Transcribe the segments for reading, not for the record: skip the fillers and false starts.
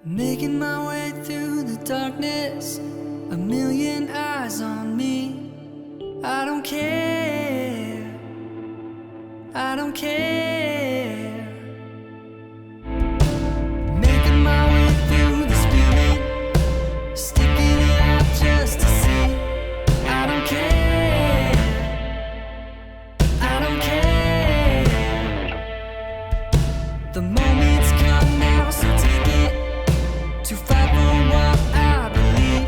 Making my way through the darkness, a million eyes on me. I don't care, I don't care. Making my way through the spilling, sticking it out just to see. I don't care, I don't care. The moment's come now, so take it. To fight for what I believe,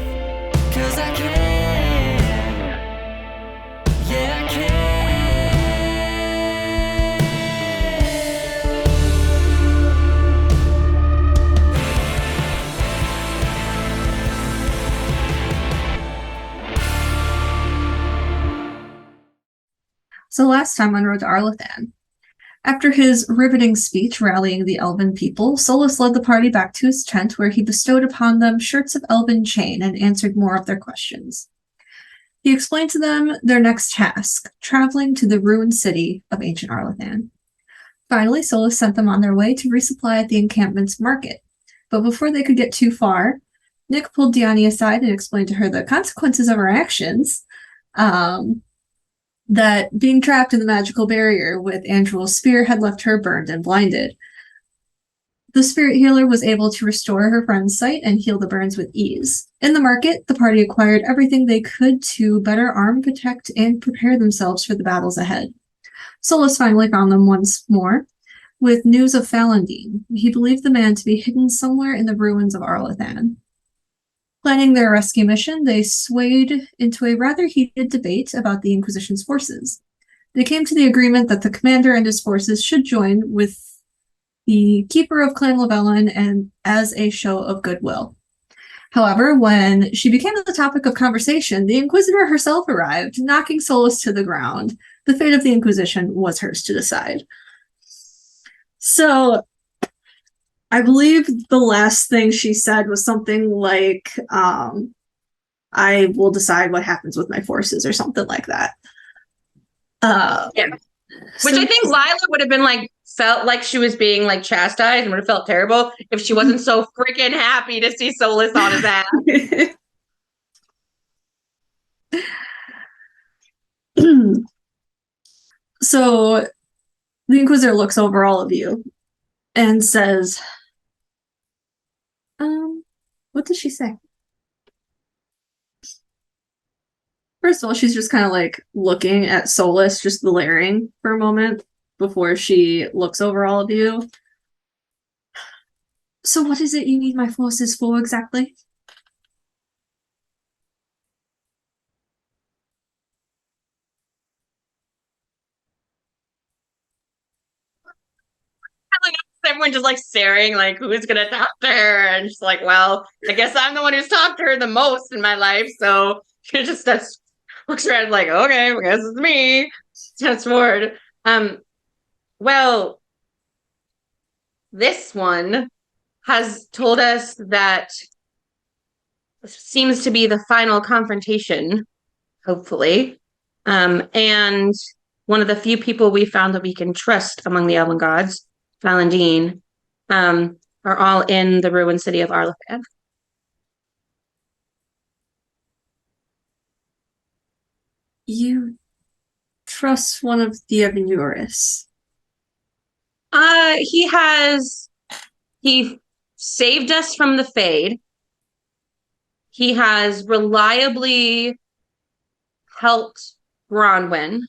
'cause I can, yeah I can. So last time on Road to Arlathan, after his riveting speech rallying the Elven people, Solas led the party back to his tent where he bestowed upon them shirts of elven chain and answered more of their questions. He explained to them their next task, traveling to the ruined city of ancient Arlathan. Finally, Solas sent them on their way to resupply at the encampment's market. But before they could get too far, Nick pulled Diani aside and explained to her the consequences of her actions. That being trapped in the magical barrier with Andrew's spear had left her burned and blinded. The spirit healer was able to restore her friend's sight and heal the burns with ease. In the market, the party acquired everything they could to better arm, protect, and prepare themselves for the battles ahead. Solas finally found them once more, with news of Falandine. He believed the man to be hidden somewhere in the ruins of Arlathan. Planning their rescue mission, they swayed into a rather heated debate about the Inquisition's forces. They came to the agreement that the commander and his forces should join with the keeper of Clan Llewellyn and as a show of goodwill. However, when she became the topic of conversation, the Inquisitor herself arrived, knocking Solas to the ground. The fate of the Inquisition was hers to decide. So I believe the last thing she said was something like, I will decide what happens with my forces or something like that. Yeah. Which I think Lila would have been like, felt like she was being like chastised and would have felt terrible if she wasn't so freaking happy to see Solas on his ass. So the Inquisitor looks over all of you and says, what does she say? First of all, she's just kind of like looking at Solas, just glaring for a moment before she looks over all of you. So what is it you need my forces for exactly? Everyone just like staring, like, who's gonna talk to her? And she's like, well, I guess I'm the one who's talked to her the most in my life. So she just looks around like, okay, I guess it's me. Steps forward. Well, this one has told us that this seems to be the final confrontation, hopefully. And one of the few people we found that we can trust among the Elven gods, Falandine, are all in the ruined city of Arlathan. You trust one of the Evanuris. He saved us from the Fade. He has reliably helped Bronwyn,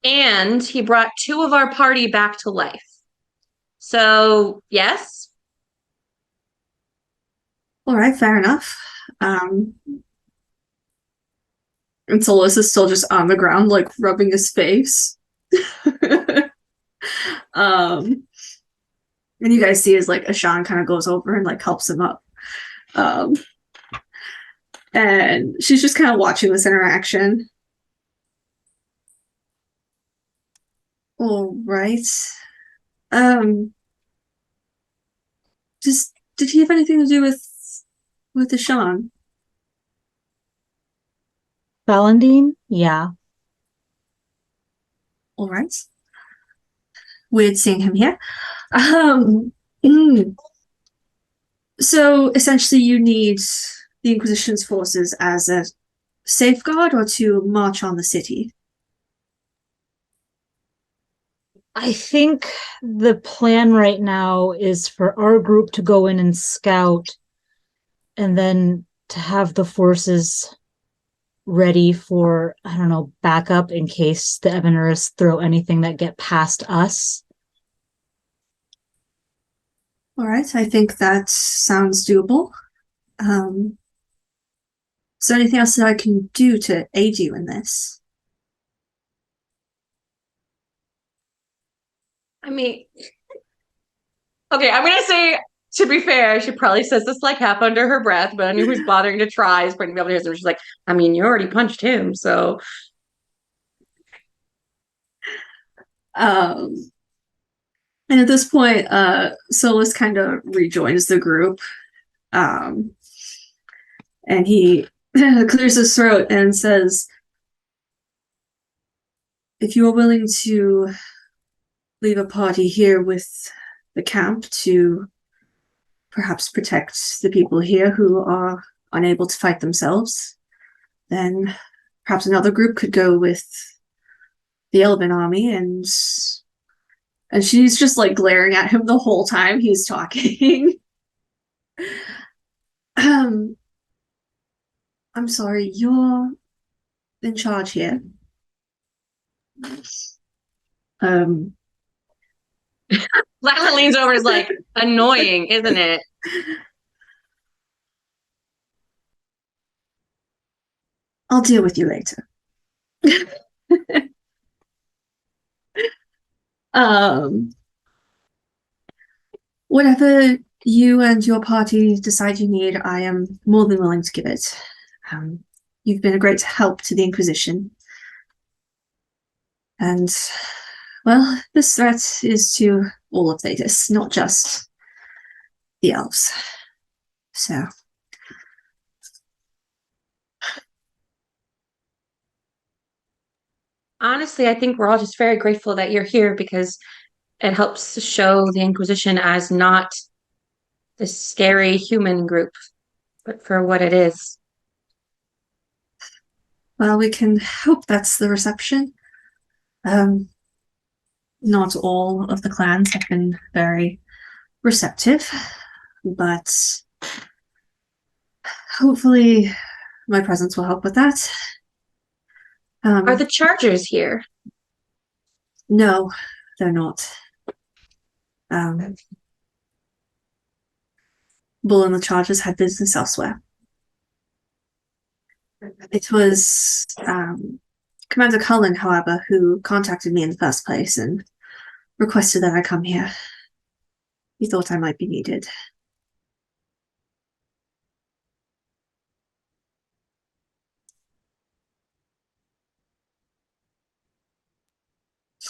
and he brought two of our party back to life. So, yes. All right, fair enough. And Solas is still just on the ground, like rubbing his face. And you guys see as like Ashan kind of goes over and like helps him up. And she's just kind of watching this interaction. All right. Just did he have anything to do with Ashan? Falandine? Yeah. All right. Weird seeing him here. So essentially, you need the Inquisition's forces as a safeguard or to march on the city. I think the plan right now is for our group to go in and scout, and then to have the forces ready for, I don't know, backup in case the Ebeners throw anything that get past us. All right, I think that sounds doable. Is there anything else that I can do to aid you in this? I mean, okay, I'm gonna say, to be fair, she probably says this like half under her breath, but anyone who's bothering to try is going to be able to hear them. She's like, I mean, you already punched him, so. And at this point, Solas kind of rejoins the group. And he clears his throat and says, if you are willing to leave a party here with the camp to perhaps protect the people here who are unable to fight themselves, then perhaps another group could go with the Elvhen army, and she's just like glaring at him the whole time he's talking. I'm sorry, you're in charge here. Lachlan leans over and is like, annoying, isn't it? I'll deal with you later. Whatever you and your party decide you need, I am more than willing to give it. You've been a great help to the Inquisition. And, well, this threat is to all of Thetis, not just the elves. So. Honestly, I think we're all just very grateful that you're here because it helps to show the Inquisition as not this scary human group, but for what it is. Well, we can hope that's the reception. Not all of the clans have been very receptive, but hopefully my presence will help with that. Are the Chargers here? No, they're not. Bull and the Chargers had business elsewhere. It was Commander Cullen, however, who contacted me in the first place and requested that I come here. He thought I might be needed.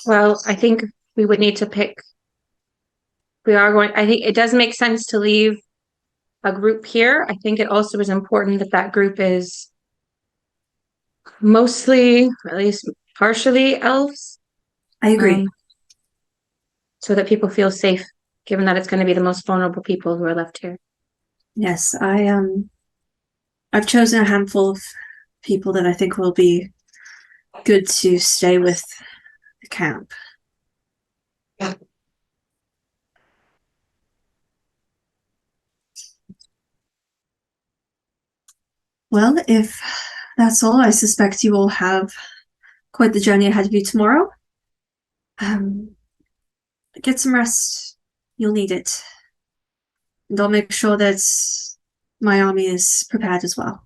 Well, I think we would need to pick. I think it does make sense to leave a group here. I think it also is important that that group is mostly, or at least partially elves. I agree. So that people feel safe, given that it's going to be the most vulnerable people who are left here. Yes, I've chosen a handful of people that I think will be good to stay with the camp. Yeah. Well, if that's all, I suspect you will have quite the journey ahead of you tomorrow. Get some rest. You'll need it. And I'll make sure that my army is prepared as well.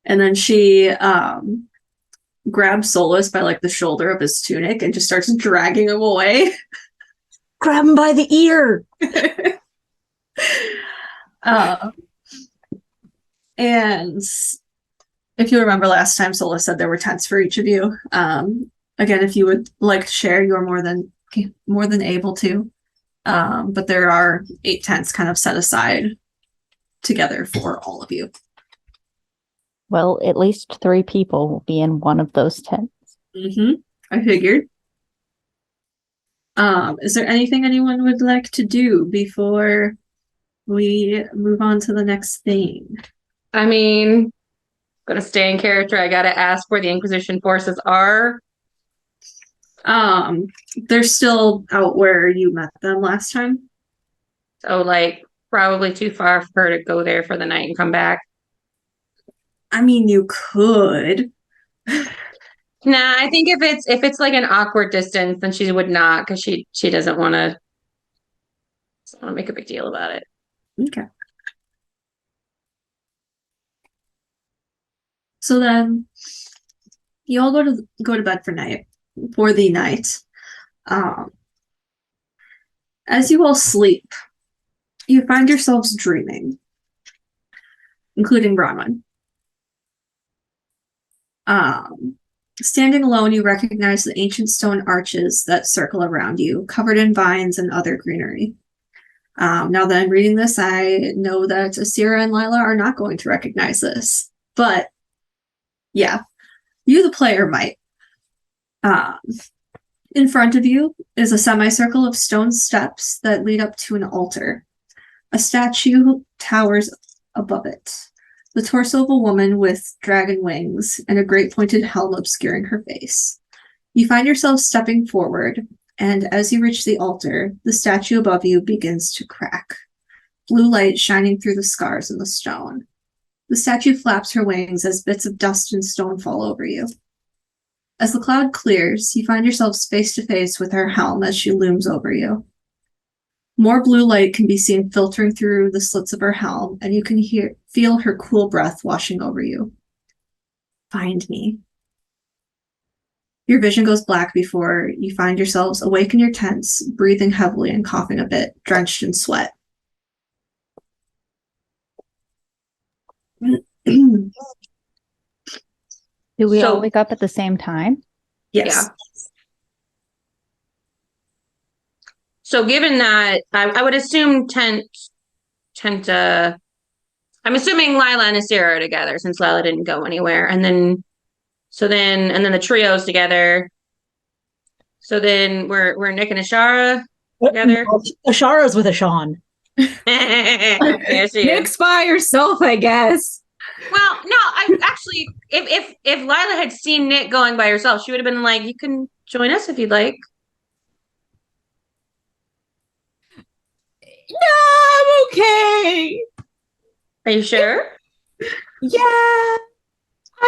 And then she grabs Solas by like the shoulder of his tunic and just starts dragging him away. Grab him by the ear. And if you remember last time, Solas said there were tents for each of you. Again, if you would like to share, you're more than able to. But there are 8 tents kind of set aside together for all of you. Well, at least 3 people will be in one of those tents. I figured. Is there anything anyone would like to do before we move on to the next thing? I mean, gonna stay in character. I gotta ask where the Inquisition forces are. They're still out where you met them last time. So, like, probably too far for her to go there for the night and come back. I mean, you could. Nah, I think if it's like an awkward distance, then she would not, because she doesn't want to make a big deal about it. Okay. So then, you all go to bed for the night. As you all sleep, you find yourselves dreaming, including Bronwyn. Standing alone, you recognize the ancient stone arches that circle around you, covered in vines and other greenery. Now that I'm reading this, I know that Asira and Lila are not going to recognize this. But, yeah, you, the player, might. In front of you is a semicircle of stone steps that lead up to an altar. A statue towers above it, the torso of a woman with dragon wings and a great pointed helm obscuring her face. You find yourself stepping forward, and as you reach the altar, the statue above you begins to crack, blue light shining through the scars in the stone. The statue flaps her wings as bits of dust and stone fall over you. As the cloud clears, you find yourselves face to face with her helm as she looms over you. More blue light can be seen filtering through the slits of her helm, and you can feel her cool breath washing over you. Find me. Your vision goes black before you find yourselves awake in your tents, breathing heavily and coughing a bit, drenched in sweat. Do we all wake up at the same time? Yes. Yeah. So given that, I would assume I'm assuming Lila and Asira are together since Lila didn't go anywhere. And then the trio's together. So then we're Nick and Ashara together. Ashara's with Ashawn. Yeah, she is. Nick's by herself, I guess. Well, no, I actually, if Lila had seen Nick going by herself, she would have been like, "You can join us if you'd like." No, I'm okay. Are you sure? Yeah. I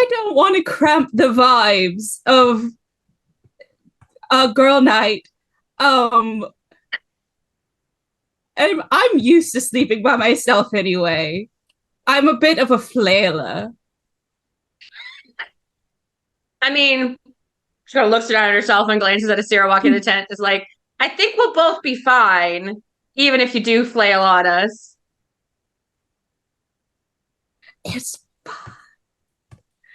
don't want to cramp the vibes of a girl night. I'm used to sleeping by myself anyway. I'm a bit of a flailer. I mean, she kind of looks around at herself and glances at Asira walking in the tent. Is like, I think we'll both be fine, even if you do flail on us. It's fine.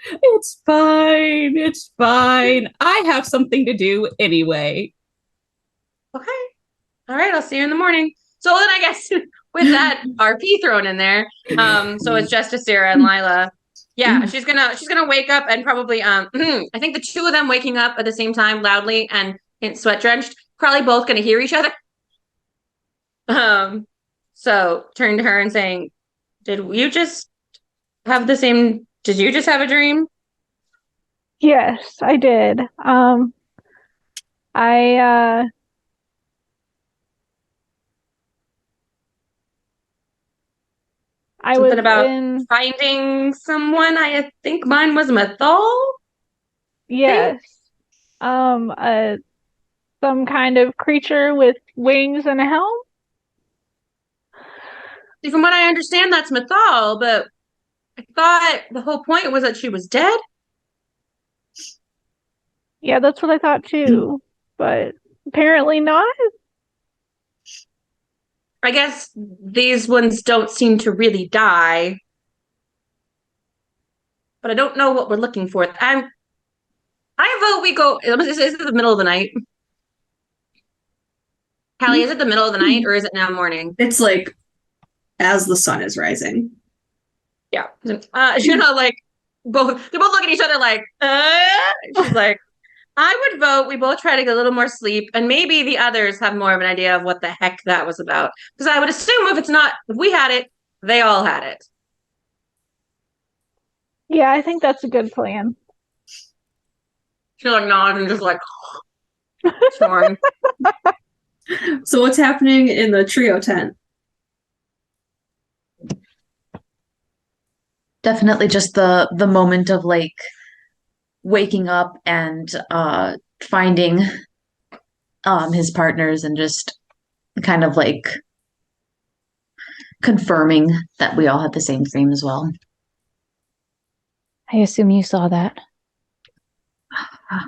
It's fine. It's fine. I have something to do anyway. Okay. All right. I'll see you in the morning. So then I guess with that RP thrown in there, so it's just Asira and Lila. Yeah, she's gonna wake up and probably I think the two of them waking up at the same time loudly and in sweat drenched, probably both gonna hear each other. So turn to her and saying, Did you just have a dream? Yes, I did. I Something was about finding someone. I think mine was Mathal. yes. Some kind of creature with wings and a helm. See, from what I understand, that's Mathal, but I thought the whole point was that she was dead. Yeah, that's what I thought too, but apparently not. I guess these ones don't seem to really die. But I don't know what we're looking for. I vote we go. Is it the middle of the night? Callie, is it the middle of the night or is it now morning? It's like as the sun is rising. Yeah. Like they're both looking at each other like, she's like, I would vote we both try to get a little more sleep, and maybe the others have more of an idea of what the heck that was about. Because I would assume if we had it, they all had it. Yeah, I think that's a good plan. She like nods and just like snoring. So what's happening in the trio tent? Definitely just the moment of like waking up and finding his partners and just kind of like confirming that we all had the same dream as well. I assume you saw that. Yeah.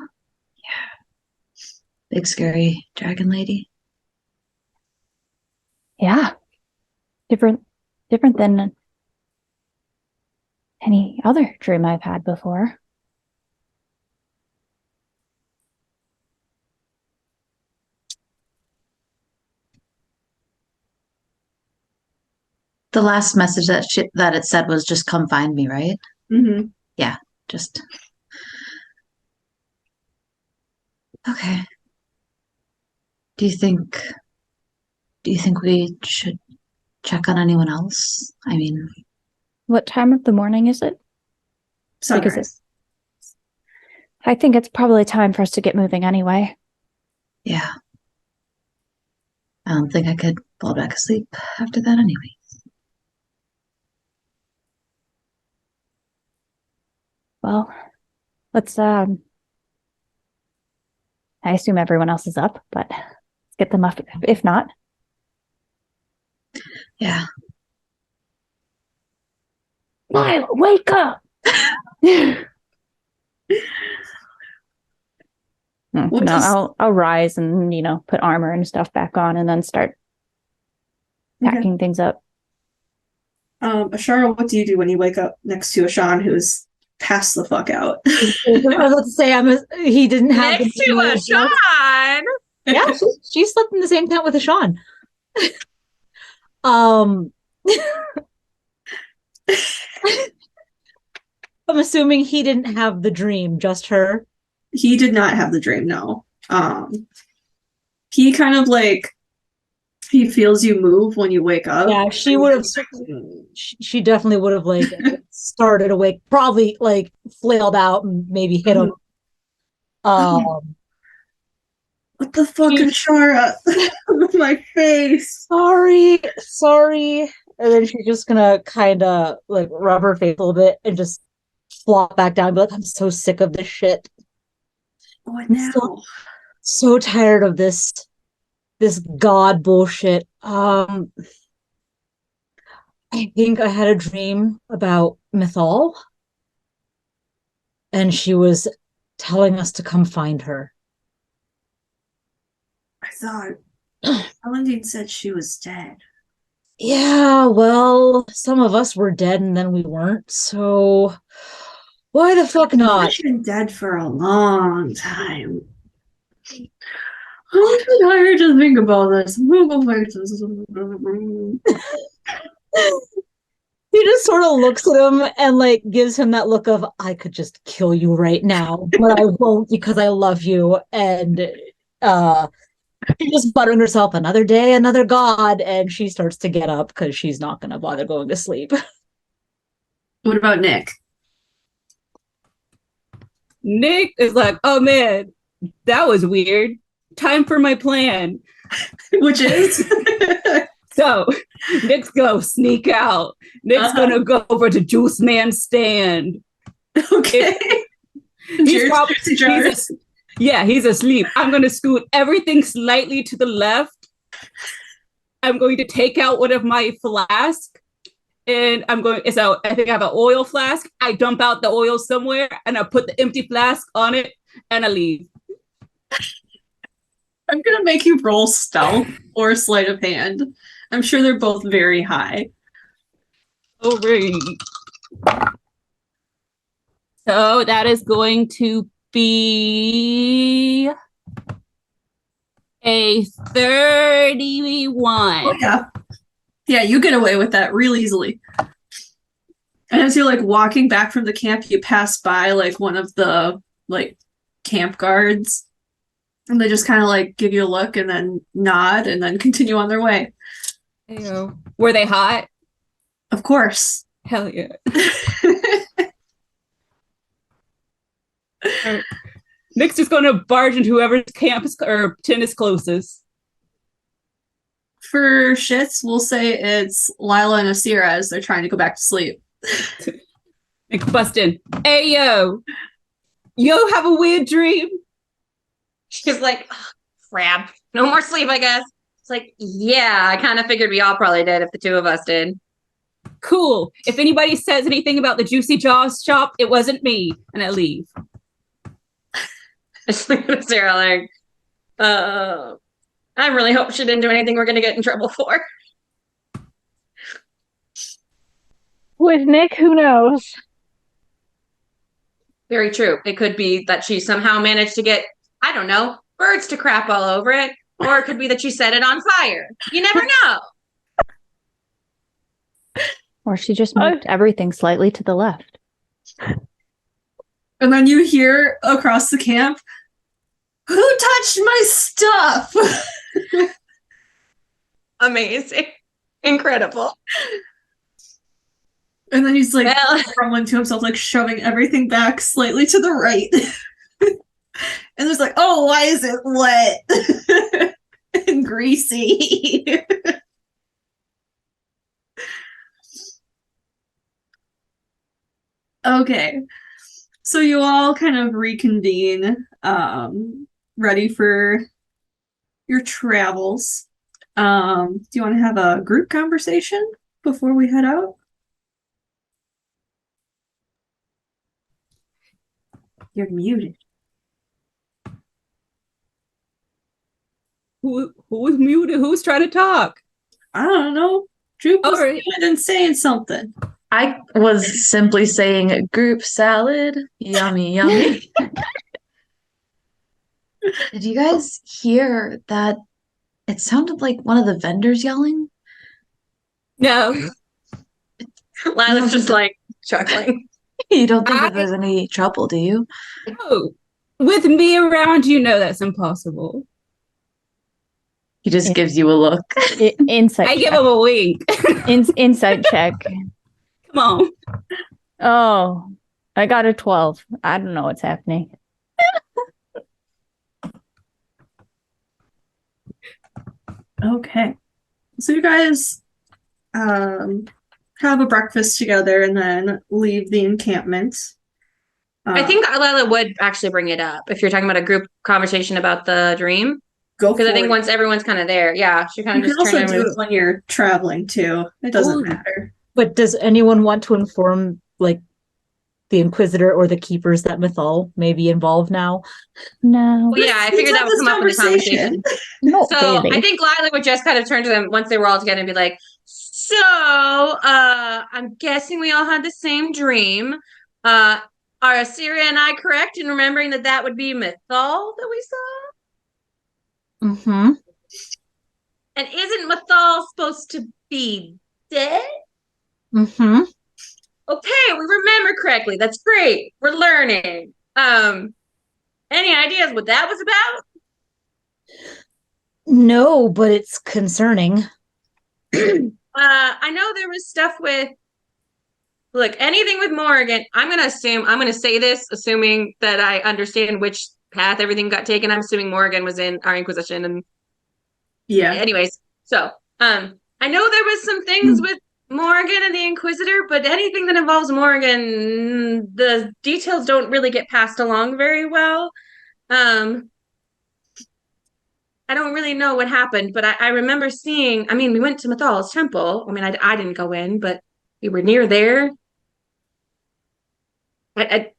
Big scary dragon lady. Yeah. Different than any other dream I've had before. The last message that it said was just come find me, right? Mm-hmm. Yeah, just okay. Do you think we should check on anyone else? I mean, What time of the morning is it? Sunrise. I think it's probably time for us to get moving anyway. yeah. I don't think I could fall back asleep after that anyway. Well, let's I assume everyone else is up, but let's get them up if not. Yeah. Lyle, wake up! I'll rise and put armor and stuff back on and then start packing things up. Ashara, what do you do when you wake up next to Ashan, who's passed the fuck out? I was about to say he didn't have Next to a Sean. Yeah, she slept in the same tent with Ashan. I'm assuming he didn't have the dream, just her. He did not have the dream, no. He kind of like he feels you move when you wake up. Yeah, she would have. She definitely would have like started awake, probably like flailed out and maybe hit him. What the fuck, Ashara? My face. Sorry. And then she's just gonna kind of like rub her face a little bit and just flop back down and be like, I'm so sick of this shit. What now? So tired of this god bullshit. I think I had a dream about Mythal, and she was telling us to come find her. I thought Elendine said she was dead. Yeah, well, some of us were dead and then we weren't, so why the fuck not? She's been dead for a long time. I'm tired to think about this. He just sort of looks at him and like gives him that look of, I could just kill you right now, but I won't because I love you. And she's just buttering herself, another day, another god, and she starts to get up because she's not going to bother going to sleep. What about Nick? Nick is like, oh man, that was weird. Time for my plan. Which is? So Nick's gonna sneak out. Nick's gonna go over to Juice Man's stand. Okay. He's asleep. I'm gonna scoot everything slightly to the left. I'm going to take out one of my flasks. And I think I have an oil flask. I dump out the oil somewhere and I put the empty flask on it and I leave. I'm going to make you roll stealth or sleight of hand. I'm sure they're both very high. All right. So that is going to be a 31. Oh, yeah. Yeah, you get away with that real easily. And as you're like walking back from the camp, you pass by like one of the like camp guards. And they just kind of like give you a look and then nod and then continue on their way. Ew. Were they hot? Of course. Hell yeah. Nick's just going to barge into whoever's camp or tent is closest. For shits, we'll say it's Lila and Asira as they're trying to go back to sleep. Nick bust in. Hey, yo, have a weird dream? She's like, oh, crap. No more sleep, I guess. It's like, yeah, I kind of figured we all probably did if the two of us did. Cool. If anybody says anything about the Juicy Jaws shop, it wasn't me. And I leave. I just look at Sarah like, I really hope she didn't do anything we're going to get in trouble for. With Nick, who knows? Very true. It could be that she somehow managed to get, I don't know, birds to crap all over it. Or it could be that she set it on fire. You never know. Or she just moved everything slightly to the left. And then you hear across the camp, who touched my stuff? Amazing. Incredible. And then he's like grumbling to himself, like shoving everything back slightly to the right. And there's like, oh, why is it wet and greasy? Okay. So you all kind of reconvene, ready for your travels. Do you want to have a group conversation before we head out? You're muted. Who's muted? Who's trying to talk? I don't know. Droop was Right. and saying something. I was simply saying group salad. Yummy, yummy. Did you guys hear that? It sounded like one of the vendors yelling. No. Lila's just like chuckling. You don't think that there's any trouble, do you? No. With me around, you know that's impossible. He just gives you a look. Insight I check. give him a wink. Insight check. Come on. Oh, I got a 12. I don't know what's happening. Okay. So you guys have a breakfast together and then leave the encampment. I think Lila would actually bring it up if you're talking about a group conversation about the dream. Go Because I think it. once everyone's kind of there, yeah, she kind You of can just also turned do over. it when you're traveling too. It doesn't Ooh. matter. But does anyone want to inform, like, the Inquisitor or the Keepers that Mythal may be involved now? No. Well, yeah, I figured that would come up in the conversation. No, So really. I think Lila would just kind of turn to them once they were all together and be like, so I'm guessing we all had the same dream. Are Assyria and I correct in remembering that that would be Mythal that we saw? Mm-hmm. And isn't Mythal supposed to be dead? Mm-hmm. Okay, we remember correctly. That's great. We're learning. Any ideas what that was about? No, but it's concerning. I know there was stuff with, look, anything with Morrigan. I'm gonna say this, assuming that I understand which path everything got taken. I'm assuming Morrigan was in our Inquisition, and Yeah. anyways, so I know there was some things with Morrigan and the Inquisitor, but anything that involves Morrigan, the details don't really get passed along very well. I don't really know what happened, but I remember seeing, I mean, we went to Mythal's temple. I mean, I didn't go in, but we were near there. I'm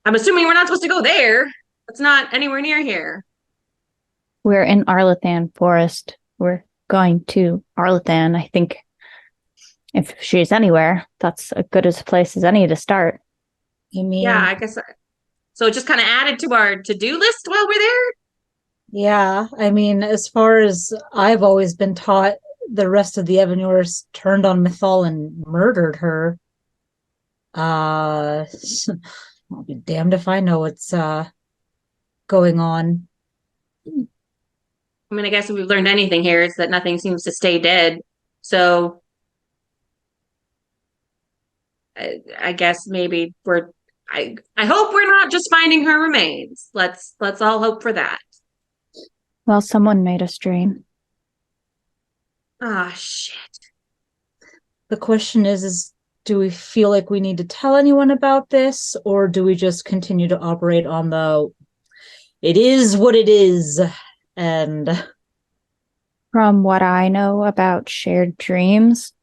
assuming we're not supposed to go there. It's not anywhere near here. We're in Arlathan Forest. We're going to Arlathan. I think if she's anywhere, that's as good as a place as any to start. You mean? Yeah, I guess. So it just kind of added to our to-do list while we're there. Yeah, I mean, as far as I've always been taught, the rest of the Evanors turned on Mythal and murdered her. I'll be damned if I know it's going on. I mean, I guess if we've learned anything here, it's that nothing seems to stay dead. So I guess maybe I hope we're not just finding her remains. Let's all hope for that. Well, someone made us dream. Ah, shit. The question is do we feel like we need to tell anyone about this, or do we just continue to operate on the it is what it is? And From what I know about shared dreams,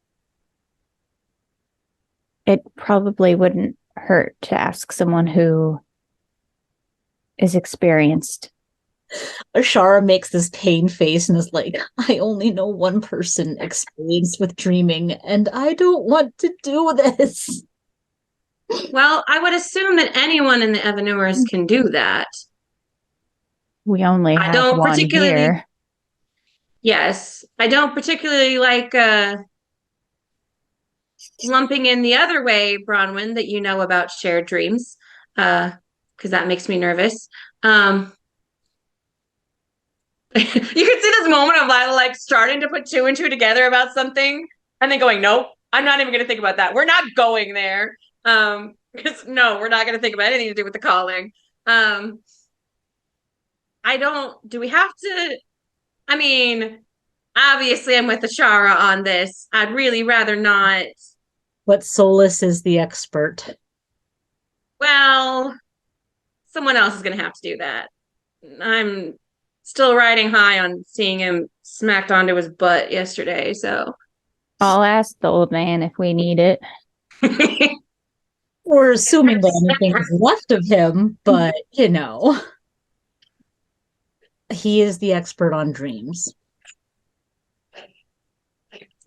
it probably wouldn't hurt to ask someone who is experienced. Ashara makes this pain face and is like, I only know one person experienced with dreaming, and I don't want to do this. Well, I would assume that anyone in the Evanurs can do that. We only I have don't one particularly- here. Yes, I don't particularly like lumping in the other way, Bronwyn, that you know about shared dreams, because that makes me nervous. You can see this moment of Lila like starting to put two and two together about something, and then going, "Nope, I'm not even going to think about that. We're not going there." Because no, we're not going to think about anything to do with the calling. I don't. Do we have to? I mean, obviously, I'm with Ashara on this. I'd really rather not. But Solas is the expert. Well, someone else is going to have to do that. I'm still riding high on seeing him smacked onto his butt yesterday, so. I'll ask the old man if we need it. We're assuming that anything is left of him, but, you know, he is the expert on dreams.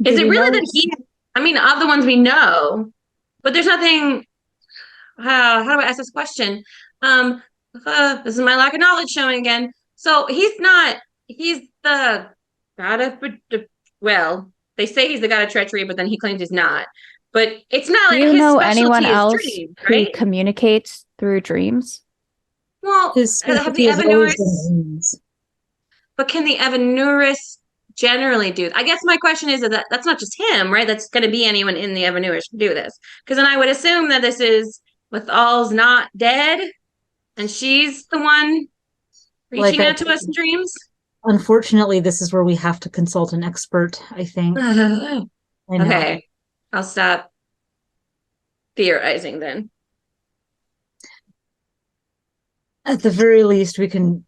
Is it really that he, I mean, of the ones we know, but there's nothing, how do I ask this question? This is my lack of knowledge showing again. So he's the god of, well, they say he's the god of treachery, but then he claims he's not. But it's not like Do you his know specialty anyone is else dreams, who right? communicates through dreams? Well, His have specialty the is always Evanurs, in dreams. but can the Evanurs generally do? I guess my question is that that's not just him, right? That's going to be anyone in the Evanurs to do this. Because then I would assume that this is Lethal's not dead, and she's the one reaching out to us in dreams. Unfortunately, this is where we have to consult an expert, I think. I know. Okay, I'll stop theorizing then. At the very least, we can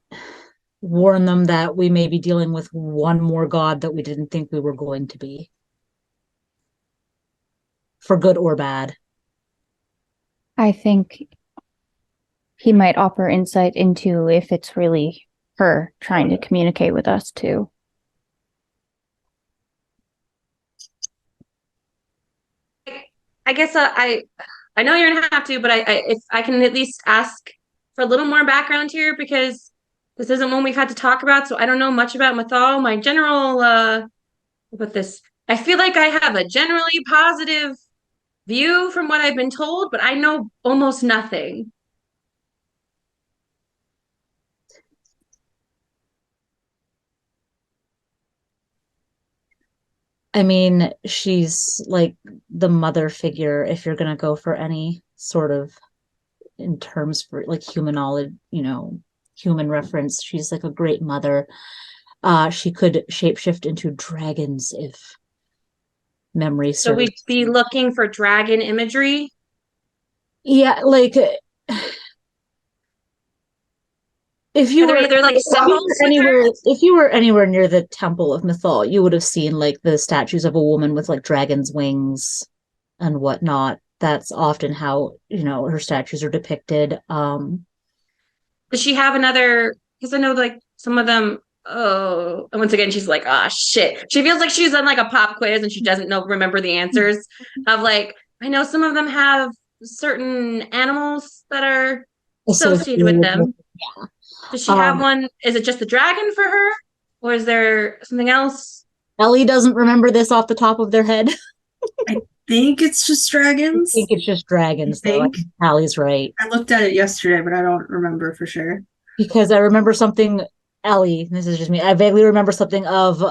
warn them that we may be dealing with one more god that we didn't think we were going to be. For good or bad. I think he might offer insight into if it's really her trying to communicate with us too. I guess I know you're gonna have to, but I if I can at least ask for a little more background here, because this isn't one we've had to talk about, so I don't know much about Mathal. My general about this, I feel like I have a generally positive view from what I've been told, but I know almost nothing. I mean, she's like the mother figure if you're going to go for any sort of, in terms for like human knowledge, you know, human reference. She's like a great mother. She could shapeshift into dragons if memory serves. So we'd be looking for dragon imagery? Yeah, like if you were either like symbols anywhere, if you were anywhere near the Temple of Mythal, you would have seen like the statues of a woman with like dragon's wings and whatnot. That's often how, you know, her statues are depicted. Does she have another? Because I know like some of them. Oh, and once again, she's like, ah, shit. She feels like she's on like a pop quiz and she doesn't remember the answers. Of like, I know some of them have certain animals that are associated with them. Yeah. Does she have one? Is it just the dragon for her, or is there something else? Ellie doesn't remember this off the top of their head. I think it's just dragons. I think it's just dragons, though. I think Allie's right. I looked at it yesterday, but I don't remember for sure. Because I remember something, Ellie, this is just me, I vaguely remember something of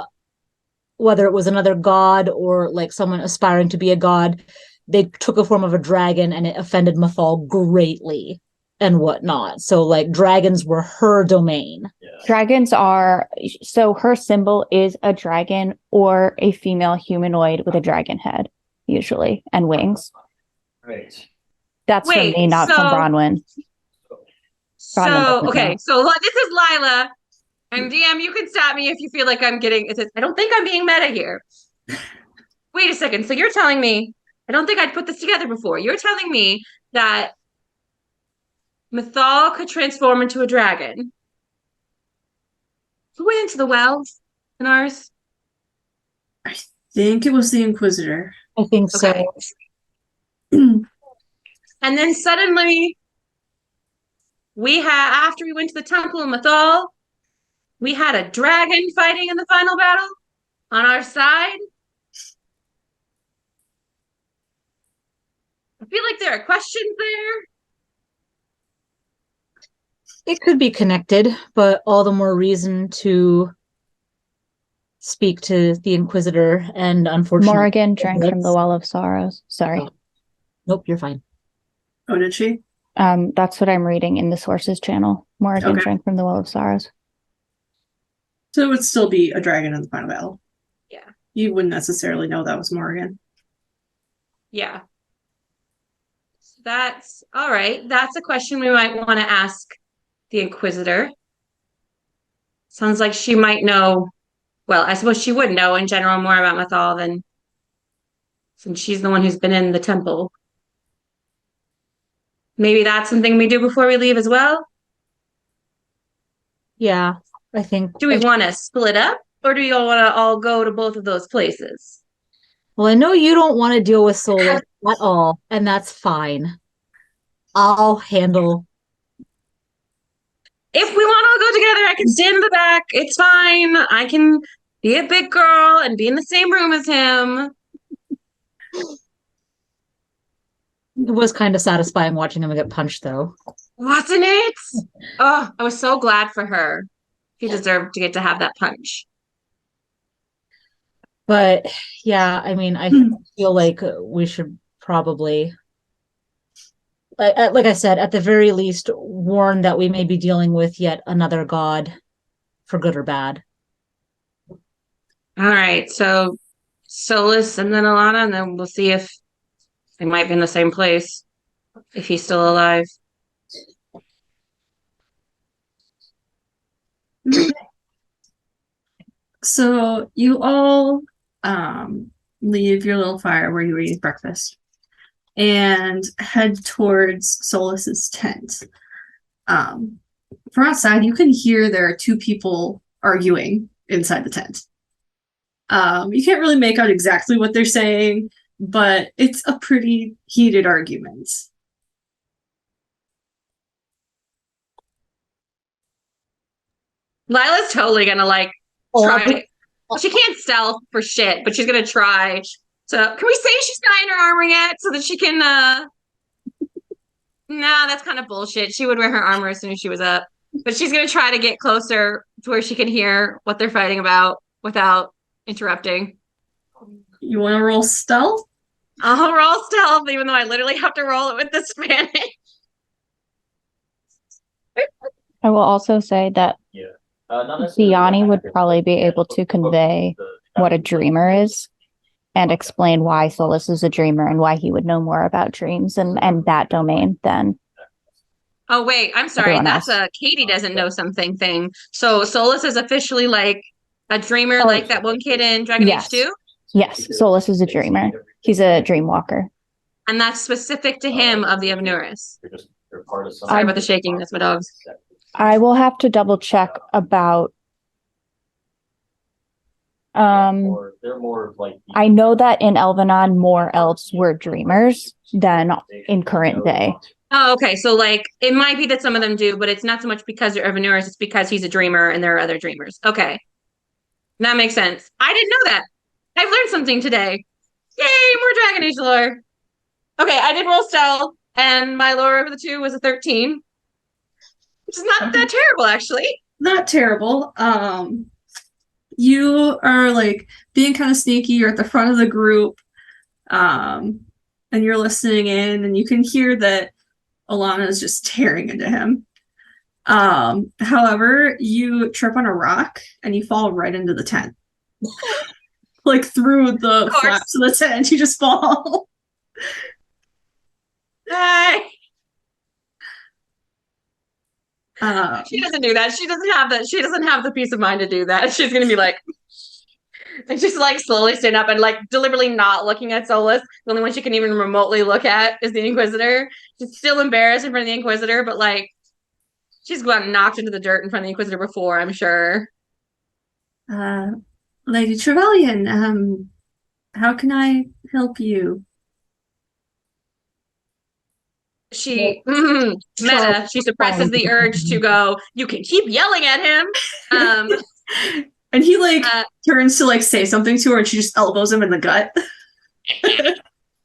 whether it was another god or like someone aspiring to be a god, they took a form of a dragon and it offended Mathal greatly and whatnot. So like dragons were her domain. Dragons are, so her symbol is a dragon or a female humanoid with a dragon head, usually, and wings. Right. That's from me, not from Bronwyn. So, okay, so this is Lila. And DM, you can stop me if you feel like I'm getting. I don't think I'm being meta here. Wait a second. So you're telling me, I don't think I'd put this together before. You're telling me that Mythal could transform into a dragon. Who went into the well in ours? I think it was the Inquisitor. I think so. Okay. And then suddenly, after we went to the Temple of Mythal, we had a dragon fighting in the final battle on our side. I feel like there are questions there. It could be connected, but all the more reason to speak to the Inquisitor, and unfortunately... Morrigan drank from the Well of Sorrows. Sorry. Oh. Nope, you're fine. Oh, did she? That's what I'm reading in the sources channel. Morrigan drank from the Well of Sorrows. So it would still be a dragon in the final battle. Yeah. You wouldn't necessarily know that was Morrigan. Yeah. That's all right. That's a question we might want to ask the Inquisitor. Sounds like she might know. Well, I suppose she would know in general more about Mythal than, since she's the one who's been in the temple. Maybe that's something we do before we leave as well. Yeah, I think. Do we want to split up, or do you all want to all go to both of those places? Well, I know you don't want to deal with Solas at all, and that's fine. I'll handle. If we want to all go together, I can stand in the back. It's fine. I can be a big girl and be in the same room as him. It was kind of satisfying watching him get punched, though. Wasn't it? Oh, I was so glad for her. She deserved to get to have that punch. But yeah, I mean, I feel like we should probably, like I said, at the very least, warn that we may be dealing with yet another god, for good or bad. All right, so Solas and then Alana, and then we'll see if they might be in the same place, if he's still alive. So you all leave your little fire where you were eating breakfast and head towards Solas's tent. From outside, you can hear there are two people arguing inside the tent. You can't really make out exactly what they're saying, but it's a pretty heated argument. Lila's totally gonna try. Well, she can't stealth for shit, but she's gonna try. So can we say she's not in her armor yet so that she can Nah, that's kind of bullshit. She would wear her armor as soon as she was up. But she's gonna try to get closer to where she can hear what they're fighting about without interrupting. You wanna roll stealth? I'll roll stealth, even though I literally have to roll it with the Spanish. I will also say that Diani would probably be able to convey what a dreamer is and explain why Solas is a dreamer and why he would know more about dreams and that domain than. Oh, wait, I'm sorry. That's a Katie doesn't know something thing. So Solas is officially like a dreamer, like that one kid in Dragon Age 2? Yes, Solas is a dreamer. He's a dream walker. And that's specific to him of the Avnuris. Sorry about the shaking. That's my dogs. I will have to double check about. I know that in Elvenon, more elves were dreamers than in current day. Oh, okay. So it might be that some of them do, but it's not so much because they're Avnuris, it's because he's a dreamer and there are other dreamers. Okay. That makes sense. I didn't know that. I've learned something today. Yay, more Dragon Age lore. Okay, I did roll stealth, and my lore of the two was a 13. It's not that terrible, actually. Not terrible. You are like being kind of sneaky. You're at the front of the group, and you're listening in, and you can hear that Alana is just tearing into him. However, you trip on a rock and you fall right into the tent. Like through the flaps of the tent, you just fall. Hi. She doesn't do that. She doesn't have that. She doesn't have the peace of mind to do that. She's gonna be like, and just like slowly stand up and like deliberately not looking at Solas. The only one she can even remotely look at is the Inquisitor. She's still embarrassed in front of the Inquisitor, but like she's gotten knocked into the dirt in front of the Inquisitor before, I'm sure. Lady Trevelyan, how can I help you? She meta. She suppresses the urge to go. You can keep yelling at him. And he like turns to like say something to her, and she just elbows him in the gut.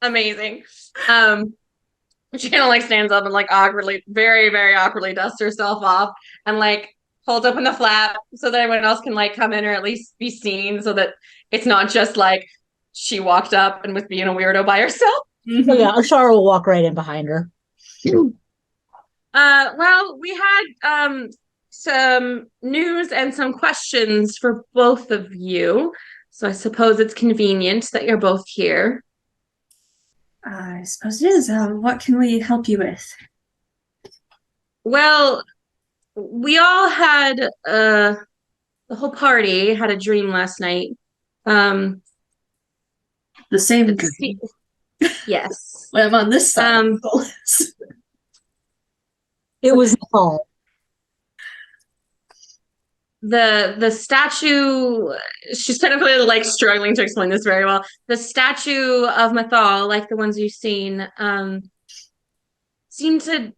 Amazing. She kind of like stands up and like awkwardly, very, very awkwardly dusts herself off and like holds open the flap so that everyone else can like come in or at least be seen, so that it's not just like she walked up and was being a weirdo by herself. So yeah, Ashara will walk right in behind her. Well, we had some news and some questions for both of you, so I suppose it's convenient that you're both here. I suppose it is. What can we help you with? Well, we all had the whole party had a dream last night. The same dream. Yes. Well, I'm on this side of the list. It was Paul. The statue, she's kind of like struggling to explain this very well. The statue of Mathal, like the ones you've seen, seemed to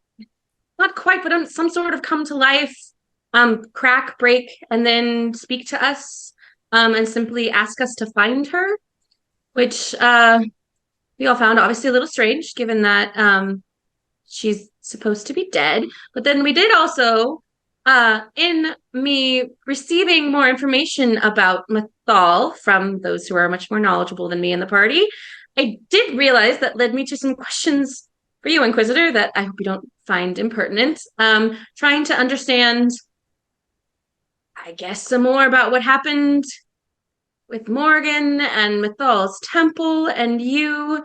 not quite, but some sort of come to life, crack, break, and then speak to us, and simply ask us to find her, which we all found obviously a little strange, given that she's supposed to be dead. But then we did also, in me receiving more information about Mathal from those who are much more knowledgeable than me in the party, I did realize that led me to some questions for you, Inquisitor, that I hope you don't find impertinent. Trying to understand, I guess, some more about what happened with Morgan and Mathal's temple and you,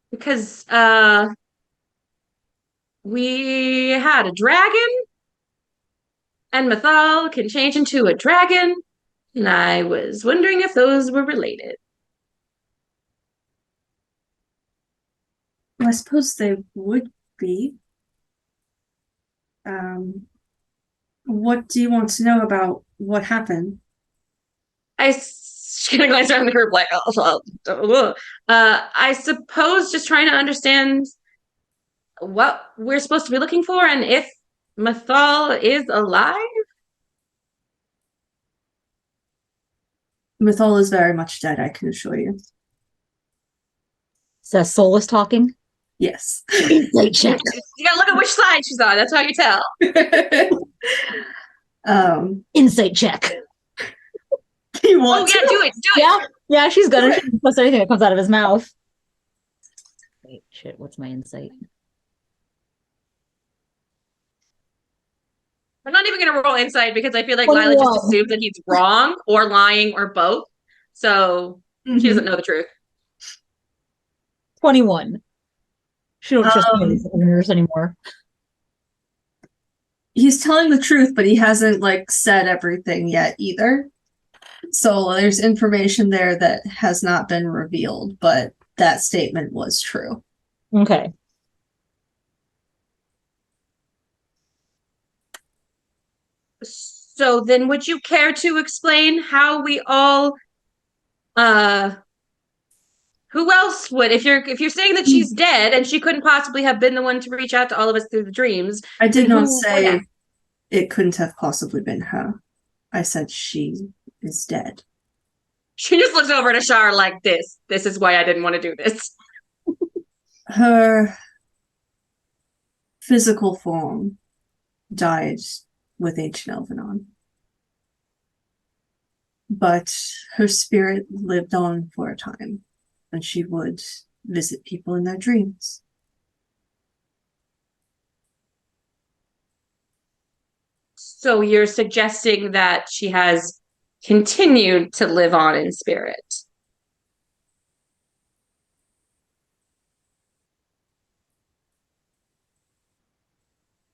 because we had a dragon, and Mathal can change into a dragon, and I was wondering if those were related. Well, I suppose they would be. What do you want to know about what happened? She's gonna glance around the group like, I suppose just trying to understand what we're supposed to be looking for and if Mathal is alive. Mathal is very much dead, I can assure you. Is that Solas talking? Yes. Insight check. You gotta look at which side she's on. That's how you tell. Insight check. You want do it. Yeah, she's gonna plus anything that comes out of his mouth. Wait, shit, what's my insight? I'm not even gonna roll insight because I feel like Lila just assumes that he's wrong or lying or both. So she doesn't know the truth. 21. She don't trust nurse anymore. He's telling the truth, but he hasn't like said everything yet either. So there's information there that has not been revealed, but that statement was true. Okay. So then would you care to explain how we all who else would, if you're saying that she's dead and she couldn't possibly have been the one to reach out to all of us through the dreams? I did not say it couldn't have possibly been her. I said she is dead. She just looks over at Ashar like this. This is why I didn't want to do this. Her physical form died with ancient Elvhen. But her spirit lived on for a time, and she would visit people in their dreams. So you're suggesting that she has continued to live on in spirit?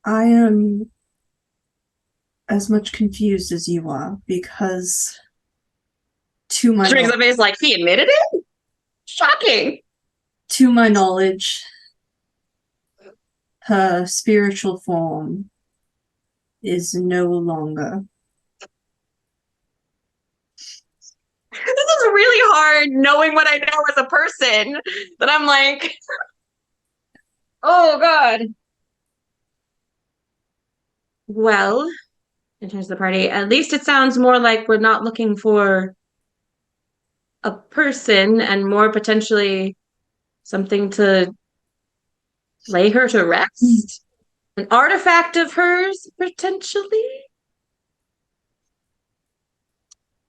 I am as much confused as you are, because to my Drinks the face like he admitted it? Shocking. To my knowledge, her spiritual form is no longer. This is really hard knowing what I know as a person, that I'm like, oh God. Well, in terms of the party, at least it sounds more like we're not looking for a person and more potentially something to lay her to rest. An artifact of hers, potentially?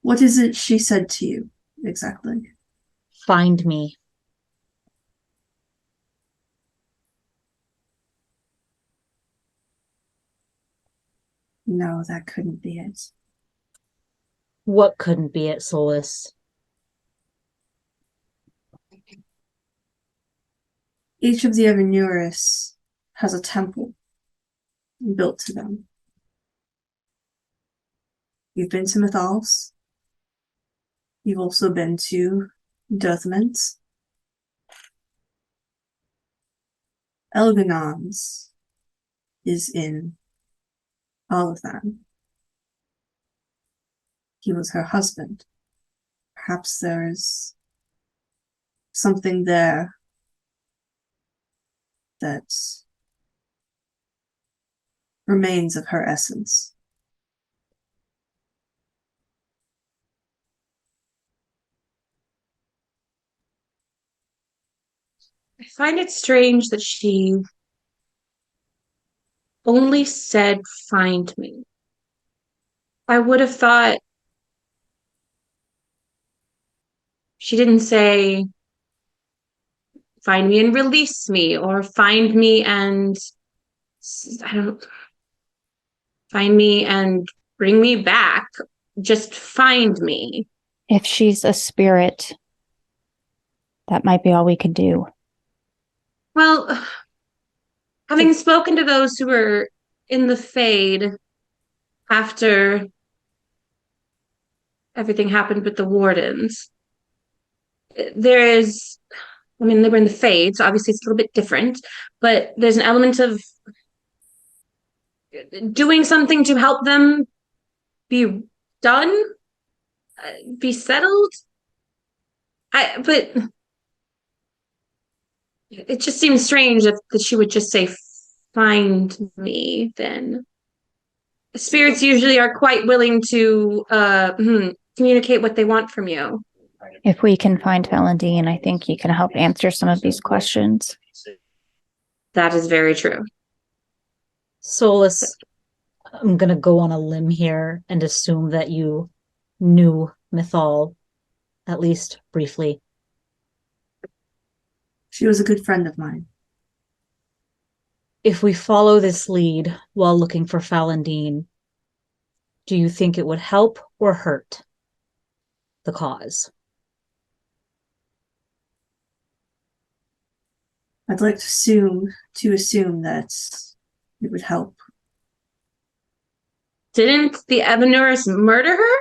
What is it she said to you, exactly? Find me. No, that couldn't be it. What couldn't be it, Solas? Each of the Evanuris has a temple built to them. You've been to Mythals. You've also been to Dirthmans. Elganon's is in Arlathan. He was her husband. Perhaps there is something there that remains of her essence. I find it strange that she only said, find me. I would have thought she didn't say, find me and release me, or find me and, find me and bring me back. Just find me. If she's a spirit, that might be all we could do. Well, having spoken to those who were in the Fade after everything happened with the Wardens, there is, I mean, they were in the Fade, so obviously it's a little bit different, but there's an element of doing something to help them be done, be settled. But it just seems strange that she would just say, find me, then. Spirits usually are quite willing to communicate what they want from you. If we can find Valentin, I think he can help answer some of these questions. That is very true. Solas, I'm going to go on a limb here and assume that you knew Mythal, at least briefly. She was a good friend of mine. If we follow this lead while looking for Valentin, do you think it would help or hurt the cause? I'd like to assume that it would help. Didn't the Evanuris murder her?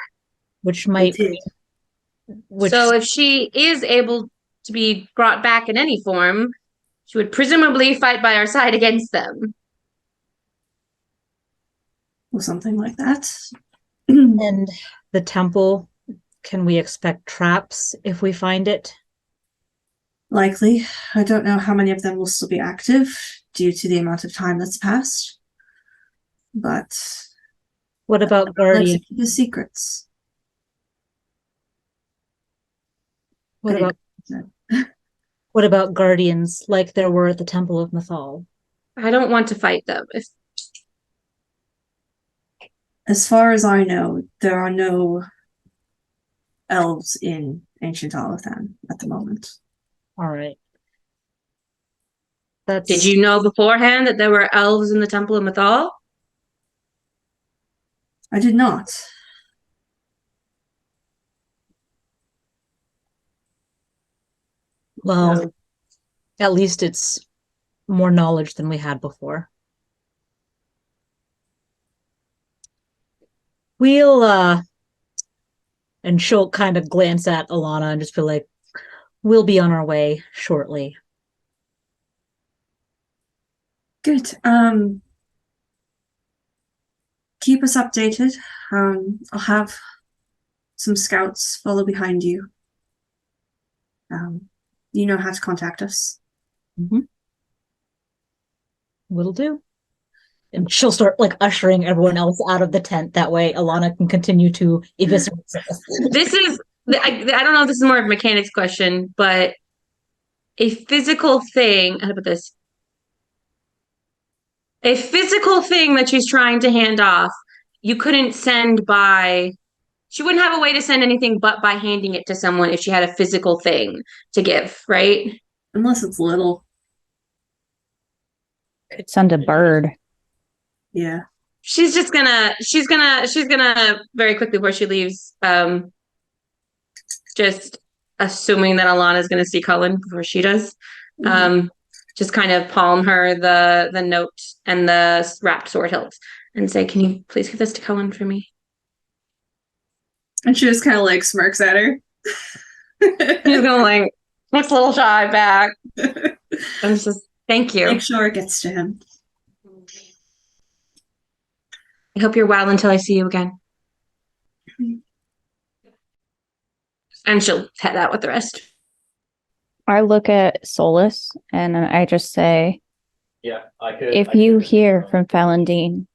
Which might... So if she is able to be brought back in any form, she would presumably fight by our side against them. Or something like that. And the temple, can we expect traps if we find it? Likely. I don't know how many of them will still be active due to the amount of time that's passed. But what about guardians? The secrets. What about guardians like there were at the Temple of Mythal? I don't want to fight them. As far as I know, there are no elves in ancient Arlathan at the moment. All right. Did you know beforehand that there were elves in the Temple of Mythal? I did not. Well, at least it's more knowledge than we had before. We'll and she'll kind of glance at Alana and just be like, we'll be on our way shortly. Good. Keep us updated. I'll have some scouts follow behind you. You know how to contact us. Mm-hmm. Will do. And she'll start like ushering everyone else out of the tent. That way Alana can continue to eviscerate. This is, I don't know if this is more of a mechanics question, but a physical thing, how to put this? A physical thing that she's trying to hand off, you couldn't send by, she wouldn't have a way to send anything but by handing it to someone if she had a physical thing to give, right? Unless it's little. Could send a bird. Yeah. She's gonna very quickly before she leaves, just assuming that Alana's gonna see Cullen before she does. Just kind of palm her the note and the wrapped sword hilt and say, "Can you please give this to Cullen for me?" And she just kind of like smirks at her. She's gonna like looks a little shy back. I'm just thank you. Make sure it gets to him. I hope you're well until I see you again. And she'll head out with the rest. I look at Solas and I just say, if you hear from Falandine,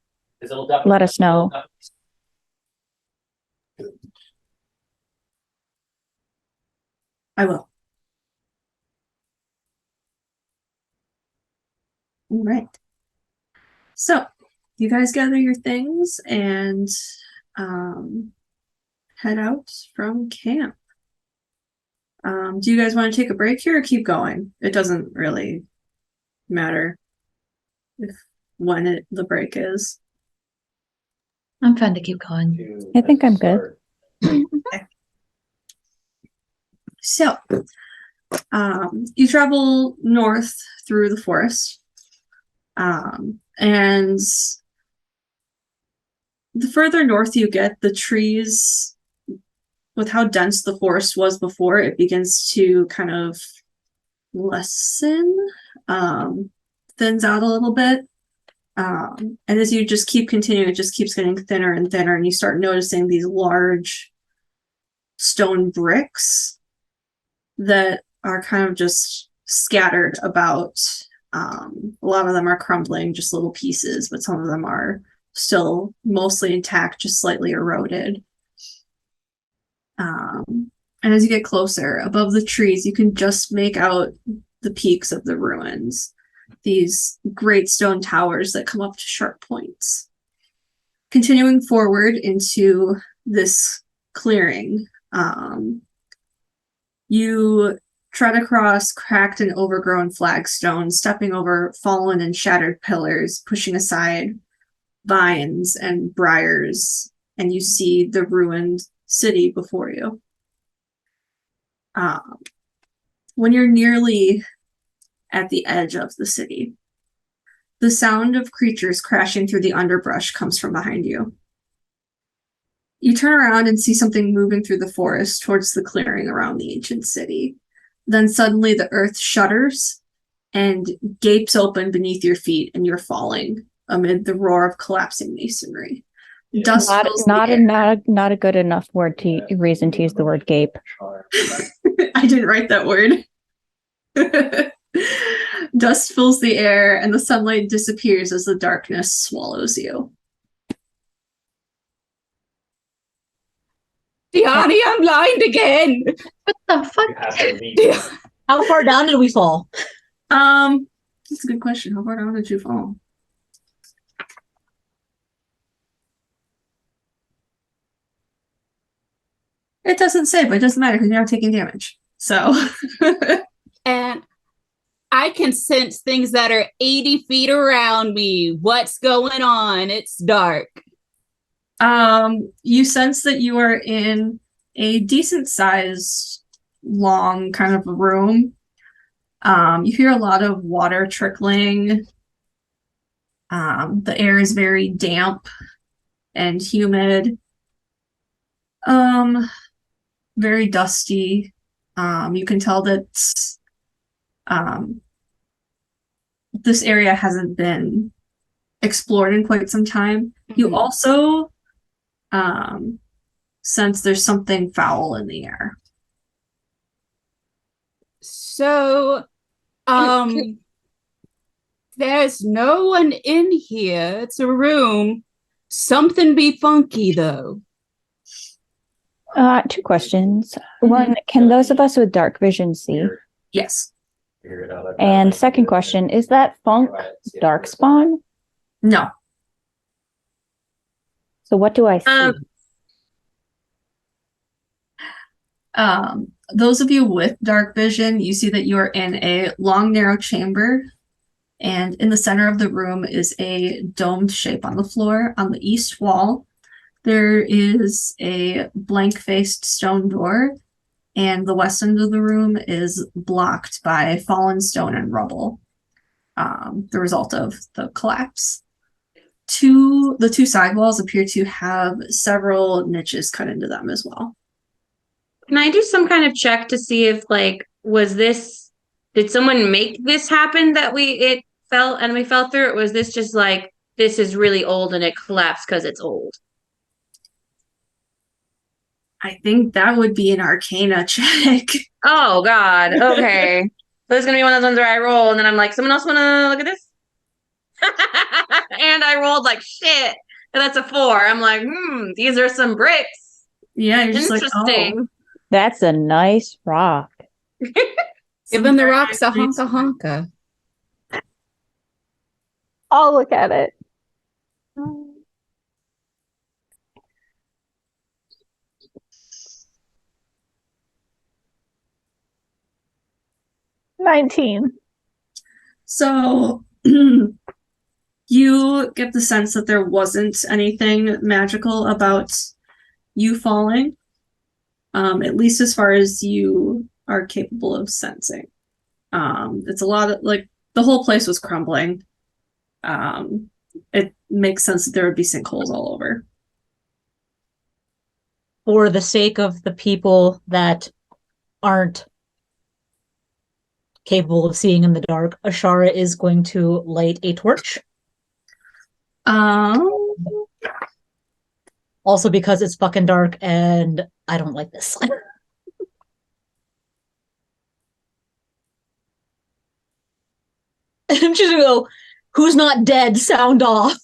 let us know. I will. All right. So, you guys gather your things and head out from camp. Do you guys want to take a break here or keep going? It doesn't really matter when the break is. I'm fine to keep going. I think I'm good. Okay. So, you travel north through the forest. And the further north you get, the trees, with how dense the forest was before, it begins to kind of lessen, thins out a little bit. And as you just keep continuing, it just keeps getting thinner and thinner, and you start noticing these large stone bricks that are kind of just scattered about. A lot of them are crumbling, just little pieces, but some of them are still mostly intact, just slightly eroded. And as you get closer, above the trees, you can just make out the peaks of the ruins. These great stone towers that come up to sharp points. Continuing forward into this clearing, you tread across cracked and overgrown flagstones, stepping over fallen and shattered pillars, pushing aside vines and briars, and you see the ruined city before you. When you're nearly at the edge of the city, the sound of creatures crashing through the underbrush comes from behind you. You turn around and see something moving through the forest towards the clearing around the ancient city. Then suddenly the earth shudders and gapes open beneath your feet, and you're falling amid the roar of collapsing masonry. Dust fills the air. Not a good enough reason to use the word gape. I didn't write that word. Dust fills the air, and the sunlight disappears as the darkness swallows you. Diani, I'm blind again. What the fuck? How far down did we fall? That's a good question. How far down did you fall? It doesn't say, but it doesn't matter because you're not taking damage. So. And I can sense things that are 80 feet around me. What's going on? It's dark. You sense that you are in a decent sized, long kind of room. You hear a lot of water trickling. The air is very damp and humid. Very dusty. You can tell that this area hasn't been explored in quite some time. You also sense there's something foul in the air. So, there's no one in here. It's a room. Something be funky, though. 2 questions. One, can those of us with dark vision see? Yes. And second question, is that funk darkspawn? No. So what do I see? Those of you with dark vision, you see that you are in a long, narrow chamber, and in the center of the room is a domed shape on the floor. On the east wall, there is a blank-faced stone door, and the west end of the room is blocked by fallen stone and rubble, the result of the collapse. The two side walls appear to have several niches cut into them as well. Can I do some kind of check to see if, like, did someone make this happen that we fell through it? Was this just like, this is really old and it collapsed because it's old? I think that would be an Arcana check. Oh, God. Okay. So this is going to be one of those ones where I roll and then I'm like, someone else want to look at this? And I rolled like shit. And that's a 4. I'm like, these are some bricks. Yeah, you're just interesting. Like, oh. That's a nice rock. Giving the rocks a honka honka. I'll look at it. 19. So you get the sense that there wasn't anything magical about you falling, at least as far as you are capable of sensing. It's a lot of, like, the whole place was crumbling. It makes sense that there would be sinkholes all over. For the sake of the people that aren't capable of seeing in the dark, Ashara is going to light a torch. Also because it's fucking dark and I don't like this. And she's gonna go, who's not dead, sound off.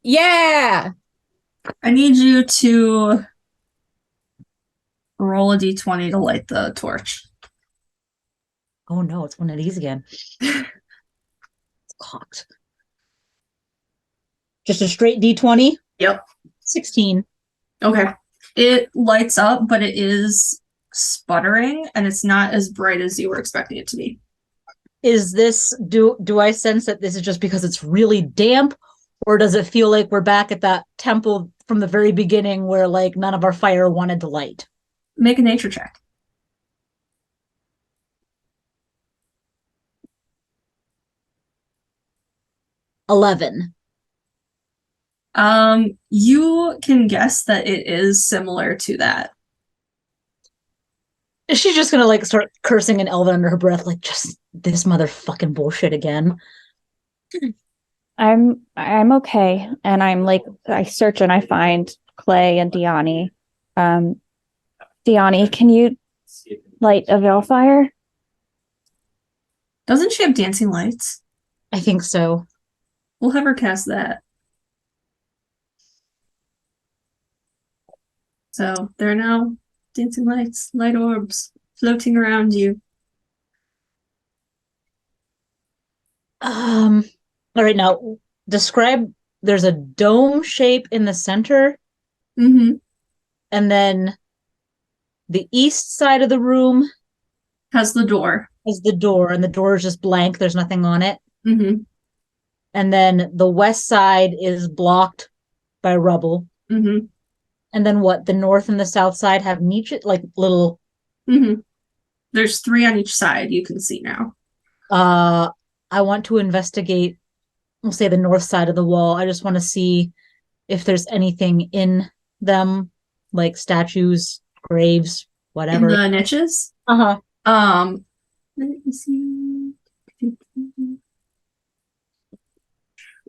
Yeah. I need you to roll a d20 to light the torch. Oh no, it's one of these again. It's cocked. Just a straight d20? Yep. 16. Okay. It lights up, but it is sputtering, and it's not as bright as you were expecting it to be. Is this, do I sense that this is just because it's really damp, or does it feel like we're back at that temple from the very beginning where, like, none of our fire wanted to light? Make a nature check. 11. You can guess that it is similar to that. She's just gonna, like, start cursing in Elvhen under her breath, like, just this motherfucking bullshit again. I'm okay, and I'm like, I search and I find Clay and Diani. Diani, can you light a Veilfire? Doesn't she have dancing lights? I think so. We'll have her cast that. So there are now dancing lights, light orbs floating around you. All right, now describe there's a dome shape in the center, Mm-hmm. and then the east side of the room Has the door. is the door, and the door is just blank. There's nothing on it. Mm-hmm. And then the west side is blocked by rubble. Mm-hmm. And then what? The north and the south side have niches, like little. Mm-hmm. There's 3 on each side you can see now. I want to investigate, we'll say the north side of the wall. I just want to see if there's anything in them, like statues, graves, whatever. In the niches. Uh-huh. Let me see.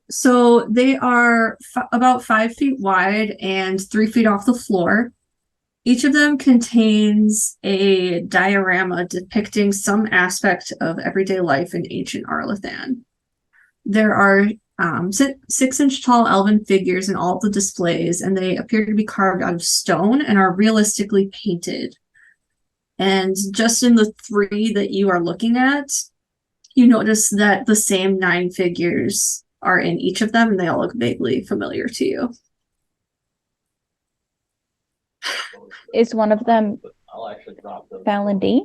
So they are about 5 feet wide and 3 feet off the floor. Each of them contains a diorama depicting some aspect of everyday life in ancient Arlathan. There are 6-inch tall elven figures in all of the displays, and they appear to be carved out of stone and are realistically painted. And just in the 3 that you are looking at, you notice that the same 9 figures are in each of them, and they all look vaguely familiar to you. Is one of them Fallon D?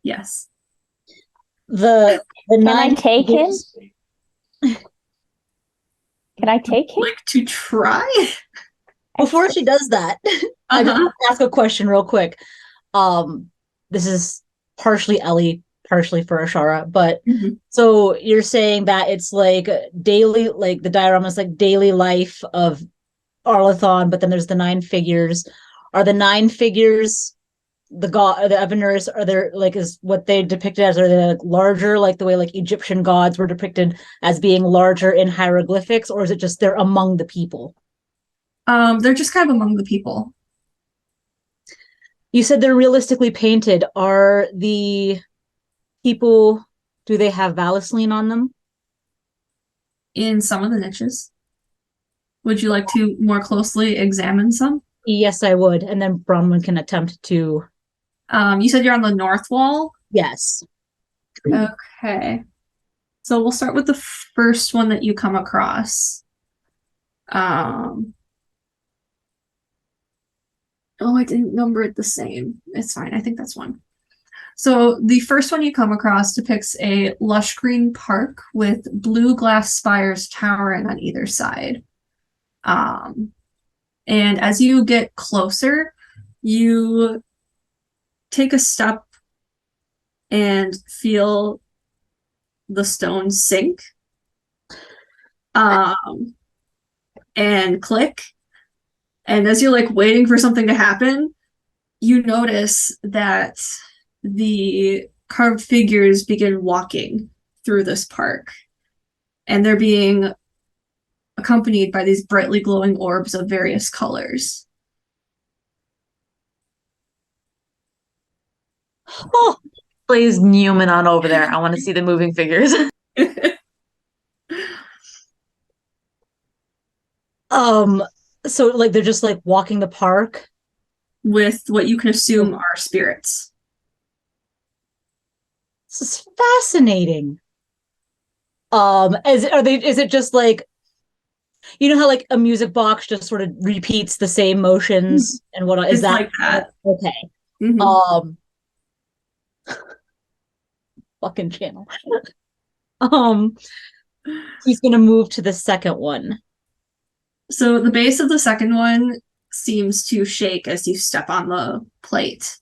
Yes. The Can I 9 take him? figures- Can I take him? Like to try? Before she does that, I just Uh-huh. want to ask a question real quick. This is partially Ellie, partially for Ashara, but Mhm. so you're saying that it's like daily, like the diorama is like daily life of Arlathan, but then there's the 9 figures. Are the 9 figures the god, or the Eveners? Are there like is what they depicted as? Are they like larger, like the way like Egyptian gods were depicted as being larger in hieroglyphics, or is it just they're among the people? They're just kind of among the people. You said they're realistically painted. Are the people, do they have Valisline on them? In some of the niches. Would you like to more closely examine some? Yes, I would. And then Bronwyn can attempt to. You said you're on the north wall? Yes. Okay. So we'll start with the first one that you come across. Oh, I didn't number it the same. It's fine. I think that's one. So the first one you come across depicts a lush green park with blue glass spires towering on either side. And as you get closer, you take a step and feel the stones sink. And click. And as you're like waiting for something to happen, you notice that the carved figures begin walking through this park. And they're being accompanied by these brightly glowing orbs of various colors. Oh, Plays Newman on over there. I want to see the moving figures. so like they're just like walking the park. With what you can assume are spirits. This is fascinating. Is it just like, you know how like a music box just sort of repeats the same motions and what is It's that like that. okay. Mhm. Fucking channel. He's gonna move to the second one. So the base of the second one seems to shake as you step on the plate.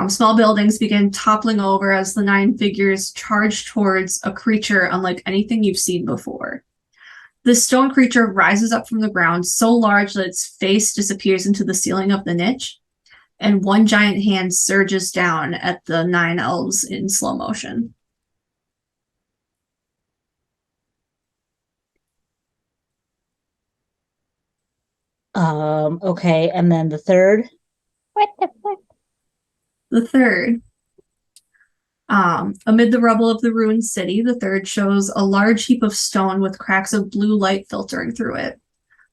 Small buildings begin toppling over as the 9 figures charge towards a creature unlike anything you've seen before. This stone creature rises up from the ground so large that its face disappears into the ceiling of the niche, and one giant hand surges down at the 9 elves in slow motion. Okay, and then the third. What the fuck? The third, amid the rubble of the ruined city, the third shows a large heap of stone with cracks of blue light filtering through it.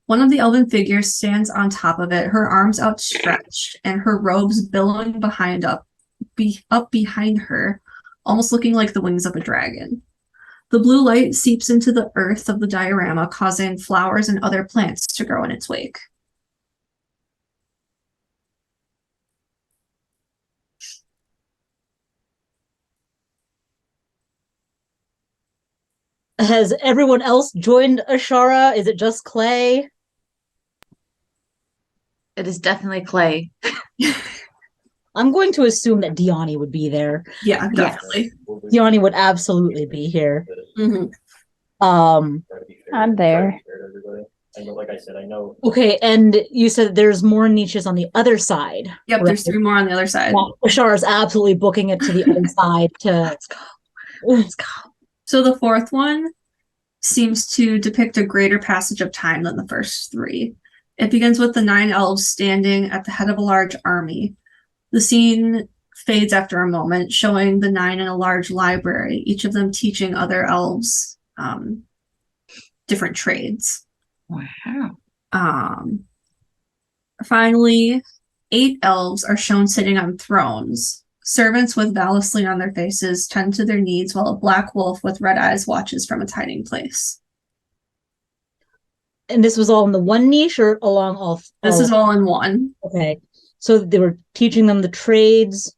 One of the elven figures stands on top of it, her arms outstretched and her robes billowing up behind her, almost looking like the wings of a dragon. The blue light seeps into the earth of the diorama, causing flowers and other plants to grow in its wake. Has everyone else joined Ashara? Is it just Clay? It is definitely Clay. I'm going to assume that Diani would be there. Yeah, definitely. Diani would absolutely be here. Mhm. I'm there. Like I said, I know. Okay, and you said there's more niches on the other side. Yep, right? there's 3 more on the other side. Yeah, Ashara is absolutely booking it to the other side to. Let's go. Let's go. So the 4th one seems to depict a greater passage of time than the first 3. It begins with the 9 elves standing at the head of a large army. The scene fades after a moment, showing the 9 in a large library, each of them teaching other elves different trades. Wow. Finally, 8 elves are shown sitting on thrones. Servants with Valisline on their faces tend to their needs, while a black wolf with red eyes watches from its hiding place. And this was all in the one niche or along all? This is all in one. Okay. So they were teaching them the trades,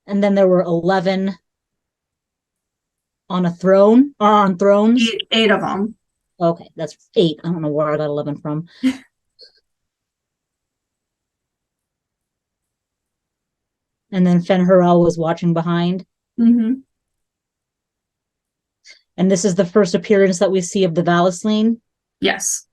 and then there were 11 on a throne, or on thrones? 8 of them. Okay, that's 8. I don't know where I got 11 from. And then Fen'Harel was watching behind. Mm-hmm. And this is the first appearance that we see of the Valisline. Yes.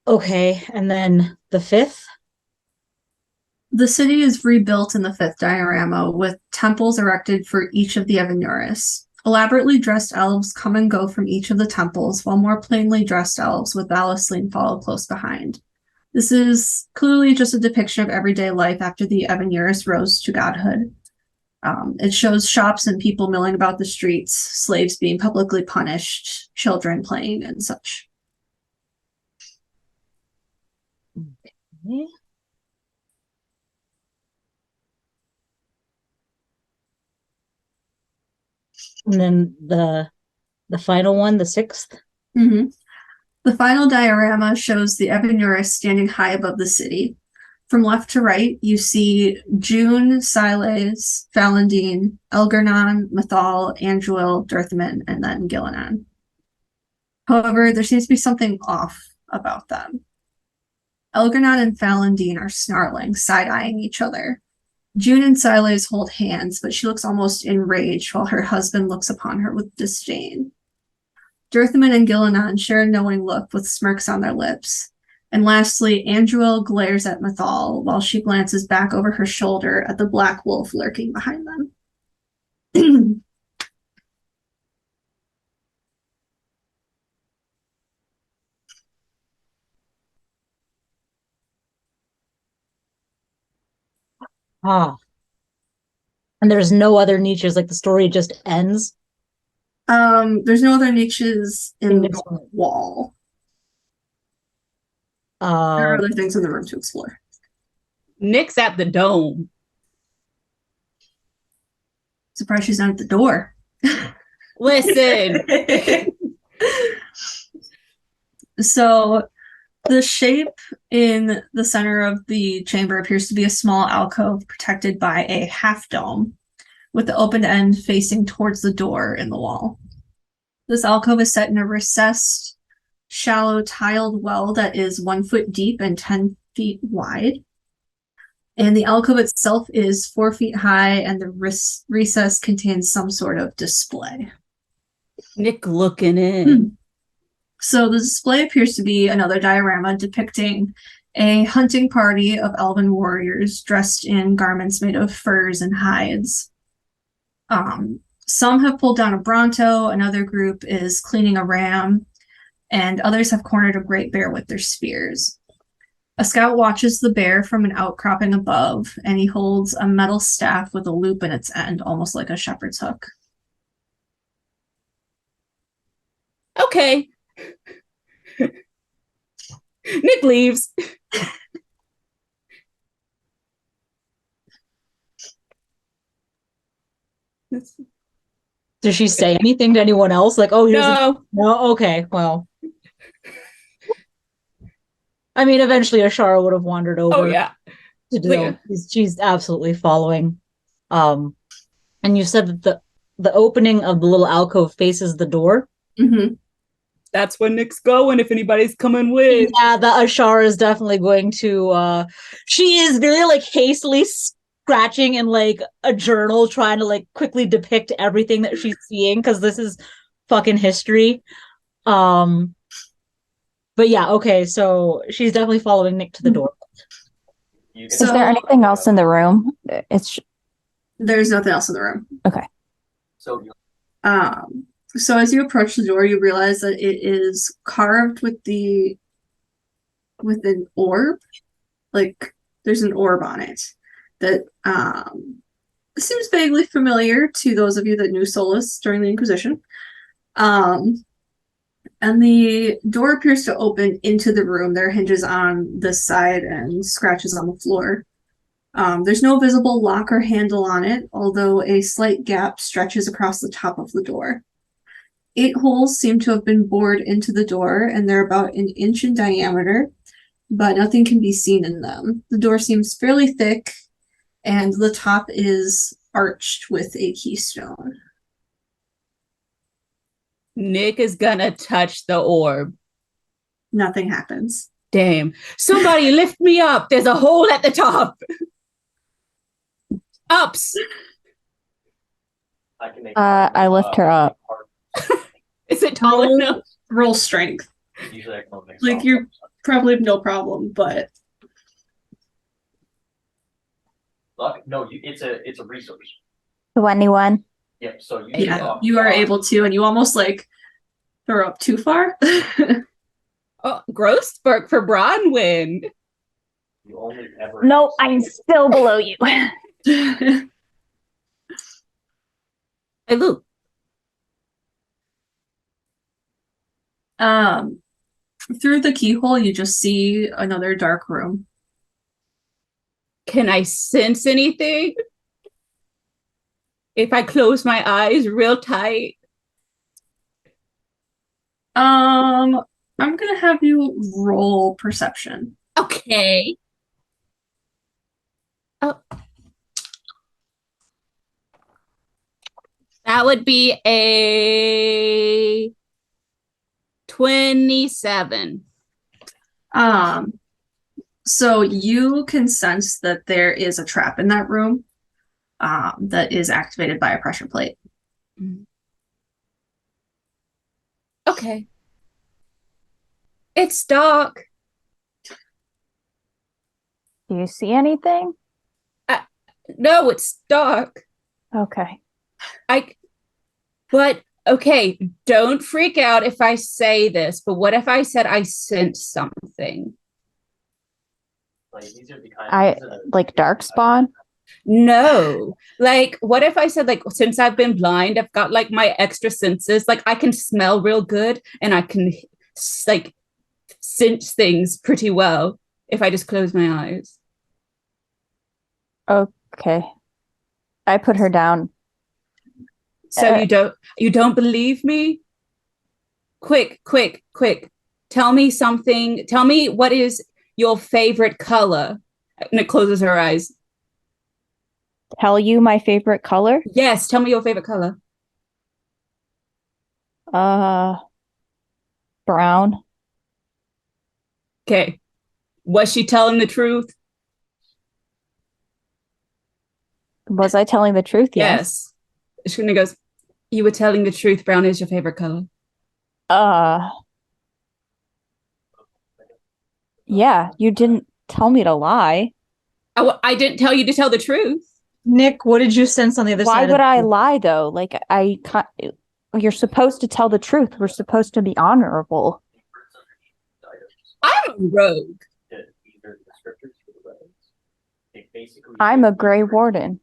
Okay, and then the 5th. The city is rebuilt in the 5th diorama, with temples erected for each of the Evenuris. Elaborately dressed elves come and go from each of the temples, while more plainly dressed elves with Valisline follow close behind. This is clearly just a depiction of everyday life after the Evenuris rose to godhood. It shows shops and people milling about the streets, slaves being publicly punished, children playing, and such. Okay. And then the final one, the 6th. Mm-hmm. The final diorama shows the Evenuris standing high above the city. From left to right, you see June, Siles, Falandine, Elgernon, Mathal, Anduil, Dirthaman, and then Gillenan. However, there seems to be something off about them. Elgernon and Falandine are snarling, side-eyeing each other. June and Siles hold hands, but she looks almost enraged while her husband looks upon her with disdain. Dirthaman and Gillenan share a knowing look with smirks on their lips. And lastly, Anduil glares at Mathal while she glances back over her shoulder at the black wolf lurking behind them. Ah. And there's no other niches, like the story just ends. There's no other niches in the wall. There are other things in the room to explore. Nick's at the dome. Surprised she's not at the door. Listen. So the shape in the center of the chamber appears to be a small alcove protected by a half dome, with the open end facing towards the door in the wall. This alcove is set in a recessed, shallow tiled well that is 1 foot deep and 10 feet wide. And the alcove itself is 4 feet high, and the recess contains some sort of display. Nick looking in. So the display appears to be another diorama depicting a hunting party of elven warriors dressed in garments made of furs and hides. Some have pulled down a Bronto, another group is cleaning a ram, and others have cornered a great bear with their spears. A scout watches the bear from an outcropping above, and he holds a metal staff with a loop in its end, almost like a shepherd's hook. Okay. Nick leaves. Does she say anything to anyone else? Like, oh, here's No. no. Okay, well, I mean, eventually Ashara would have wandered over. Oh yeah. To do. She's absolutely following. And you said that the opening of the little alcove faces the door. Mm-hmm. That's where Nick's going if anybody's coming with. Yeah, the Ashara is definitely going to she is very like hastily scratching in like a journal, trying to like quickly depict everything that she's seeing, because this is fucking history. But yeah, okay, so she's definitely following Nick to the door. Is there anything else in the room? There's nothing else in the room. Okay. So as you approach the door, you realize that it is carved with an orb. Like there's an orb on it that seems vaguely familiar to those of you that knew Solas during the Inquisition. And the door appears to open into the room. There are hinges on this side and scratches on the floor. There's no visible lock or handle on it, although a slight gap stretches across the top of the door. 8 holes seem to have been bored into the door, and they're about an inch in diameter, but nothing can be seen in them. The door seems fairly thick, and the top is arched with a keystone. Nick is gonna touch the orb. Nothing happens. Damn. Somebody lift me up. There's a hole at the top. Ups. I lift her up. Is it tall enough? Roll strength. Usually I can only make Like you probably have no problem, but luck? No, it's a resource. 21. Yep. So you are able to, and you almost like throw up too far. Oh, gross for Bronwyn. You only ever. No, I'm still below you. Hey, Luke. Through the keyhole, you just see another dark room. Can I sense anything? If I close my eyes real tight. I'm gonna have you roll perception. Okay. Oh. That would be a 27. So you can sense that there is a trap in that room, that is activated by a pressure plate. Okay. It's dark. Do you see anything? No, it's dark. Okay. But okay, don't freak out if I say this, but what if I said I sense something? Like, these are the kind like dark spawn? No. Like, what if I said, like, since I've been blind, I've got like my extra senses. Like, I can smell real good and I can like sense things pretty well if I just close my eyes. Okay. I put her down. So you don't believe me? Quick. Tell me something. Tell me what is your favorite color. And it closes her eyes. Tell you my favorite color? Yes, tell me your favorite color. Brown. Okay. Was she telling the truth? Was I telling the truth? Yes. She goes, you were telling the truth. Brown is your favorite color. Yeah, you didn't tell me to lie. I didn't tell you to tell the truth. Nick, what did you sense on the other side? Why would I lie though? Like you're supposed to tell the truth. We're supposed to be honorable. I'm a rogue. I'm a Grey Warden.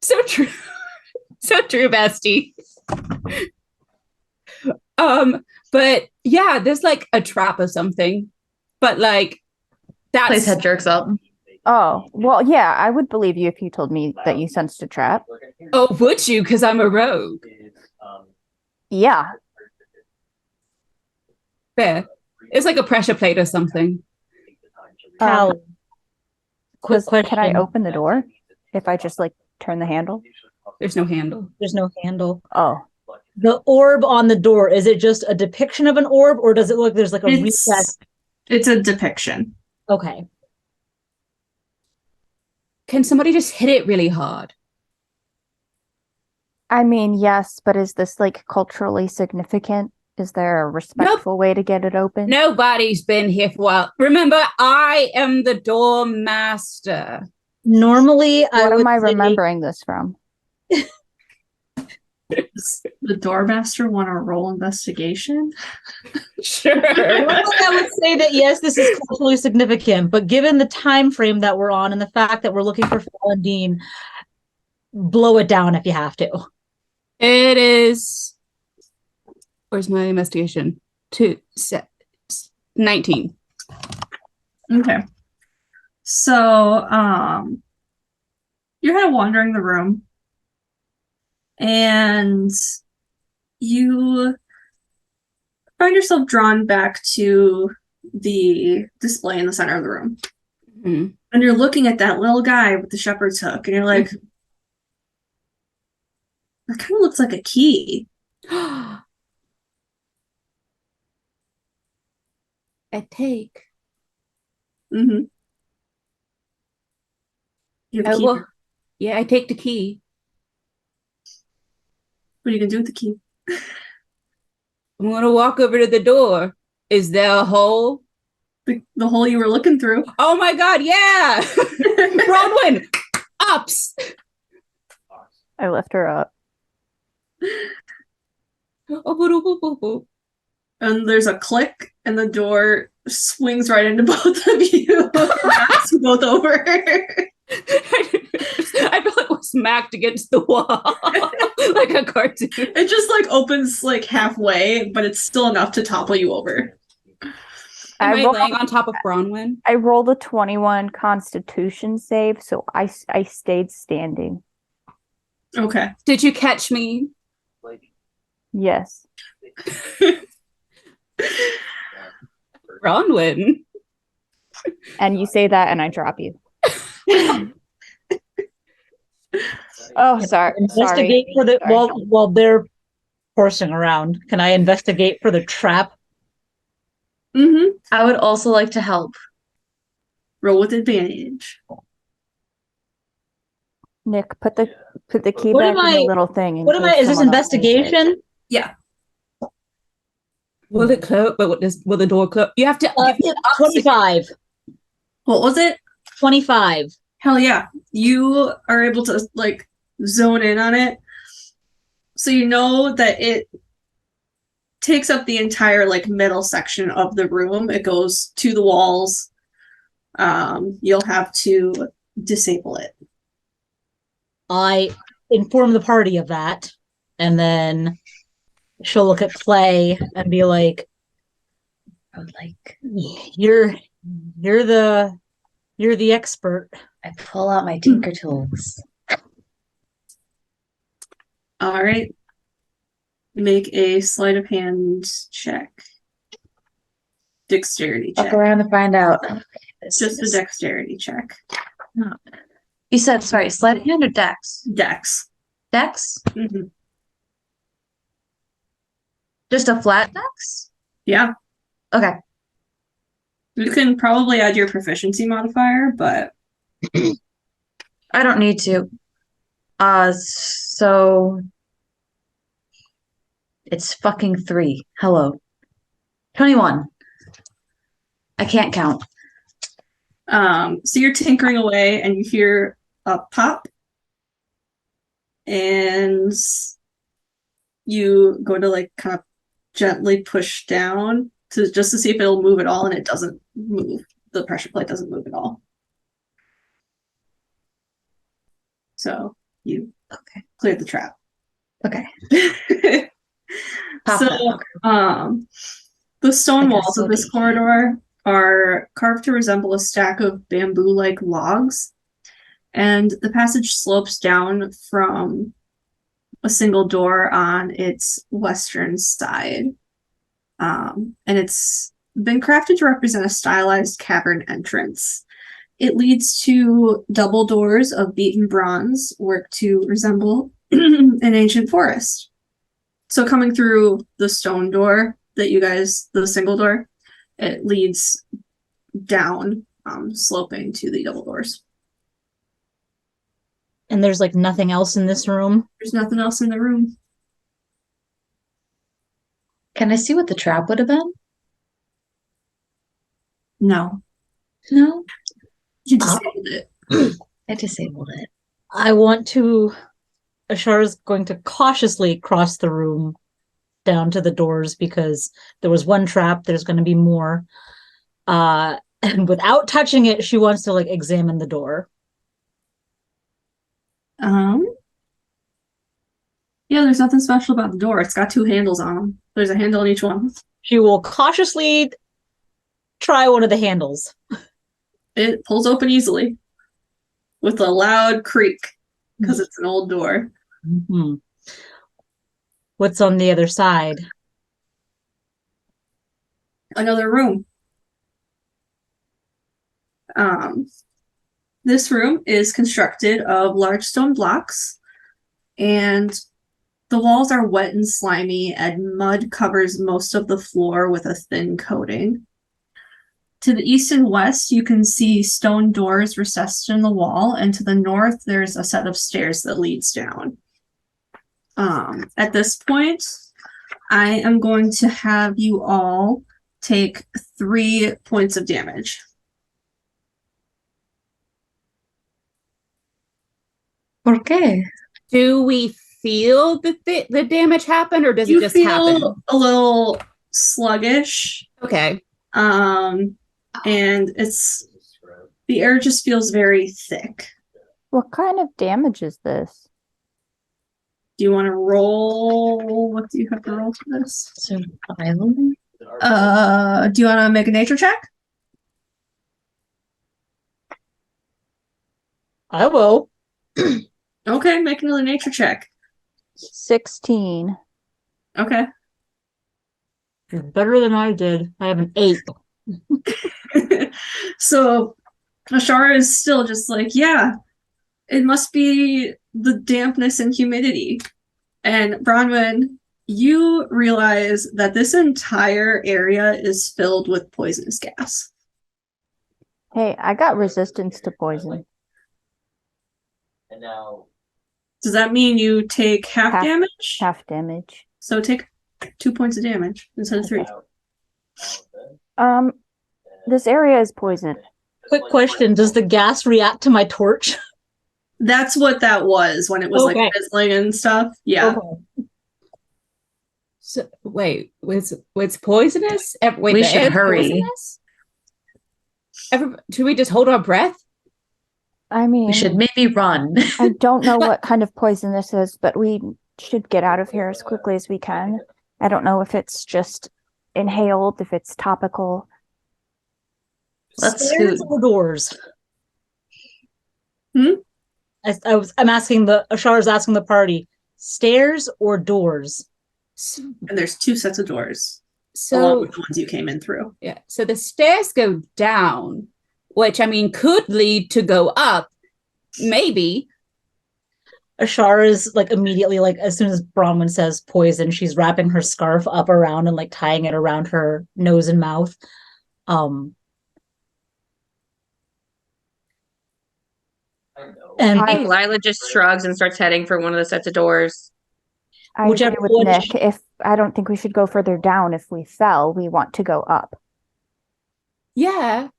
So true. So true, bestie. But yeah, there's like a trap or something. But like Place head jerks up. Oh, well, yeah, I would believe you if you told me that you sensed a trap. Oh, would you? Because I'm a rogue. Yeah. Fair. It's like a pressure plate or something. Callie, quick Can I question. open the door if I just like turn the handle? There's no handle. There's no handle. Oh, The orb on the door, is it just a depiction of an orb, or does it look there's like a recess? It's a depiction. Okay. Can somebody just hit it really hard? I mean, yes, but is this like culturally significant? Is there a respectful way to get it open? Nobody's been here for a while. Remember, I am the door master. Normally, What am I remembering this from? Does the doormaster want to roll investigation? Sure. Normally, I would say that yes, this is culturally significant, but given the time frame that we're on and the fact that we're looking for Fallen Dean, blow it down if you have to. It is. Where's my investigation? 19. Okay. So, you're kind of wandering the room, and you find yourself drawn back to the display in the center of the room. Mm-hmm. And you're looking at that little guy with the shepherd's hook, and you're like, that kind of looks like a key. I take. Mm-hmm. You have a key. Will, yeah, I take the key. What are you gonna do with the key? I'm gonna walk over to the door. Is there a hole? The hole you were looking through. Oh my god, yeah! Bronwyn! Ups! I lift her up. And there's a click, and the door swings right into both of you. Knocks you both over. I feel like we're smacked against the wall like a cartoon. It just like opens like halfway, but it's still enough to topple you over. Am I laying on top of Bronwyn? I rolled a 21 Constitution save, so I stayed standing. Okay. Did you catch me? Yes. Bronwyn. And you say that, and I drop you. Oh, sorry. Investigate for the while they're horsing around. Can I investigate for the trap? Mm-hmm. I would also like to help. Roll with advantage. Nick, put the key What back am in the I- little thing. What am I? Is this investigation? Yeah. Will it close? But will the door close? You have to. 25. What was it? 25. Hell yeah. You are able to like zone in on it. So you know that it takes up the entire like middle section of the room. It goes to the walls. You'll have to disable it. I inform the party of that, and then she'll look at Clay and be like, I would like. "You're the expert." I pull out my tinker tools. All right. Make a sleight of hand check. Dexterity check. Fuck around and find out. Okay, Just a dexterity check. You said, sorry, sleight of hand or dex? Dex. Dex? Mm-hmm. Just a flat dex? Yeah. Okay. You can probably add your proficiency modifier, but I don't need to. So it's fucking 3. Hello. 21. I can't count. so you're tinkering away and you hear a pop, and you go to like kind of gently push down to see if it'll move at all, and it doesn't move. The pressure plate doesn't move at all. So you cleared the trap. Okay. So the stone walls of this corridor are carved to resemble a stack of bamboo-like logs, and the passage slopes down from a single door on its western side. And it's been crafted to represent a stylized cavern entrance. It leads to double doors of beaten bronze, worked to resemble an ancient forest. So coming through the stone door the single door, it leads down, sloping to the double doors. And there's like nothing else in this room. There's nothing else in the room. Can I see what the trap would have been? No. No, You disabled it. I disabled it. I want to. Ashar's going to cautiously cross the room down to the doors because there was one trap. There's going to be more. And without touching it, she wants to like examine the door. Yeah, there's nothing special about the door. It's got 2 handles on them. There's a handle on each one. She will cautiously try one of the handles. It pulls open easily with a loud creak because it's an old door. Mm-hmm. What's on the other side? Another room. This room is constructed of large stone blocks, and the walls are wet and slimy, and mud covers most of the floor with a thin coating. To the east and west, you can see stone doors recessed in the wall, and to the north, there's a set of stairs that leads down. At this point, I am going to have you all take 3 points of damage. Okay. Do we feel the damage happen, or does You it just feel happen? a little sluggish, Okay. and the air just feels very thick. What kind of damage is this? Do you want to roll? What do you have to roll for this? Survival? Do you want to make a nature check? I will. Okay, make another nature check. 16. Okay. You're better than I did. I have an 8. So Ashara is still just like, yeah, it must be the dampness and humidity. And Bronwyn, you realize that this entire area is filled with poisonous gas. Hey, I got resistance to poison. And now Does that mean you take half damage? Half damage. So take 2 points of damage instead of 3. This area is poisoned. Quick question: does the gas react to my torch? That's what that was when it was like fizzling and stuff. Yeah. Okay. So wait, was poisonous? Wait, We should hurry. Should we just hold our breath? I mean, We should maybe run. I don't know what kind of poison this is, but we should get out of here as quickly as we can. I don't know if it's just inhaled, if it's topical. Let's Stairs scoot. or doors? Hmm? I'm asking Ashar's asking the party, stairs or doors? And there's 2 sets of doors. Along So with the ones you came in through. yeah, so the stairs go down, which I mean could lead to go up, maybe. Ashar is like immediately, like as soon as Bronwyn says poison, she's wrapping her scarf up around and like tying it around her nose and mouth. And I think Lila just shrugs and starts heading for one of the sets of doors. I Whichever agree with one Nick. If I don't think we should go further down if we fell. We want to go up. Yeah.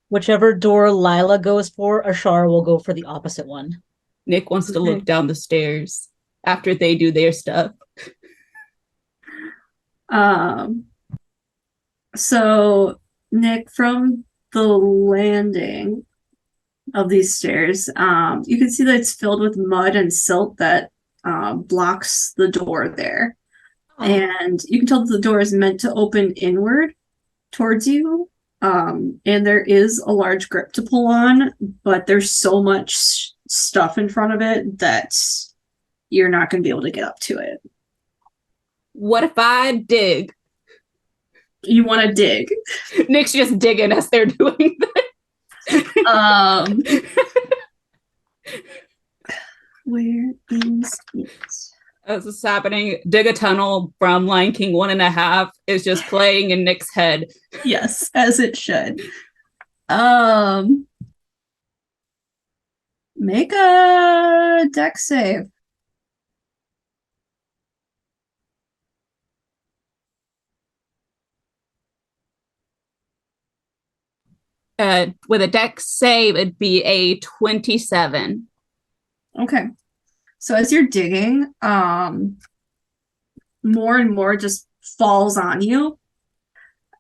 whichever door Lila goes for, Ashar will go for the opposite one. Nick wants to look down the stairs after they do their stuff. So Nick, from the landing of these stairs, you can see that it's filled with mud and silt that blocks the door there. And you can tell that the door is meant to open inward towards you, And there is a large grip to pull on, but there's so much stuff in front of it that you're not going to be able to get up to it. What if I dig? You want to dig. Nick's just digging as they're doing that. Where is it? As this is happening, Dig a Tunnel from Lion King 1.5 is just playing in Nick's head. Yes, as it should. Make a deck save. With a deck save, it'd be a 27. Okay. So as you're digging, more and more just falls on you,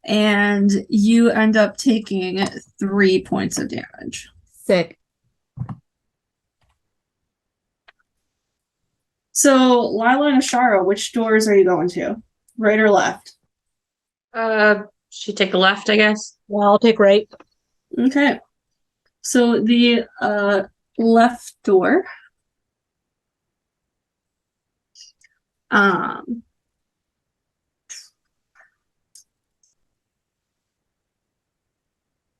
and you end up taking 3 points of damage. Sick. So, Lila and Ashara, which doors are you going to? Right or left? She take the left, I guess. Well, I'll take right. Okay. So the left door.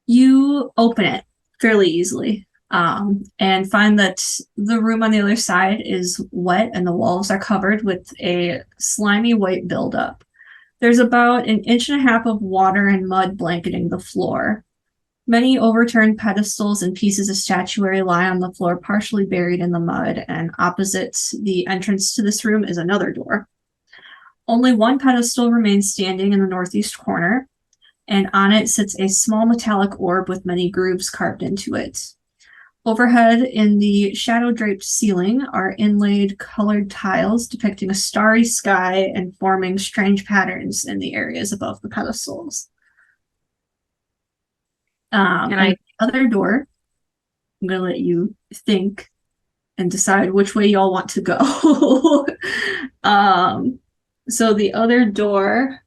You open it fairly easily, and find that the room on the other side is wet and the walls are covered with a slimy white buildup. There's about 1.5 inches of water and mud blanketing the floor. Many overturned pedestals and pieces of statuary lie on the floor, partially buried in the mud, and opposite the entrance to this room is another door. Only one pedestal remains standing in the northeast corner, and on it sits a small metallic orb with many grooves carved into it. Overhead in the shadow-draped ceiling are inlaid colored tiles depicting a starry sky and forming strange patterns in the areas above the pedestals. And the other door, I'm going to let you think and decide which way y'all want to go. So the other door,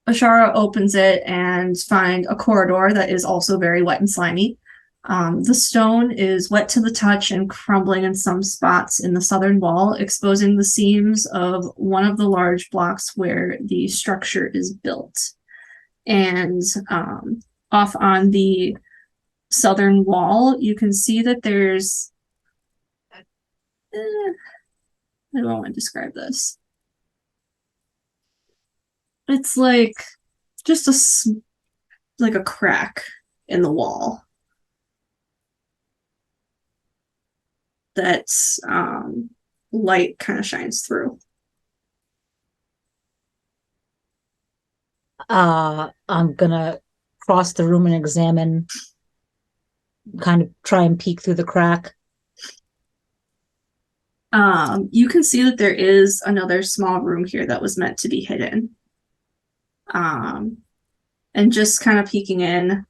Ashara opens it and finds a corridor that is also very wet and slimy. The stone is wet to the touch and crumbling in some spots in the southern wall, exposing the seams of one of the large blocks where the structure is built. And off on the southern wall, you can see that there's... I don't want to describe this. It's like just like a crack in the wall that's light kind of shines through. I'm gonna cross the room and examine, kind of try and peek through the crack. You can see that there is another small room here that was meant to be hidden. And just kind of peeking in,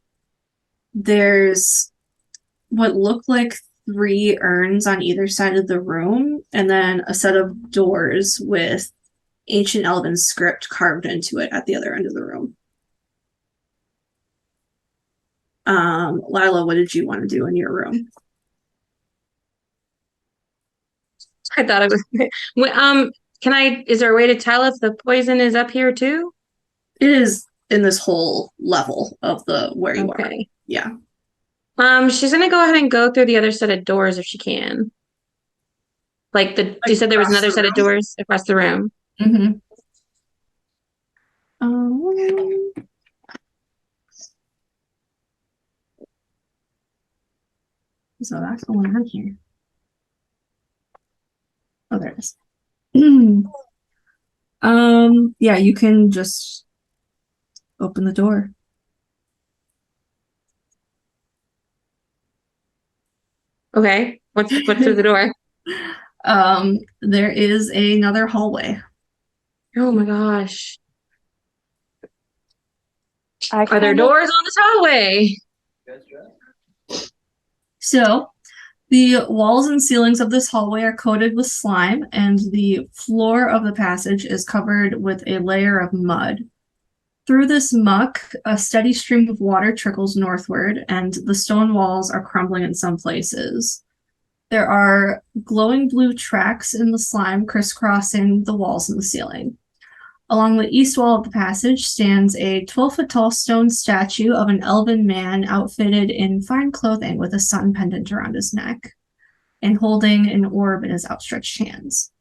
there's what look like 3 urns on either side of the room, and then a set of doors with ancient Elven script carved into it at the other end of the room. Lila, what did you want to do in your room? I thought it was. Is there a way to tell if the poison is up here too? It is in this whole level of the where you are. Yeah. She's gonna go ahead and go through the other set of doors if she can. You said there was another set of doors across the room. Mm-hmm. So that's the one on here. Oh, there it is. Yeah, you can just open the door. Okay. What's through the door? There is another hallway. Oh my gosh. Are there doors on this hallway? So The walls and ceilings of this hallway are coated with slime, and the floor of the passage is covered with a layer of mud. Through this muck, a steady stream of water trickles northward, and the stone walls are crumbling in some places. There are glowing blue tracks in the slime crisscrossing the walls and the ceiling. Along the east wall of the passage stands a 12-foot-tall stone statue of an elven man outfitted in fine clothing with a sun pendant around his neck and holding an orb in his outstretched hands.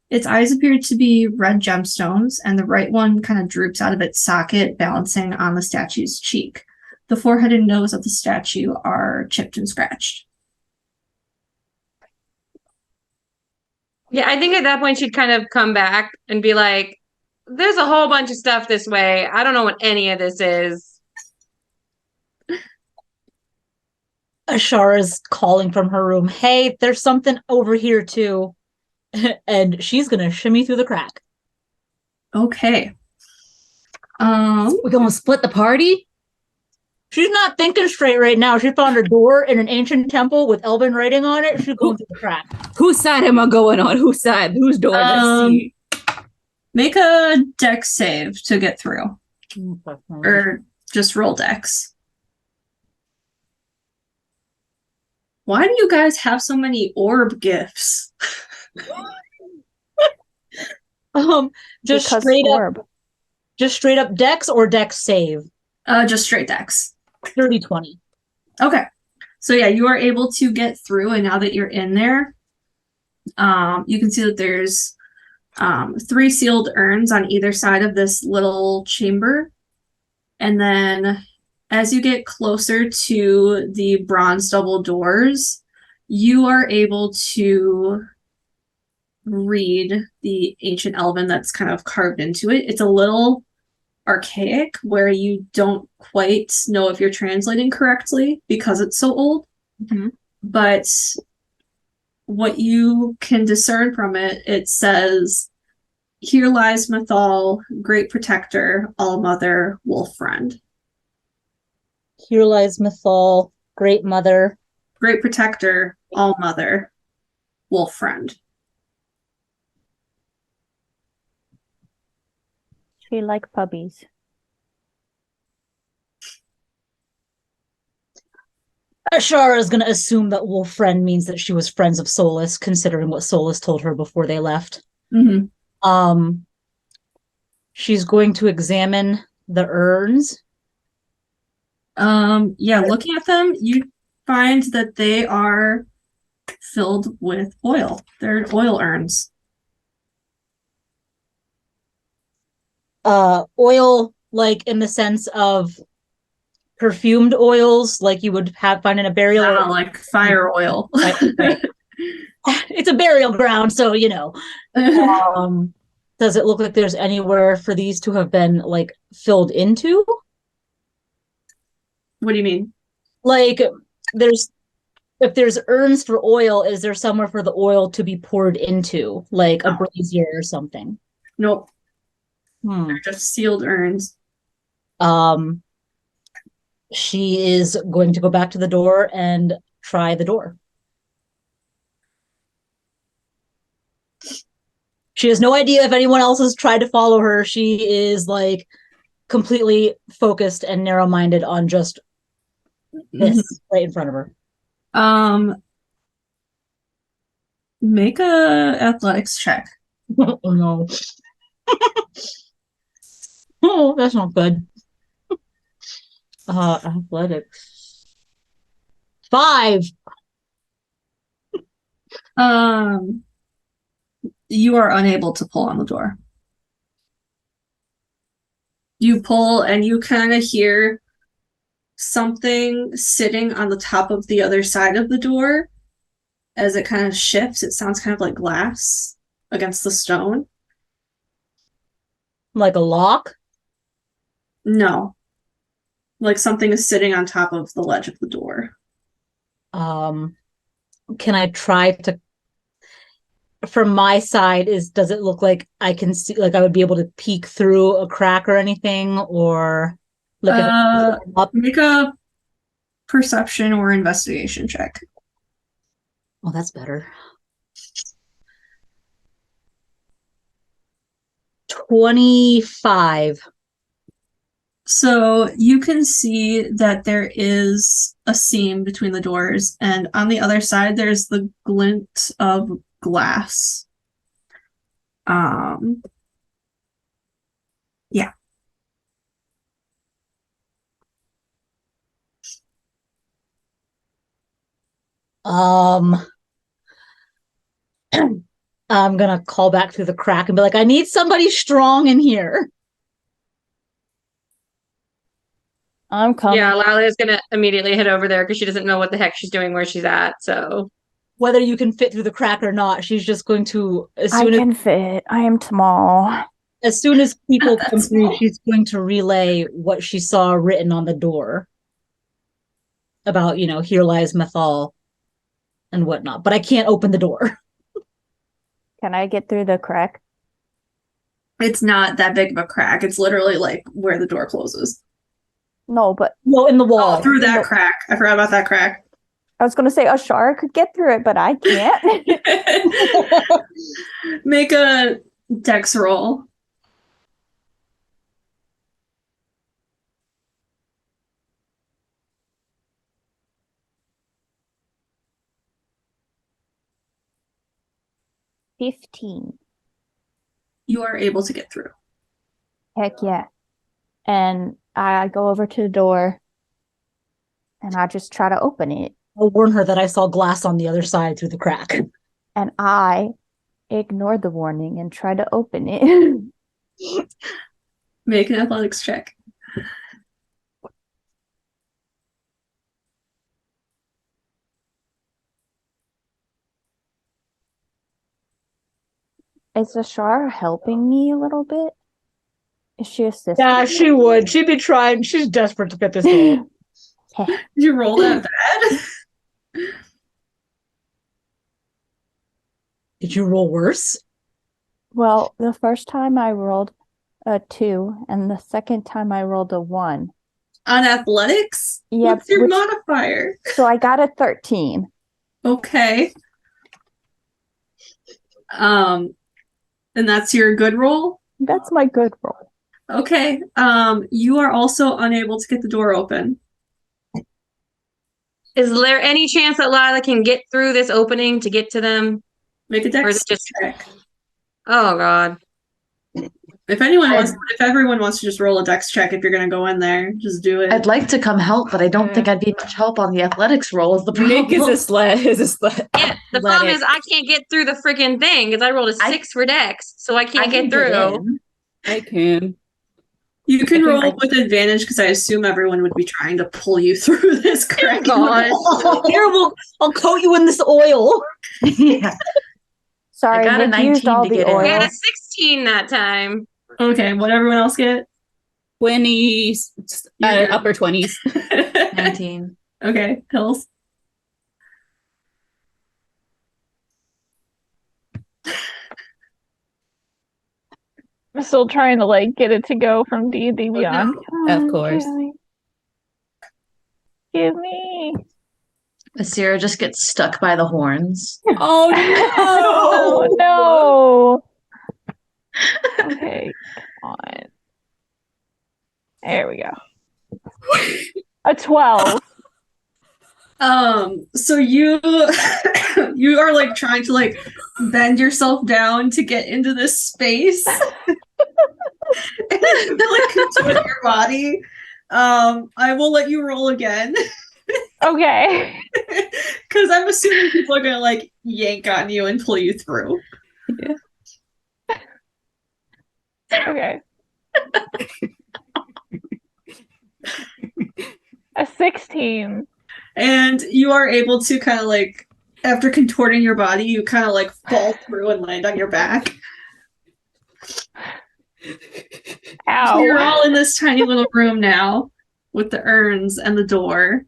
Its eyes appear to be red gemstones, and the right one kind of droops out of its socket, balancing on the statue's cheek. The forehead and nose of the statue are chipped and scratched. Yeah, I think at that point she'd kind of come back and be like, there's a whole bunch of stuff this way. I don't know what any of this is. Ashara's calling from her room, hey, there's something over here too. And she's gonna shimmy through the crack. Okay. We're gonna split the party? She's not thinking straight right now. She found a door in an ancient temple with Elvhen writing on it. She's going through the crack. Whose side am I going on? Whose side? Whose door? Let's see. Make a dex save to get through. Or just roll dex. Why do you guys have so many orb gifts? Just Because straight orb. up. Just straight up dex or dex save? Just straight dex. 30-20. Okay. So yeah, you are able to get through, and now that you're in there, you can see that there's 3 sealed urns on either side of this little chamber. And then as you get closer to the bronze double doors, you are able to read the ancient Elven that's kind of carved into it. It's a little archaic where you don't quite know if you're translating correctly because it's so old. Mm-hmm. But what you can discern from it, it says, "Here lies Mythal, great protector, all-mother, wolf friend." Here lies Mythal, great mother. Great protector, all-mother, wolf friend. She like puppies. Ashara is going to assume that wolf friend means that she was friends of Solas, considering what Solas told her before they left. Mm-hmm. She's going to examine the urns. Yeah, looking at them, you find that they are filled with oil. They're oil urns. Oil, like in the sense of perfumed oils, like you would find in a burial. Like fire oil. Right. It's a burial ground, so you know. Does it look like there's anywhere for these to have been like filled into? What do you mean? Like if there's urns for oil, is there somewhere for the oil to be poured into, like a brazier or something? Nope. They're just sealed urns. She is going to go back to the door and try the door. She has no idea if anyone else has tried to follow her. She is like completely focused and narrow-minded on just this right in front of her. Make a athletics check. Oh no. Oh, that's not good. Athletics. 5. You are unable to pull on the door. You pull and you kind of hear something sitting on the top of the other side of the door. As it kind of shifts, it sounds kind of like glass against the stone. Like a lock? No. Like something is sitting on top of the ledge of the door. Can I try to, from my side, does it look like I can see, like I would be able to peek through a crack or anything, or look at Make a perception or investigation check. Oh, that's better. 25. So you can see that there is a seam between the doors, and on the other side, there's the glint of glass. Yeah. I'm gonna call back through the crack and be like, I need somebody strong in here. I'm coming. Yeah, Lila is gonna immediately head over there because she doesn't know what the heck she's doing where she's at. So Whether you can fit through the crack or not, she's just going to I can fit. I am small. as soon as people That's come through, small. she's going to relay what she saw written on the door about, here lies Methal and whatnot. But I can't open the door. Can I get through the crack? It's not that big of a crack. It's literally like where the door closes. No, but No, in the wall. Oh, through that crack. I forgot about that crack. I was going to say Ashara could get through it, but I can't. Make a dex roll. $15. You are able to get through. Heck yeah. And I go over to the door and I just try to open it. I'll warn her that I saw glass on the other side through the crack. And I ignored the warning and tried to open it. Make an athletics check. Is Ashara helping me a little bit? Is she assisting? Yeah, she would. She'd be trying. She's desperate to get this door. Did you roll that bad? Did you roll worse? Well, the first time I rolled a 2, and the second time I rolled a 1. On athletics? Yeah, What's your modifier? So I got a 13. Okay. And that's your good roll? That's my good roll. Okay. You are also unable to get the door open. is there any chance that Lila can get through this opening to get to them? Make a Or is dex it just check. Oh God. If everyone wants to just roll a dex check, if you're gonna go in there, just do it. I'd like to come help, but I don't think I'd be much help on the athletics roll is the problem. Nick is a sled. Yeah, the problem is I can't get through the freaking thing because I rolled a 6 for Dex, so I can't get through. I can. You can I roll think with advantage because I assume everyone would be trying to pull you through this crack. God. Here, I'll coat you in this oil. Yeah. Sorry, I got a Nick used 19 all to the get in. oil. I got a 16 that time. Okay, what everyone else get? 20s, upper 20s. 19. Okay, Hills. I'm still trying to get it to go from D&D Beyond. Of course. Give me. Asira just gets stuck by the horns. Oh Oh no. Okay, come on. There we go. A 12. So you you are trying to bend yourself down to get into this space. And contort your body. I will let you roll again. Okay. Because I'm assuming people are gonna yank on you and pull you through. Yeah. Okay. A 16. And you are able to kind of after contorting your body, you kind of fall through and land on your back. Ow. So you're all in this tiny little room now with the urns and the door.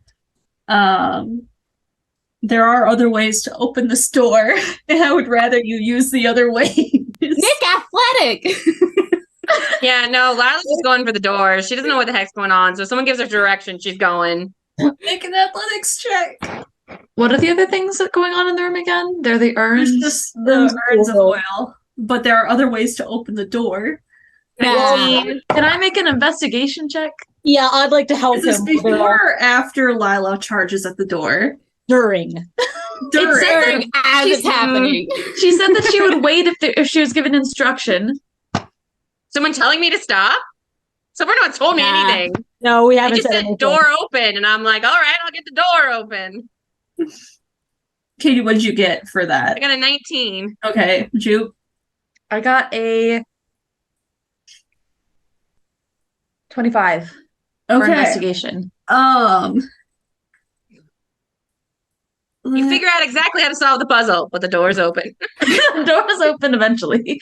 There are other ways to open this door, and I would rather you use the other way. Nick Athletic. Yeah, no, Lila's just going for the door. She doesn't know what the heck's going on, so if someone gives her direction, she's going. Make an athletics check. What are the other things that going on in the room again? They're the There's urns. just the urns of oil. oil, but there are other ways to open the door. Nah. Can I make an investigation check? Yeah, I'd like to help Is this him before or after Lila charges at the door? during. During. During as She's- it's happening. She said that she would wait if she was given instruction. Someone telling me to stop? Someone not told me Nah. anything. No, we I haven't just said said anything. door open, and I'm like, all right, I'll get the door open. Katie, what did you get for I that? got a 19. Okay, Juke. I got a 25 for Okay. investigation. You figure out exactly how to solve the puzzle, but the door's open. The door was open eventually.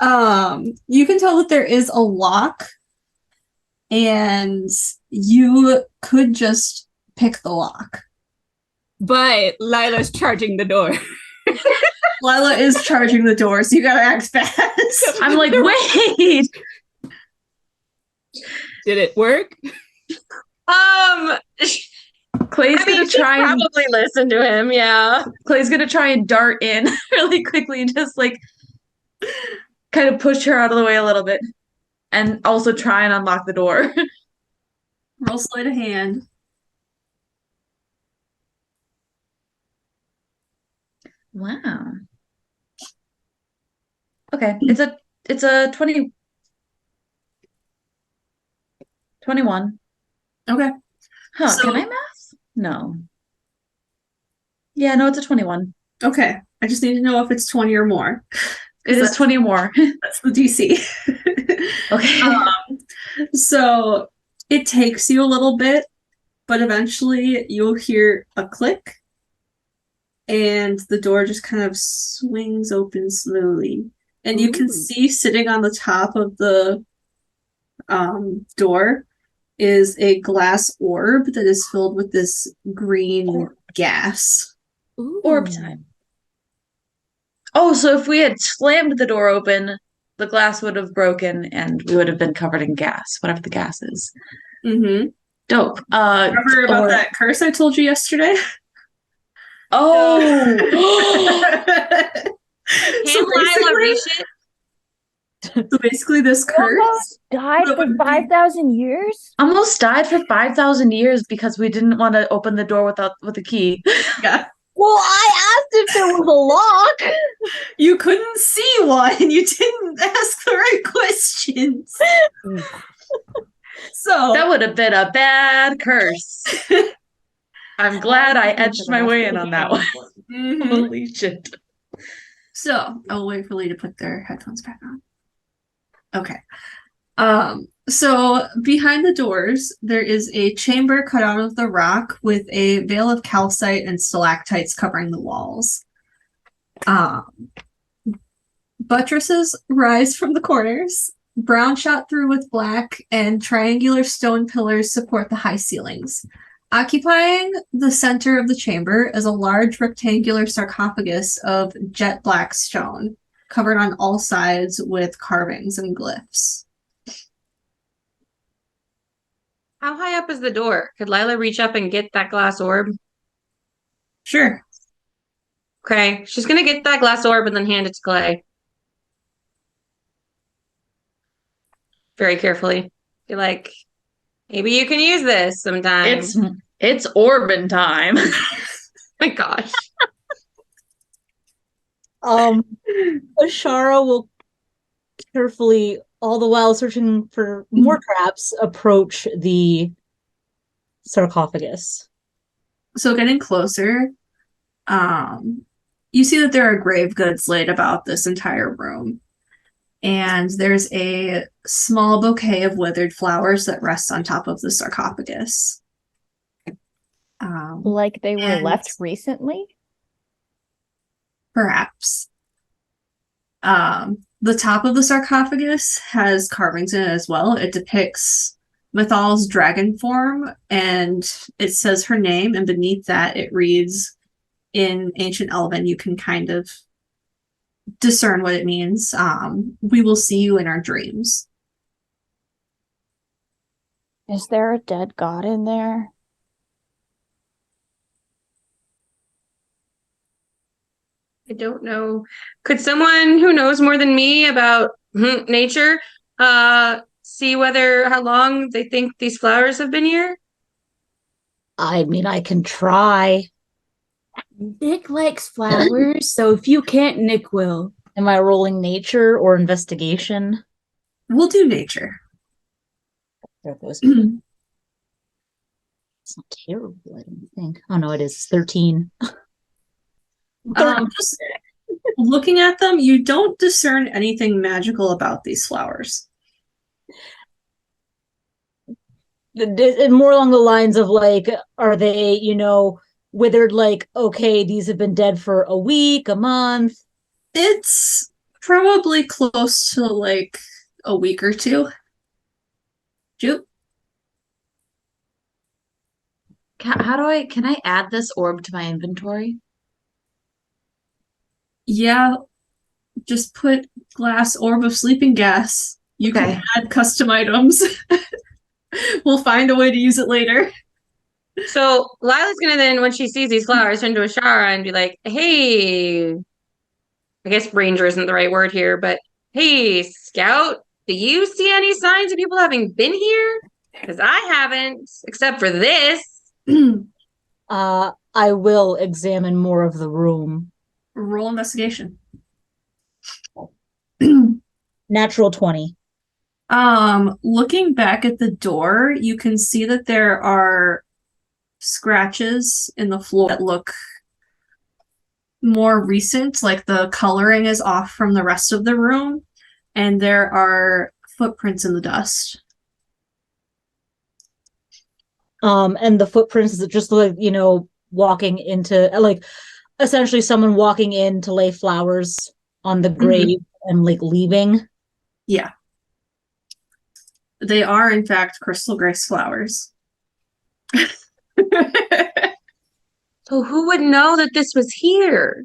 You can tell that there is a lock, and you could just pick the lock. But Lila's charging the door. Lila is charging the door, so you gotta act fast. I'm like, wait. Did it work? Clay's I mean, gonna she try and probably listen to him, yeah. Clay's gonna try and dart in really quickly and just like kind of push her out of the way a little bit. And also try and unlock the door. Roll sleight of hand. Wow. Okay. It's a 21. Okay. Huh, So- can I math? No. Yeah, no, it's a 21. Okay. I just need to know if it's 20 or more. It is 20 or more. That's the DC. Okay. So it takes you a little bit, but eventually you'll hear a click and the door just kind of swings open slowly. And you can Ooh. see sitting on the top of the door is a glass orb that is filled with this green gas. Orb time. Oh, so if we had slammed the door open, the glass would have broken and we would have been covered in gas, whatever the gas is. Mm-hmm. Dope. Remember about that curse I told you yesterday? Oh. Can Lila reach it? So basically this curse Almost died that for would be- 5,000 years? Almost died for 5,000 years because we didn't want to open the door with a key. Yeah. Well, I asked if there was a lock. You couldn't see one. You didn't ask the right questions. So That would have been a bad curse. I'm glad I edged my way in on that one. Mhm. Holy shit. So I'll wait for Lee to put their headphones back on. Okay. So behind the doors, there is a chamber cut out of the rock with a veil of calcite and stalactites covering the walls. Buttresses rise from the corners, brown shot through with black, and triangular stone pillars support the high ceilings. Occupying the center of the chamber is a large rectangular sarcophagus of jet black stone, covered on all sides with carvings and glyphs. How high up is the door? Could Lila reach up and get that glass orb? Sure. Okay, she's gonna get that glass orb and then hand it to Clay. Very carefully. Be like, maybe you can use this sometime. It's Orbin time. My gosh. Ashara will carefully, all the while searching for more traps, approach the sarcophagus. So getting closer, you see that there are grave goods laid about this entire room. And there's a small bouquet of withered flowers that rests on top of the sarcophagus. Like they were and- left recently? Perhaps. The top of the sarcophagus has carvings in it as well. It depicts Mythal's dragon form, and it says her name, and beneath that it reads in ancient Elven. You can kind of discern what it means. We will see you in our dreams. Is there a dead god in there? I don't know. Could someone who knows more than me about nature see whether how long they think these flowers have been here? I mean, I can try. Nick likes flowers, so if you can't, Nick will. Am I rolling nature or investigation? We'll do nature. There goes. It's not terrible, I don't think. Oh no, it is 13. Just looking at them, you don't discern anything magical about these flowers. And more along the lines of like, are they, withered? Like, okay, these have been dead for a week, a month. It's probably close to like a week or two. Jupe? Can I add this orb to my inventory? Yeah, just put glass orb of sleeping gas. You can add custom items. We'll find a way to use it later. So Lila's gonna then, when she sees these flowers, turn to Ashara and be like, hey, I guess ranger isn't the right word here, but hey, scout, do you see any signs of people having been here? Because I haven't, except for this. I will examine more of the room. Roll investigation. Natural 20. Looking back at the door, you can see that there are scratches in the floor that look more recent, like the coloring is off from the rest of the room, and there are footprints in the dust. And the footprints is just like, walking into, like, essentially someone walking in to lay flowers on the grave and like leaving. Yeah. They are, in fact, crystal grace flowers. So who would know that this was here?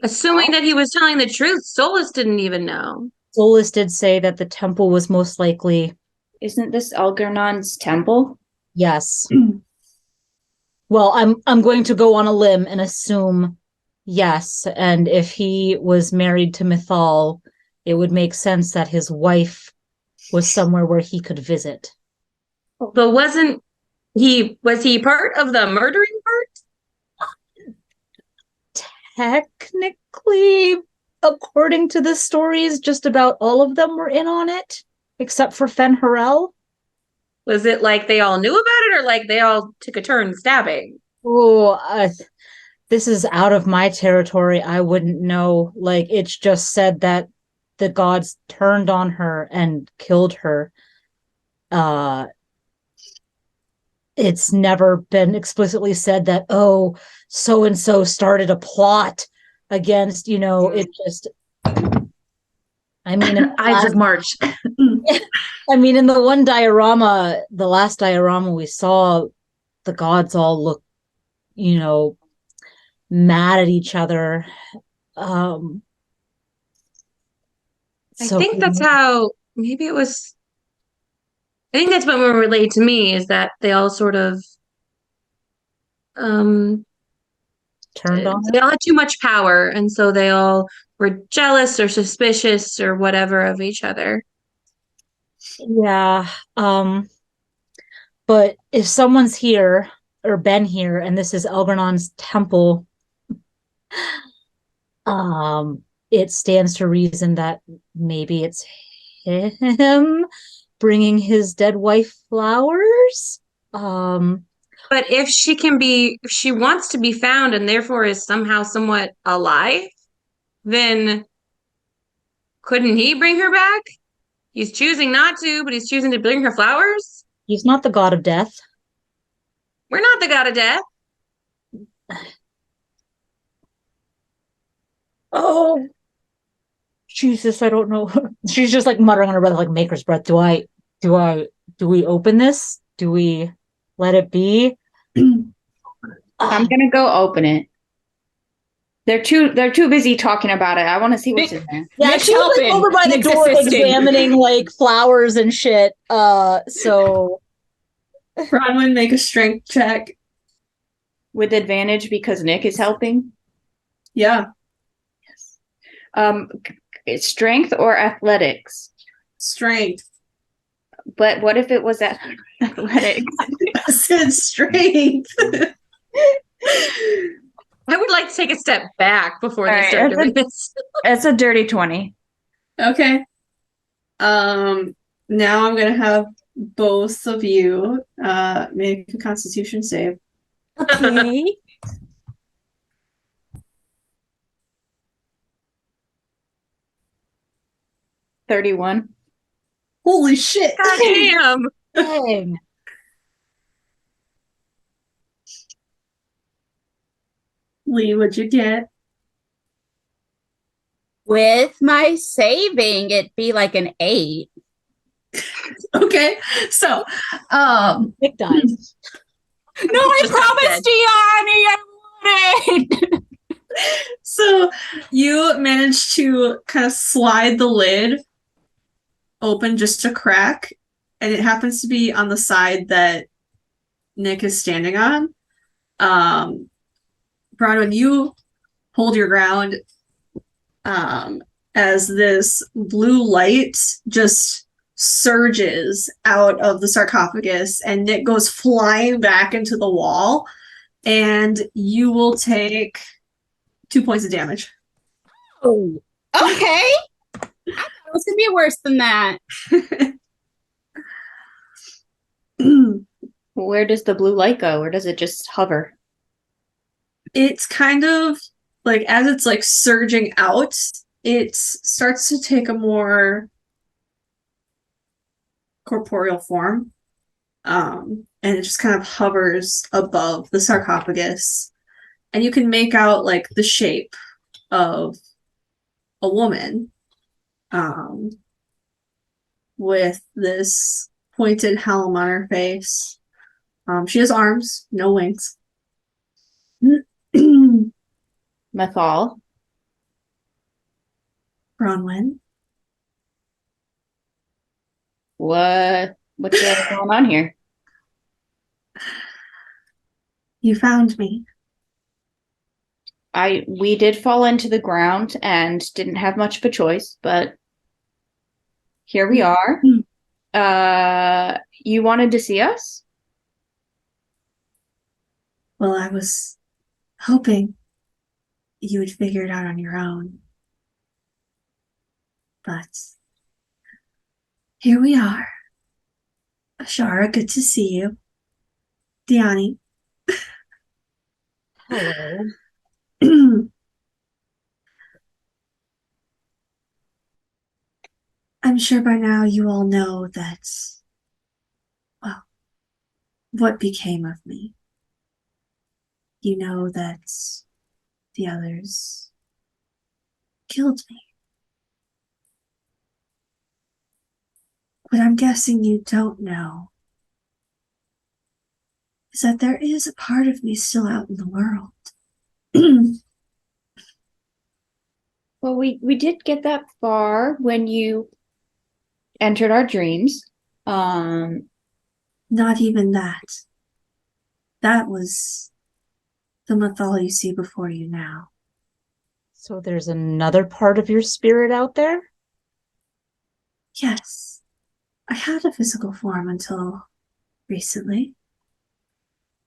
Assuming that he was telling the truth, Solas didn't even know. Solas did say that the temple was most likely... Isn't this Algernon's temple? Yes. Well, I'm going to go on a limb and assume yes, and if he was married to Mythal, it would make sense that his wife was somewhere where he could visit. But was he part of the murdering part? Technically, according to the stories, just about all of them were in on it, except for Fen'Harel. Was it like they all knew about it, or like they all took a turn stabbing? Oh, this is out of my territory. I wouldn't know. Like, it's just said that the gods turned on her and killed her. It's never been explicitly said that, oh, so-and-so started a plot against, it just... I mean, Ides of March. I mean, in the one diorama, the last diorama we saw, the gods all look, mad at each other. I think that's how, maybe it was, I think that's what will relate to me, is that they all sort of turned on they all had too much power, and so they all were jealous or suspicious or whatever of each other. Yeah. But if someone's here or been here and this is Algernon's temple, it stands to reason that maybe it's him bringing his dead wife flowers. But if she wants to be found and therefore is somehow somewhat alive, then couldn't he bring her back? He's choosing not to, but he's choosing to bring her flowers? He's not the god of death. We're not the god of death. Oh, Jesus, I don't know. She's just like muttering on her breath, like maker's breath. Do we open this? Do we let it be? I'm gonna go open it. They're too busy talking about it. I want to see what's in there. Yeah, she was like over by the door examining like flowers and shit. So Bronwyn, make a strength check. with advantage because Nick is helping. Yeah. Strength or athletics? Strength. But what if it was athletics? I said strength. I would like to take a step back before All they right, start doing this. It's a dirty 20. Okay. Now I'm gonna have both of you make a Constitution save. Okay. 31. Holy shit! God damn. Dang. Lee, what'd you get? With my saving, it'd be like an 8. Okay, so Big dice. No, I Just promised Gianni I wouldn't. so you managed to kind of slide the lid open just a crack, and it happens to be on the side that Nick is standing on. Bronwyn, you hold your ground as this blue light just surges out of the sarcophagus, and Nick goes flying back into the wall, and you will take 2 points of damage. Oh, okay. I thought it was gonna be worse than that. Where does the blue light go? Or does it just hover? It's kind of like as it's like surging out, it starts to take a more corporeal form. And it just kind of hovers above the sarcophagus. And you can make out like the shape of a woman with this pointed helm on her face. She has arms, no wings. Methal. Bronwyn. What's going on here? You found me. We did fall into the ground and didn't have much of a choice, but here we are. You wanted to see us? Well, I was hoping you would figure it out on your own. But here we are. Ashara, good to see you. Diani. Hello. I'm sure by now you all know that, well, what became of me. You know that the others killed me. What I'm guessing you don't know is that there is a part of me still out in the world. Well, we did get that far when you entered our dreams. Not even that. That was the Methal you see before you now. So there's another part of your spirit out there? Yes. I had a physical form until recently.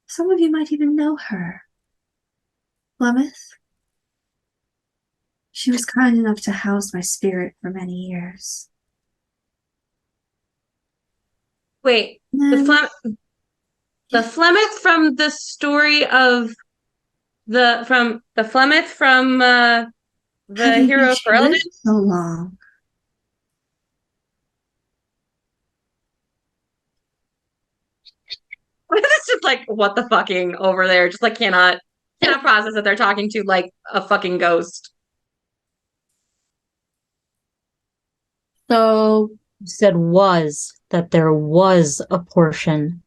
Some of you might even know her. Flemeth. She was kind enough to house my spirit for many years. Wait, the Flemeth from the story of the Flemeth from the hero for Elvhen? So long. It's just like what the fucking over there. Just like cannot process that they're talking to like a fucking ghost. So You said that there was a portion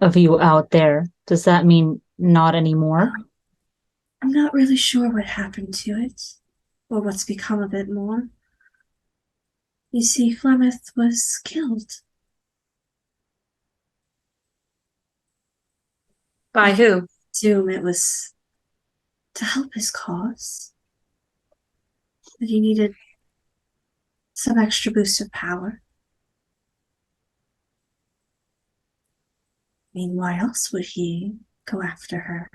of you out there. Does that mean not anymore? I'm not really sure what happened to it, or what's become of it more. You see, Flemeth was killed. By who? assume it was to help his cause. That he needed some extra boost of power. I mean, why else would he go after her?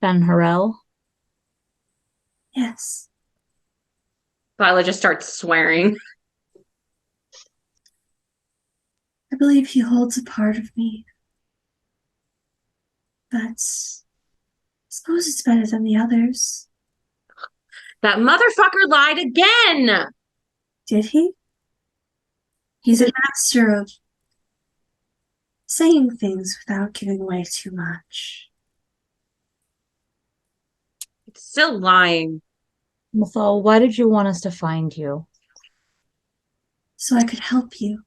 Fen'Harel? Yes. Lila just starts swearing. I believe he holds a part of me. But I suppose it's better than the others. That motherfucker lied again! Did he? He's a master of saying things without giving away too much. It's still lying. Mythal, why did you want us to find you? So I could help you.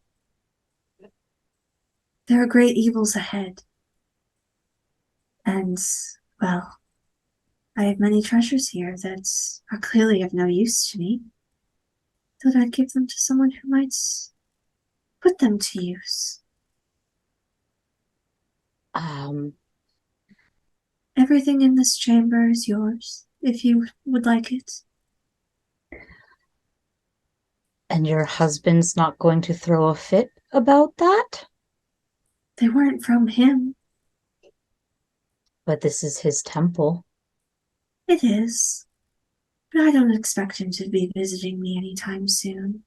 There are great evils ahead. And, well, I have many treasures here that are clearly of no use to me. Thought I'd give them to someone who might put them to use. Everything in this chamber is yours, if you would like it. And your husband's not going to throw a fit about that? They weren't from him. But this is his temple. It is. But I don't expect him to be visiting me anytime soon.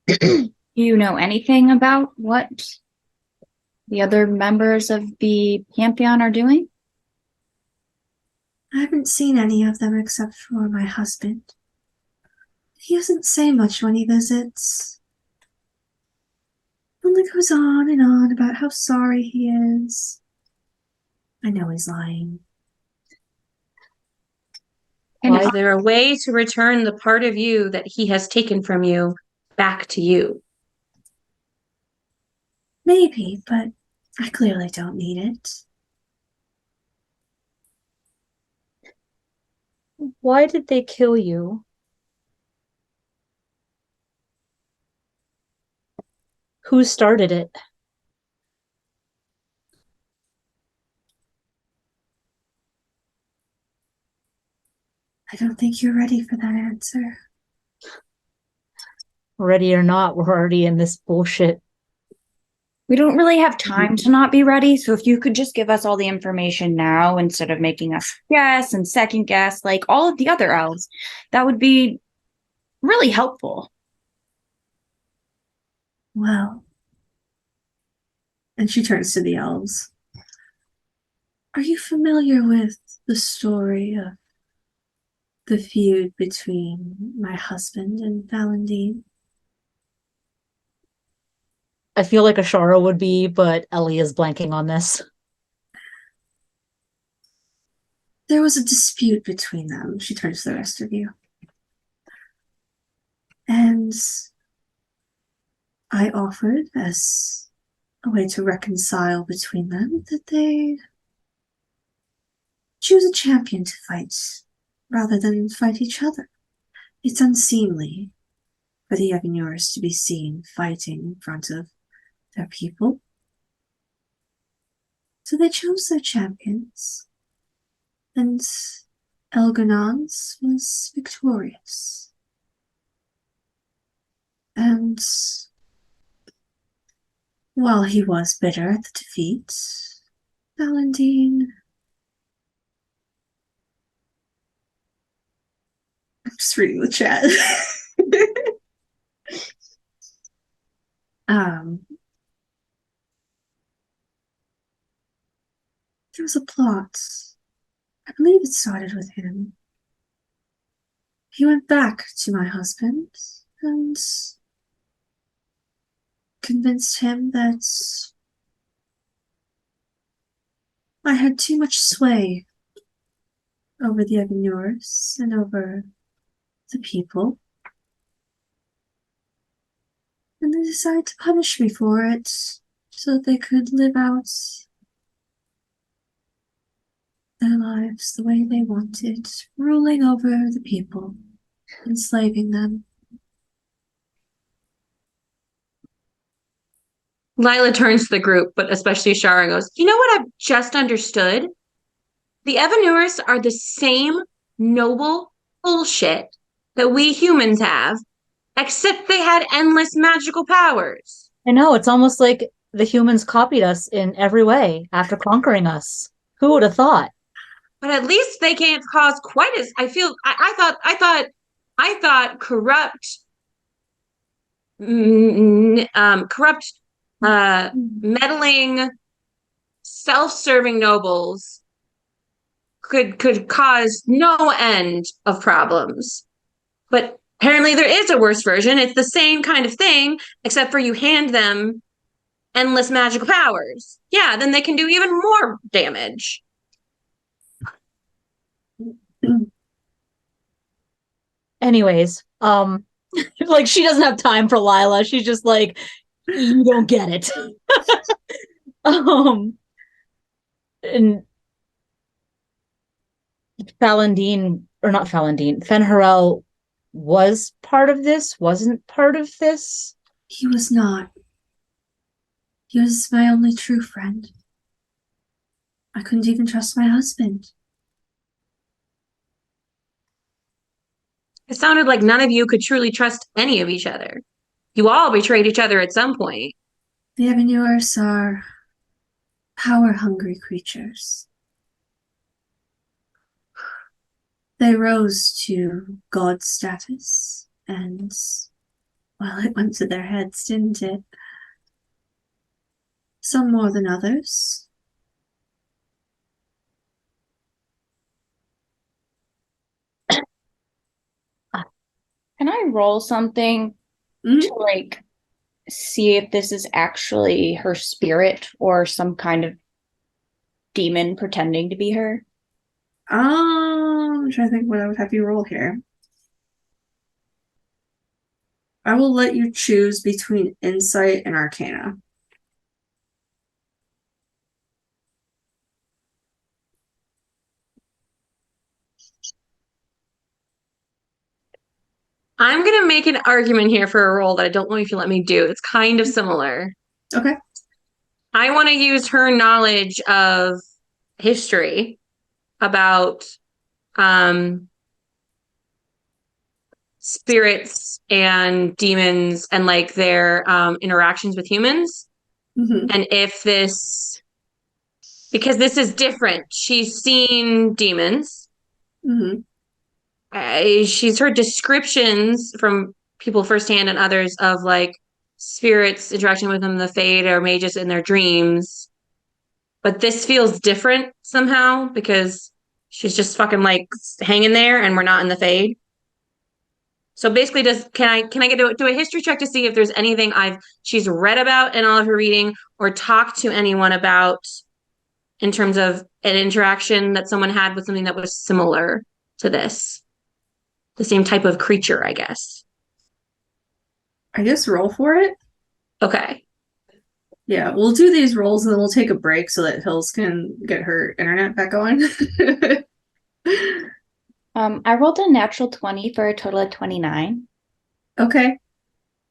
Do you know anything about what the other members of the Pantheon are doing? I haven't seen any of them except for my husband. He doesn't say much when he visits. Only goes on and on about how sorry he is. I know he's lying. And is there a way to return the part of you that he has taken from you back to you? Maybe, but I clearly don't need it. Why did they kill you? Who started it? I don't think you're ready for that answer. Ready or not, we're already in this bullshit. We don't really have time to not be ready, so if you could just give us all the information now instead of making us guess and second guess like all of the other elves, that would be really helpful. Well, and she turns to the elves. Are you familiar with the story of the feud between my husband and Valentin? I feel like Ashara would be, but Ellie is blanking on this. There was a dispute between them. She turns to the rest of you. And I offered, as a way to reconcile between them, that they choose a champion to fight rather than fight each other. It's unseemly for the Evanurs to be seen fighting in front of their people. So they chose their champions, and Elganon's was victorious. And while he was bitter at the defeat, Valentin... I'm just reading the chat. There was a plot. I believe it started with him. He went back to my husband and convinced him that I had too much sway over the Evanurs and over the people. And they decided to punish me for it so that they could live out their lives the way they wanted, ruling over the people. enslaving them. Lila turns to the group, but especially Shara, and goes, "You know what I've just understood? The Evanurus are the same noble bullshit that we humans have, except they had endless magical powers." I know, it's almost like the humans copied us in every way after conquering us. Who would have thought? But at least they can't cause quite as I thought corrupt meddling, self-serving nobles could cause no end of problems. But apparently there is a worse version. It's the same kind of thing, except for you hand them endless magical powers. Yeah, then they can do even more damage. Anyways, like she doesn't have time for Lila. She's just like, you don't get it. And Fen'Harel was part of this, wasn't part of this. He was not. He was my only true friend. I couldn't even trust my husband. It sounded like none of you could truly trust any of each other. You all betrayed each other at some point. The Evanurus are power-hungry creatures. They rose to god status, and, well, it went to their heads, didn't it? Some more than others. Can I roll something to like see if this is actually her spirit or some kind of demon pretending to be her? I'm trying to think what I would have you roll here. I will let you choose between Insight and Arcana. I'm going to make an argument here for a role that I don't know if you let me do. It's kind of similar. Okay. I want to use her knowledge of history about spirits and demons and like their interactions with humans. Mm-hmm. And if this, because this is different, she's seen demons. Mm-hmm. She's heard descriptions from people firsthand and others of like spirits interacting with them, the Fade or mages in their dreams. But this feels different somehow because she's just fucking like hanging there and we're not in the Fade. So basically, can I get do a history check to see if there's anything she's read about in all of her reading or talked to anyone about in terms of an interaction that someone had with something that was similar to this? The same type of creature, I guess. I guess roll for it. Okay. Yeah, we'll do these rolls and then we'll take a break so that Hills can get her internet back going. I rolled a natural 20 for a total of 29. Okay.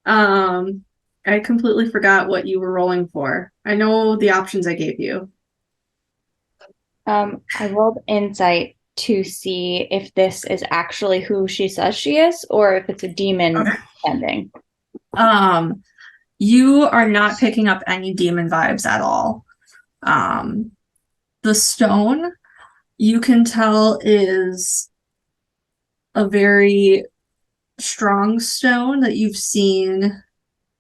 I completely forgot what you were rolling for. I know the options I gave you. I rolled insight to see if this is actually who she says she is or if it's a demon ending. You are not picking up any demon vibes at all. The stone, you can tell, is a very strong stone that you've seen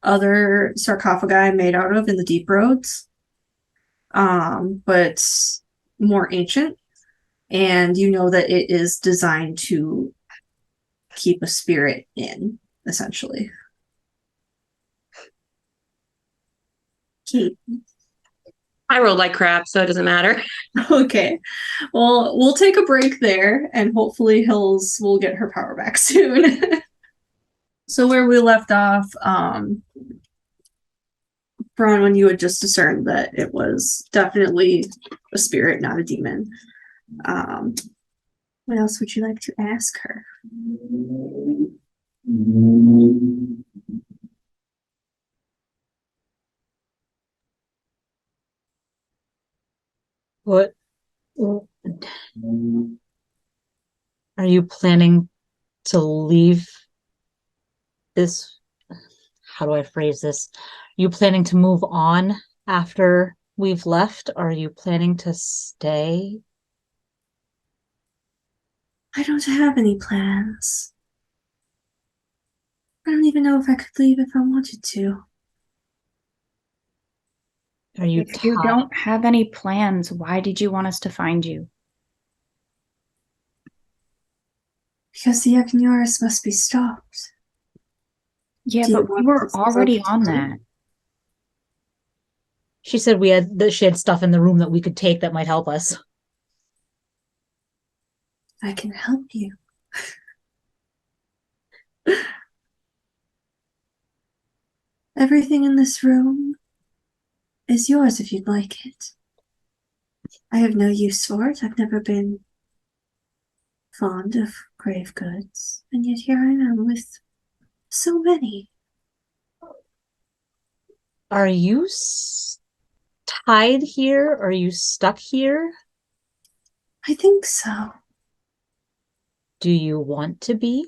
other sarcophagi made out of in the deep roads, but more ancient. And you know that it is designed to keep a spirit in, essentially. Kate. I rolled like crap, so it doesn't matter. Okay. Well, we'll take a break there, and hopefully Hills will get her power back soon. So where we left off, Bronwyn, you had just discerned that it was definitely a spirit, not a demon. What else would you like to ask her? What are you planning to leave this? How do I phrase this? Are you planning to move on after we've left? Are you planning to stay? I don't have any plans. I don't even know if I could leave if I wanted to. Are you If you tired? don't have any plans, why did you want us to find you? Because the Yagnaris must be stopped. Yeah, Do you but we want were this already broken on down? that. She said she had stuff in the room that we could take that might help us. I can help you. Everything in this room is yours if you'd like it. I have no use for it. I've never been fond of grave goods, and yet here I am with so many. Are you tied here? Are you stuck here? I think so. Do you want to be?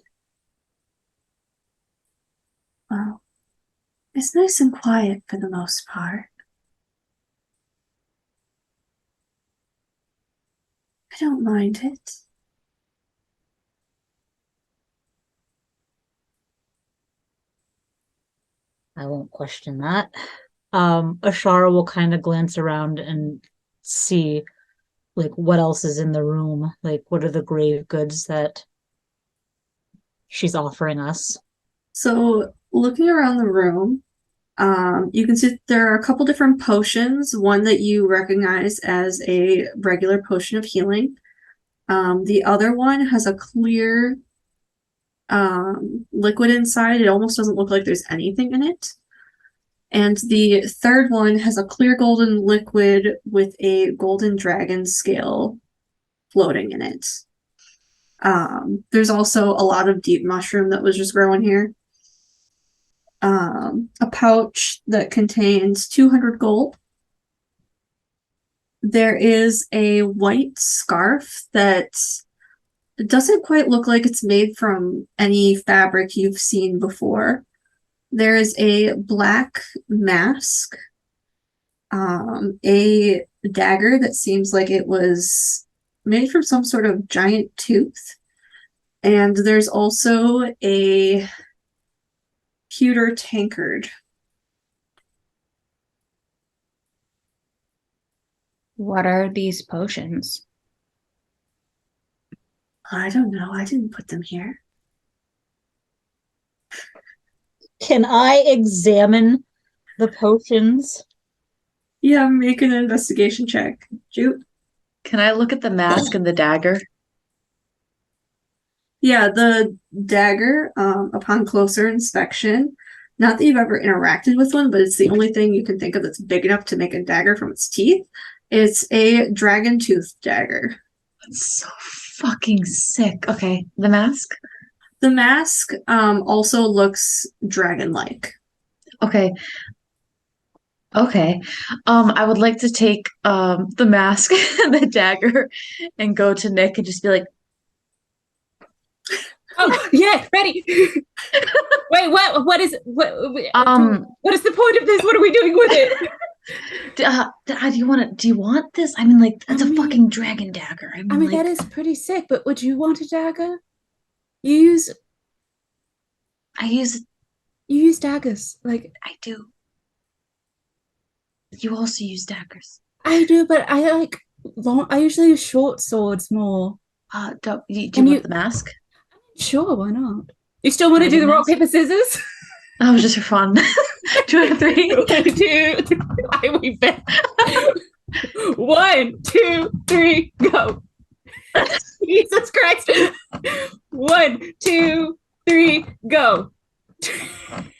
Well, it's nice and quiet for the most part. I don't mind it. I won't question that. Ashara will kind of glance around and see like what else is in the room. Like what are the grave goods that she's offering us? So, looking around the room, you can see there are a couple different potions. One that you recognize as a regular potion of healing. The other one has a clear liquid inside. It almost doesn't look like there's anything in it. And the third one has a clear golden liquid with a golden dragon scale floating in it. There's also a lot of deep mushroom that was just growing here. A pouch that contains 200 gold. There is a white scarf that doesn't quite look like it's made from any fabric you've seen before. There is a black mask, a dagger that seems like it was made from some sort of giant tooth, and there's also a pewter tankard. What are these potions? I don't know. I didn't put them here. Can I examine the potions? Yeah, make an investigation check. Shoot. Can I look at the mask and the dagger? Yeah, the dagger, upon closer inspection, not that you've ever interacted with one, but it's the only thing you can think of that's big enough to make a dagger from its teeth. It's a dragon tooth dagger. That's so fucking sick. Okay, the mask? The mask also looks dragon-like. Okay. Okay. I would like to take the mask and the dagger and go to Nick and just be like, Oh yeah, ready. Wait, what is what is the point of this? What are we doing with it? do you want this? I mean, like, that's a fucking dragon dagger. I mean, like, that is pretty sick, but would you want a dagger? You use daggers. Like, I do. You also use daggers. I do, but I like long. I usually use short swords more. Do you want the mask? Sure, why not? You still want to do the rock, paper, scissors? That was just for fun. 2 out of 3. 1, 2, 3. We bet. 1, 2, 3, go. Jesus Christ. 1, 2, 3, go.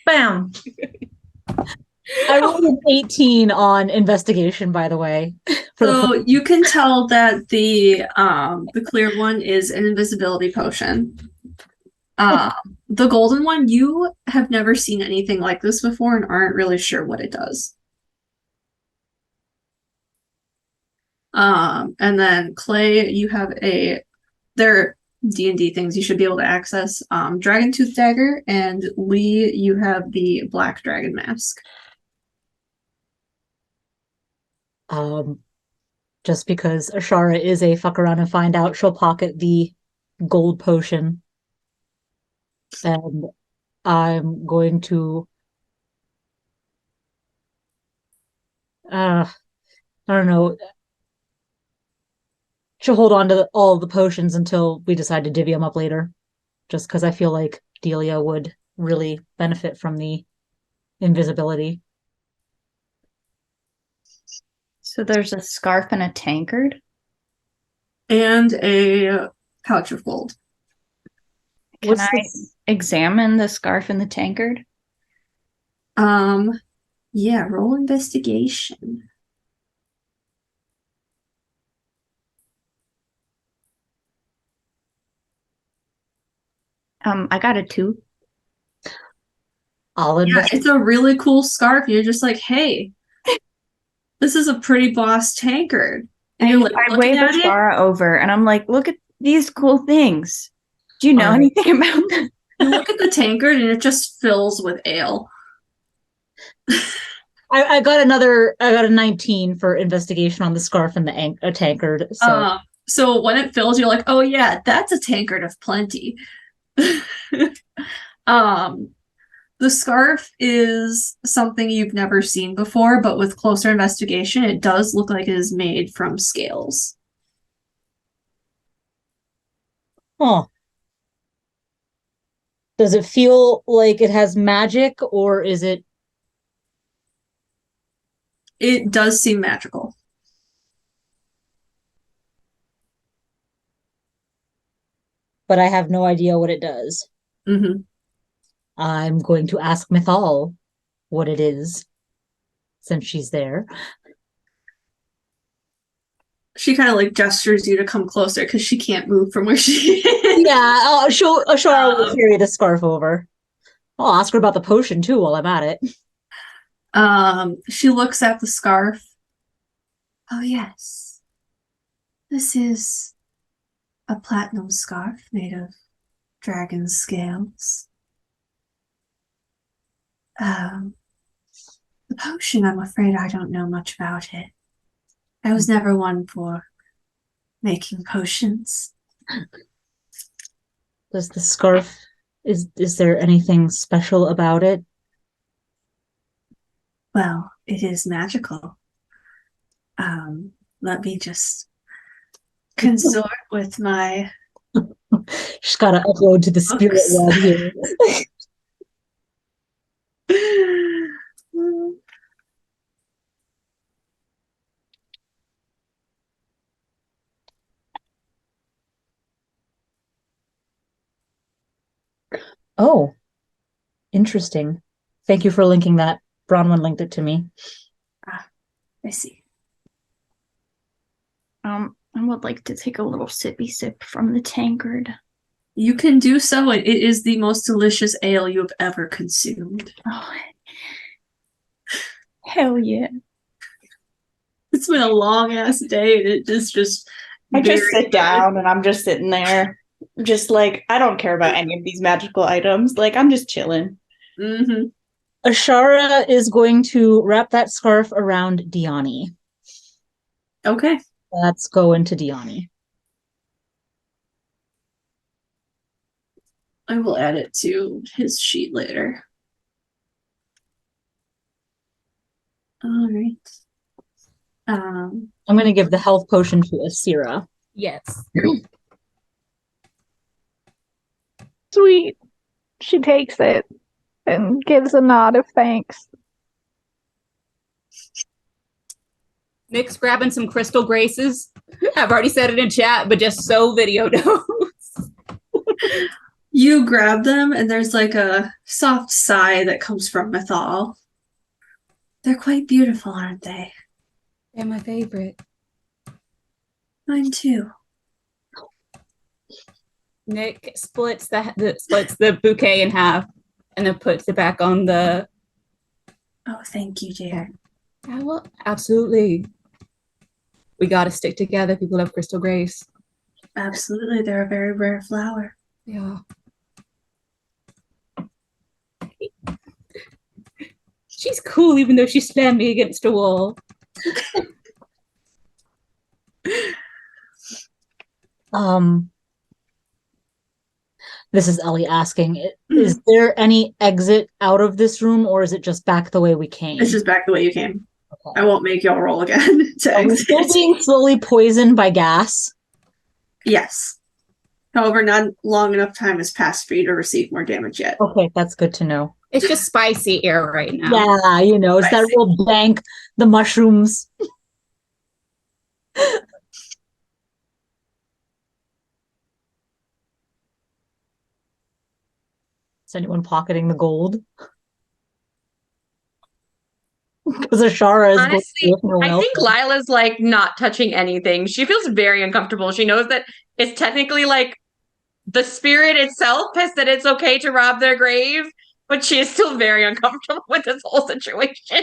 Bam. I rolled an 18 on investigation, by the way. So you can tell that the clear one is an invisibility potion. The golden one, you have never seen anything like this before and aren't really sure what it does. And then Clay, you have they're D&D things you should be able to access. Dragon Tooth Dagger, and Lee, you have the Black Dragon Mask. Just because Ashara is a fuck around and find out, she'll pocket the gold potion. And I'm going to I don't know. She'll hold on to all the potions until we decide to divvy them up later. Just because I feel like Delia would really benefit from the invisibility. So there's a scarf and a tankard? And a pouch of gold. Can I examine the scarf and the tankard? Yeah, roll investigation. I got a 2. Yeah, it's a really cool scarf. You're just like, hey, this is a pretty boss tankard. And you're like, I wave Ashara over and I'm like, look at these cool things. Do you know anything about them? You look at the tankard and it just fills with ale. I got a 19 for investigation on the scarf and the tankard. So when it fills, you're like, oh yeah, that's a tankard of plenty. The scarf is something you've never seen before, but with closer investigation, it does look like it is made from scales. Oh. Does it feel like it has magic, or is it? It does seem magical. But I have no idea what it does. Mm-hmm. I'm going to ask Mythal what it is, since she's there. She kind of like gestures you to come closer because she can't move from where she is. Yeah, Ashara will carry the scarf over. I'll ask her about the potion too while I'm at it. She looks at the scarf. Oh yes, this is a platinum scarf made of dragon scales. The potion, I'm afraid I don't know much about it. I was never one for making potions. Does the scarf, is there anything special about it? Well, it is magical. Let me just consort with my... She's got to upload to the spirit web here. Oh, interesting. Thank you for linking that. Bronwyn linked it to me. I see. I would like to take a little sippy sip from the tankard. You can do so. It is the most delicious ale you have ever consumed. Oh, hell yeah. It's been a long ass day and it is just I just sit down and I'm just sitting there. Just like, I don't care about any of these magical items. Like, I'm just chilling. Mm-hmm. Ashara is going to wrap that scarf around Diani. Okay. Let's go into Diani. I will add it to his sheet later. All right. I'm going to give the health potion to Asira. Yes. Sweet. She takes it and gives a nod of thanks. Nick's grabbing some crystal graces. I've already said it in chat, but just so video knows. You grab them and there's like a soft sigh that comes from Mythal. They're quite beautiful, aren't they? They're my favorite. Mine too. Nick splits the bouquet in half and then puts it back on the. Oh, thank you, dear. Yeah, well, absolutely. We got to stick together, people of Crystal Grace. Absolutely, they're a very rare flower. Yeah. She's cool, even though she slammed me against a wall. This is Ellie asking, is there any exit out of this room, or is it just back the way we came? It's just back the way you came. Okay. I won't make y'all roll again to Are we still being slowly poisoned by gas? Yes. However, not long enough time has passed for you to receive more damage yet. Okay, that's good to know. It's just spicy air right now. Yeah, it's that real blank, the mushrooms. Is anyone pocketing the gold? Because Ashara is honestly, I think Lila's like not touching anything. She feels very uncomfortable. She knows that it's technically like the spirit itself has said it's okay to rob their grave, but she is still very uncomfortable with this whole situation.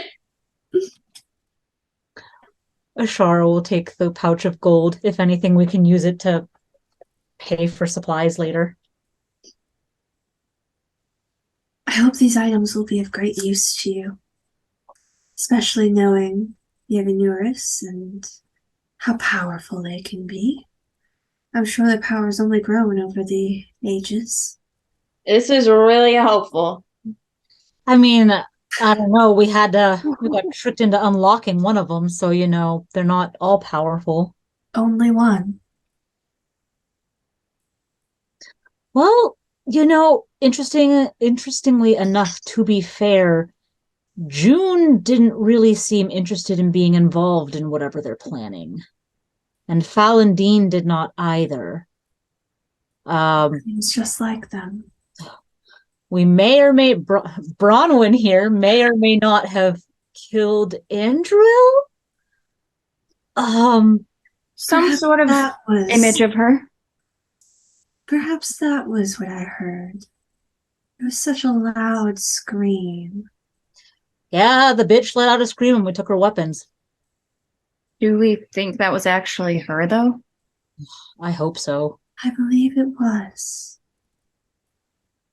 Ashara will take the pouch of gold. If anything, we can use it to pay for supplies later. I hope these items will be of great use to you, especially knowing the Evanuris and how powerful they can be. I'm sure their power has only grown over the ages. This is really helpful. I mean, I don't know. We got tricked into unlocking one of them, so they're not all powerful. Only one. Well, interestingly enough, to be fair, June didn't really seem interested in being involved in whatever they're planning. And Falandine did not either. Seems just like them. We Bronwyn here may or may not have killed Andrew. Some sort of image of her. Perhaps that was what I heard. It was such a loud scream. Yeah, the bitch let out a scream and we took her weapons. Do we think that was actually her, though? I hope so. I believe it was.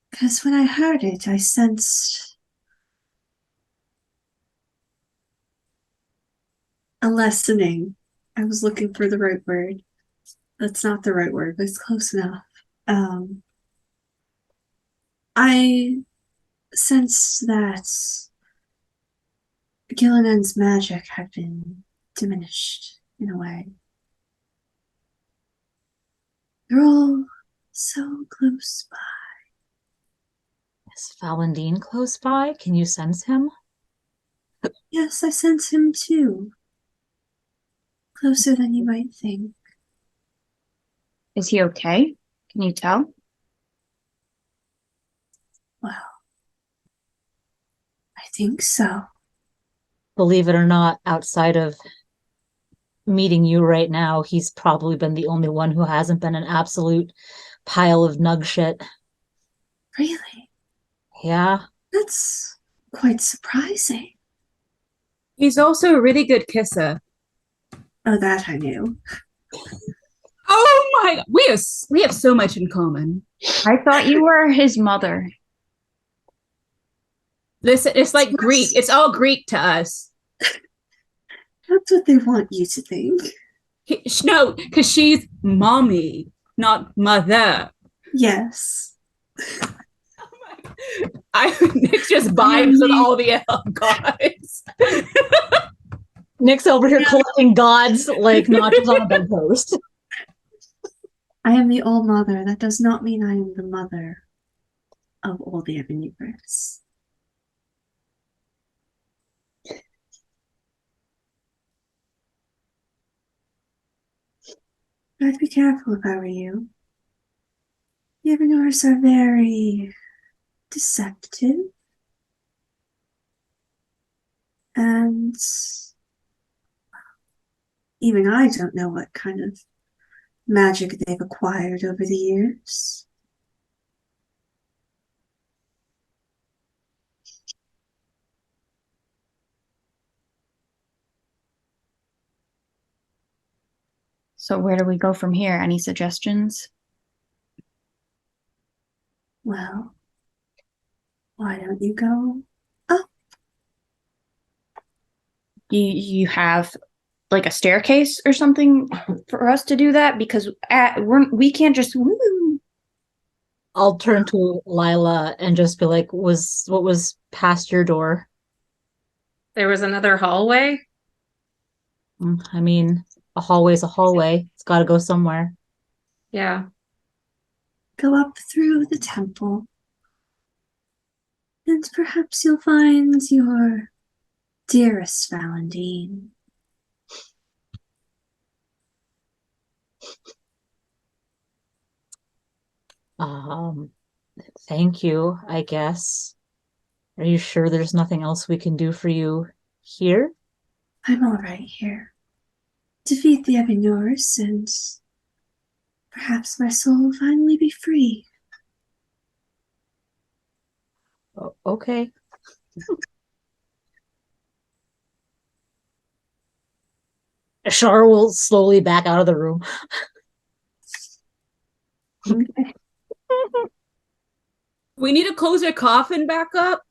Because when I heard it, I sensed a lessening. I was looking for the right word. That's not the right word, but it's close enough. I sensed that Gillian's magic had been diminished in a way. They're all so close by. Is Falandine close by? Can you sense him? Yes, I sense him too. Closer than you might think. Is he okay? Can you tell? Well, I think so. Believe it or not, outside of meeting you right now, he's probably been the only one who hasn't been an absolute pile of nug shit. Really? Yeah. That's quite surprising. He's also a really good kisser. Oh, that I knew. Oh my God. We have so much in common. I thought you were his mother. Listen, it's like Greek. It's all Greek to us. That's what they want you to think. No, because she's mommy, not mother. Yes. Nick just vibes with all the gods. Nick's over here collecting gods like notches on a bedpost. I am the All Mother. That does not mean I am the mother of all the Evanuris. I'd be careful if I were you. The Evanuris are very deceptive. And even I don't know what kind of magic they've acquired over the years. So where do we go from here? Any suggestions? Well, why don't you go up? You have like a staircase or something for us to do that? Because we can't just woo. I'll turn to Lila and just be like, what was past your door? There was another hallway. I mean, a hallway's a hallway. It's got to go somewhere. Yeah. Go up through the temple, and perhaps you'll find your dearest Valentine. Thank you, I guess. Are you sure there's nothing else we can do for you here? I'm all right here. Defeat the Evinors, and perhaps my soul will finally be free. Oh, okay. Ashar will slowly back out of the room. Okay. We need to close your coffin back up.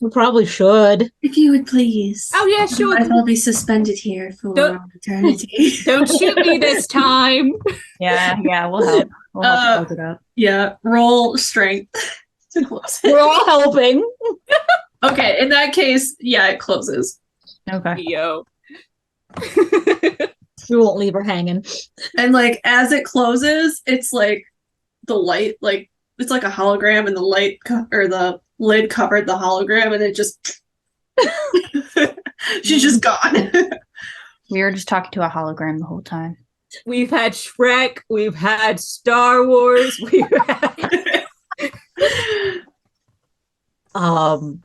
We probably should. If you would please. Oh yeah, sure. Otherwise I'll be suspended here for Don't- eternity. Don't shoot me this time. Yeah, we'll help. We'll help close it up. Yeah, roll strength to close it. We're all helping. Okay, in that case, yeah, it closes. Okay. Yo. We won't leave her hanging. And like as it closes, it's like the light, like it's like a hologram, and the light or the lid covered the hologram, and it just she's just gone. We were just talking to a hologram the whole time. We've had Shrek. We've had Star Wars. We've had... Well,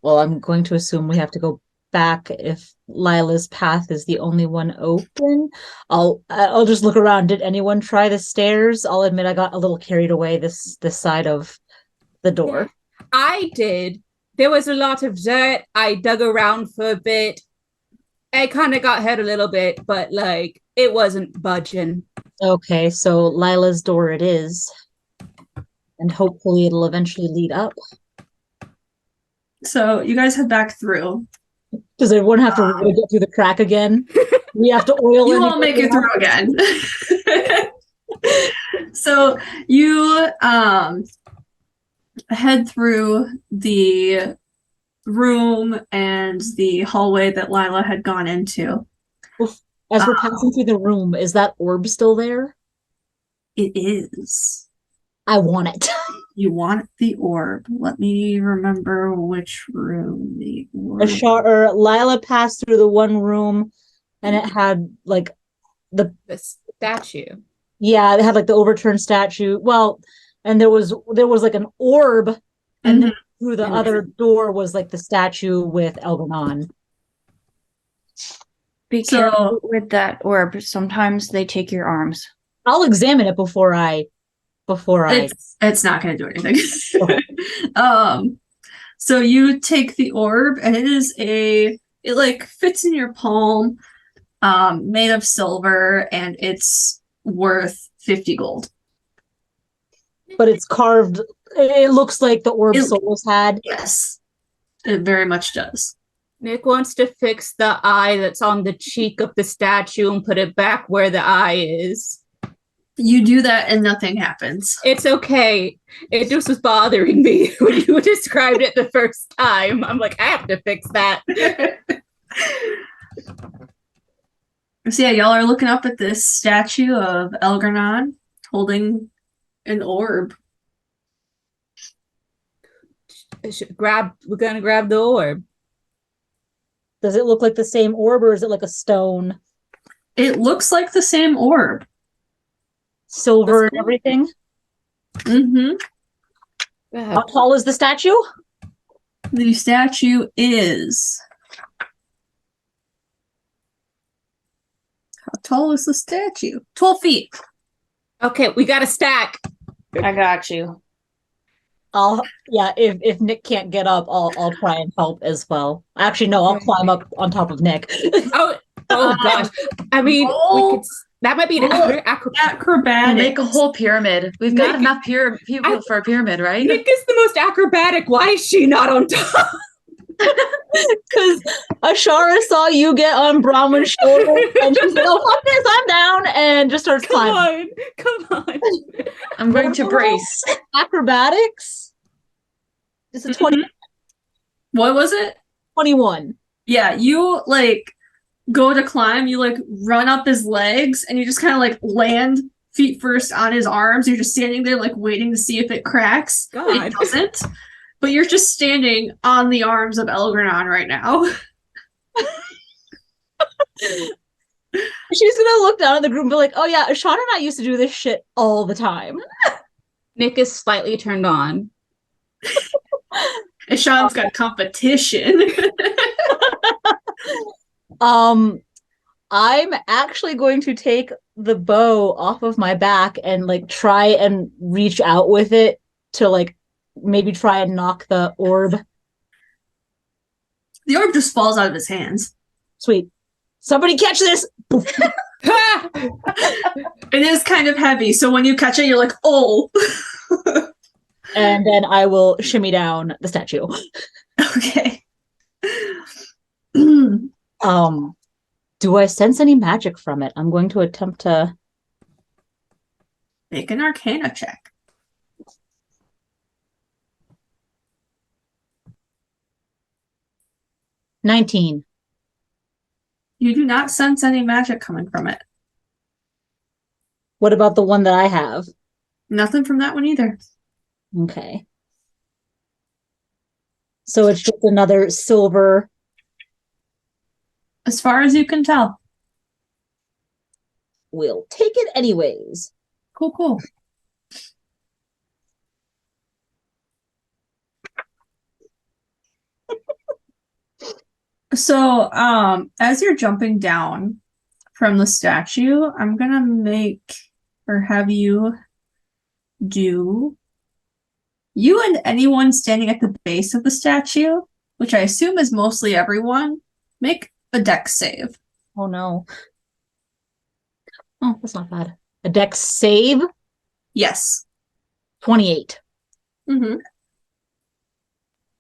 I'm going to assume we have to go back if Lila's path is the only one open. I'll just look around. Did anyone try the stairs? I'll admit I got a little carried away this side of the door. I did. There was a lot of dirt. I dug around for a bit. I kind of got hurt a little bit, but like it wasn't budging. Okay, so Lila's door it is. And hopefully it'll eventually lead up. So you guys head back through. Does everyone have to really get through the crack again? We have to oil You won't make it through again. So you head through the room and the hallway that Lila had gone into. As we're passing through the room, is that orb still there? It is. I want it. You want the orb. Let me remember which room the orb. Lila passed through the one room and it had like The statue. yeah, it had like the overturned statue. Well, and there was like an orb, and then through the other door was like the statue with Elvhen on. Be careful with that orb. Sometimes they take your arms. I'll examine it before I It's not going to do anything. So you take the orb, and it like fits in your palm, made of silver, and it's worth 50 gold. But it's carved. It looks like the orb Solas had. Yes, it very much does. Nick wants to fix the eye that's on the cheek of the statue and put it back where the eye is. You do that and nothing happens. It's okay. It just was bothering me when you described it the first time. I'm like, I have to fix that. So yeah, y'all are looking up at this statue of Elgarnon holding an orb. We're gonna grab the orb. Does it look like the same orb, or is it like a stone? It looks like the same orb. Silver and everything? Mm-hmm. How tall is the statue? The statue is... How tall is the statue? 12 feet. Okay, we got a stack. I got you. If Nick can't get up, I'll try and help as well. Actually, no, I'll climb up on top of Nick. Oh gosh. I mean, we could. That might be an acrobatic. Make a whole pyramid. We've got enough people for a pyramid, right? Nick is the most acrobatic. Why is she not on top? Because Ashara saw you get on Bronwyn's shoulder, and she's like, "Oh fuck this, I'm down," and just starts climbing. Come on. I'm going to brace. Acrobatics. It's a 20. What was it? 21. Yeah, you like go to climb, you like run up his legs, and you just kind of like land feet first on his arms. You're just standing there like waiting to see if it cracks. God. It doesn't. But you're just standing on the arms of Elgranon right now. She's gonna look down at the group and be like, "Oh yeah, Ashana and I used to do this shit all the time." Nick is slightly turned on. Ishan's got competition. I'm actually going to take the bow off of my back and like try and reach out with it to like maybe try and knock the orb. The orb just falls out of his hands. Sweet. Somebody catch this! It is kind of heavy, so when you catch it, you're like, oh. And then I will shimmy down the statue. Okay. Do I sense any magic from it? I'm going to attempt to make an Arcana check. $19. You do not sense any magic coming from it. What about the one that I have? Nothing from that one either. Okay. So it's just another silver. As far as you can tell. We'll take it anyways. Cool. So, as you're jumping down from the statue, I'm gonna make or have you do you and anyone standing at the base of the statue, which I assume is mostly everyone, make a dex save. Oh no. Oh, that's not bad. A dex save? Yes. 28.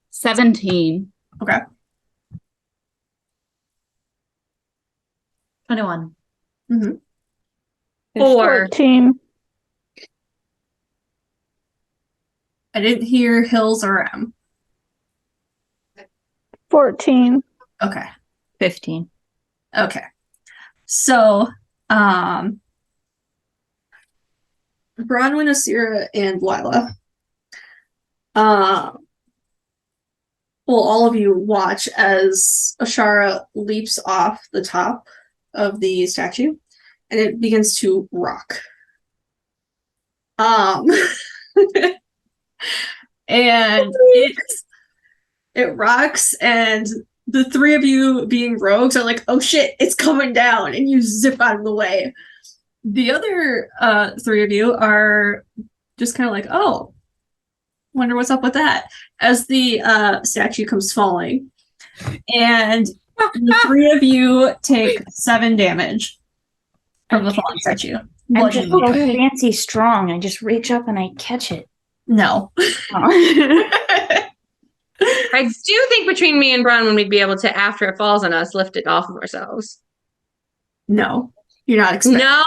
17. Okay. 21. 14. I didn't hear Hills or M. 14. Okay. 15. Okay. So, Bronwyn, Asira, and Lila. All of you watch as Ashara leaps off the top of the statue, and it begins to rock. And it rocks, and the three of you being rogues are like, oh shit, it's coming down, and you zip out of the way. The other three of you are just kind of like, oh, wonder what's up with that, as the statue comes falling. And the three of you take 7 damage from the falling statue. I'm just so fancy strong. I just reach up and I catch it. No. I do think between me and Bronwyn, we'd be able to, after it falls on us, lift it off of ourselves. No. You're not expecting No?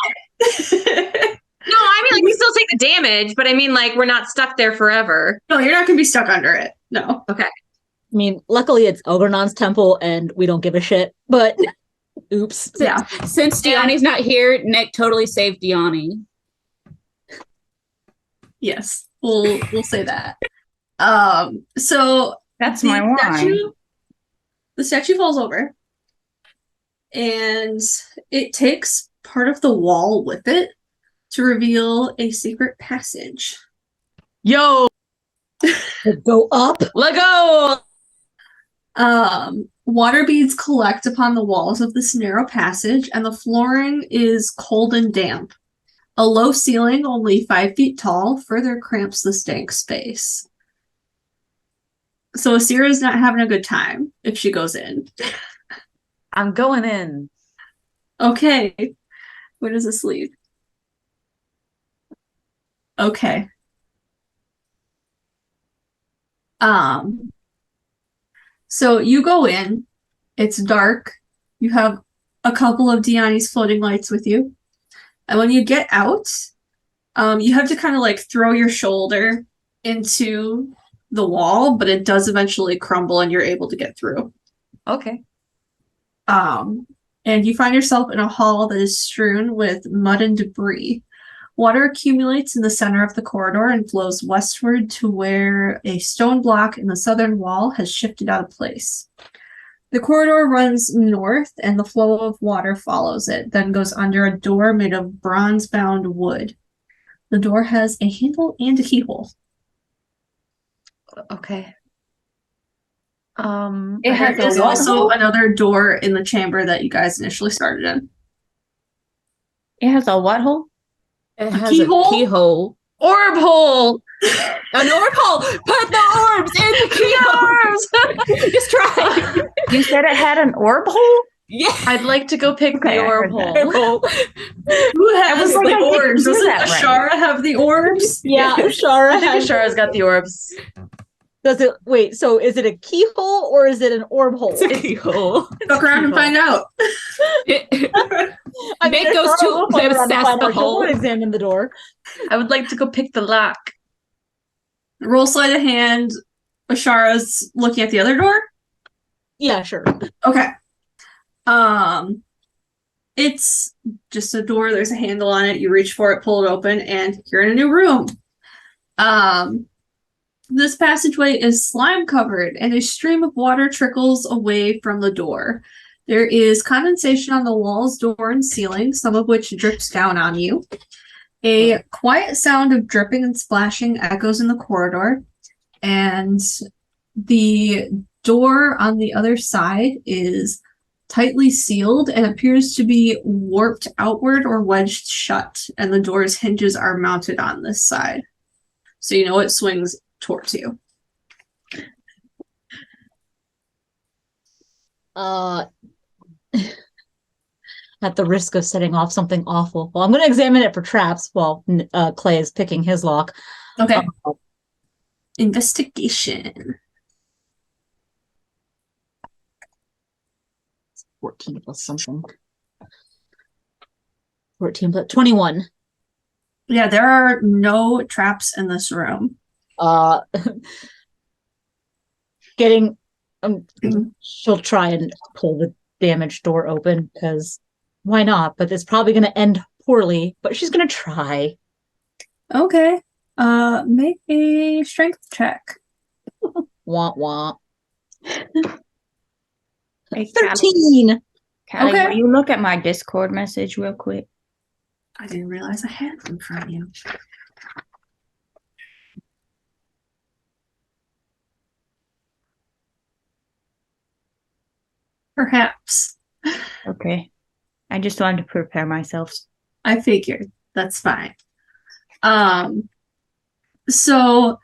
No, I mean, like, we still take the damage, but I mean, like, we're not stuck there forever. No, you're not going to be stuck under it. No. Okay. I mean, luckily it's Elgranon's temple and we don't give a shit, but oops. Yeah. Since Diani's not here, Nick totally saved Diani. Yes. We'll say that. So that's my wine. The statue falls over, and it takes part of the wall with it to reveal a secret passage. Yo! Go up. Let go! Water beads collect upon the walls of this narrow passage, and the flooring is cold and damp. A low ceiling, only 5 feet tall, further cramps the stank space. So Asira's not having a good time if she goes in. I'm going in. Okay. Where does this lead? Okay. So you go in. It's dark. You have a couple of Diani's floating lights with you. And when you get out, you have to kind of like throw your shoulder into the wall, but it does eventually crumble and you're able to get through. Okay. And you find yourself in a hall that is strewn with mud and debris. Water accumulates in the center of the corridor and flows westward to where a stone block in the southern wall has shifted out of place. The corridor runs north, and the flow of water follows it, then goes under a door made of bronze-bound wood. The door has a handle and a keyhole. Okay. It has There's a also another door in the chamber that you guys initially started in. It has a what hole? It has keyhole? a keyhole. Orb hole. An orb hole. Put the orbs in the keyhole. Just try. You said it had an orb hole? Yeah. I'd like to go pick Okay, the I orb heard that. hole. Who has was like, the I didn't orbs? do Doesn't that right. Ashara have the orbs? Yeah, Shara I think has. Ashara's got the orbs. Does it? Wait. So is it a keyhole or is it an orb hole? It's a keyhole. Look around and find out. I mean, Nick goes Ashara to will find around to assess find the out. She hole. won't examine the door. I would like to go pick the lock. Roll sleight of hand. Ashara's looking at the other door. Yeah, sure. Okay. It's just a door. There's a handle on it. You reach for it, pull it open, and you're in a new room. This passageway is slime covered, and a stream of water trickles away from the door. There is condensation on the walls, door, and ceiling, some of which drips down on you. A quiet sound of dripping and splashing echoes in the corridor, and the door on the other side is tightly sealed and appears to be warped outward or wedged shut, and the door's hinges are mounted on this side. So you know it swings towards you. At the risk of setting off something awful. Well, I'm going to examine it for traps while Clay is picking his lock. Okay. Investigation. 14 plus something. 14 plus 21. Yeah, there are no traps in this room. Getting she'll try and pull the damaged door open because why not? But it's probably going to end poorly, but she's going to try. Okay. Make a strength check. Wah wah. Hey, 13. Callie, Okay. will you look at my Discord message real quick? I didn't realize I had them from you. Perhaps. Okay. I just wanted to prepare myself. I figured. That's fine. So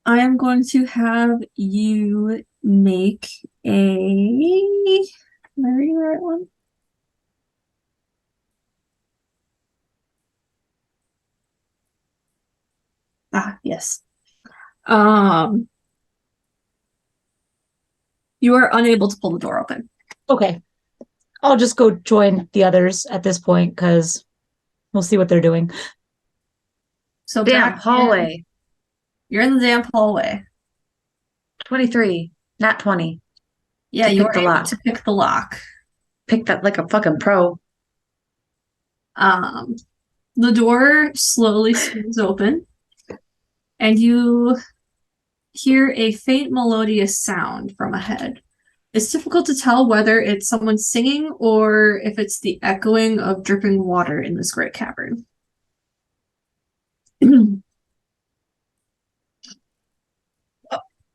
I am going to have you make a... Am I reading the right one? Ah, yes. You are unable to pull the door open. Okay. I'll just go join the others at this point because we'll see what they're doing. So Damn back hallway. in- you're in the damp hallway. 23, not 20. Yeah, To you pick were the able lock. to pick the lock. Pick that like a fucking pro. The door slowly swings open, and you hear a faint melodious sound from ahead. It's difficult to tell whether it's someone singing or if it's the echoing of dripping water in this great cavern.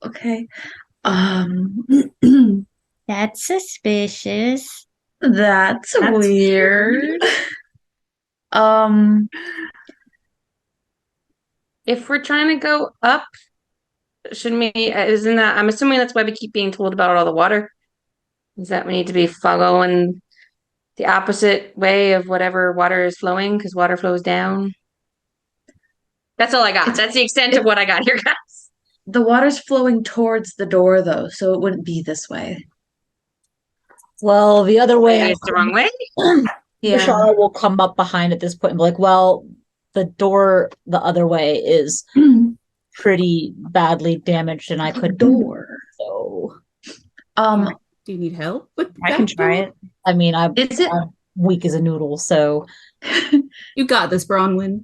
Okay. Okay. Um, That's suspicious. that's weird. If we're trying to go up, shouldn't we? Isn't that? I'm assuming that's why we keep being told about all the water. Is that we need to be following the opposite way of whatever water is flowing because water flows down? That's all I got. That's the extent of what I got here, guys. the water's flowing towards the door, though, so it wouldn't be this way. Well, the other way, Maybe it's the wrong way. Yeah. Bashara will come up behind at this point and be like, well, the door the other way is pretty badly damaged and I could door. So Do you need help with I that can try door? it. I mean I'm Is it? weak as a noodle, so You got this, Bronwyn.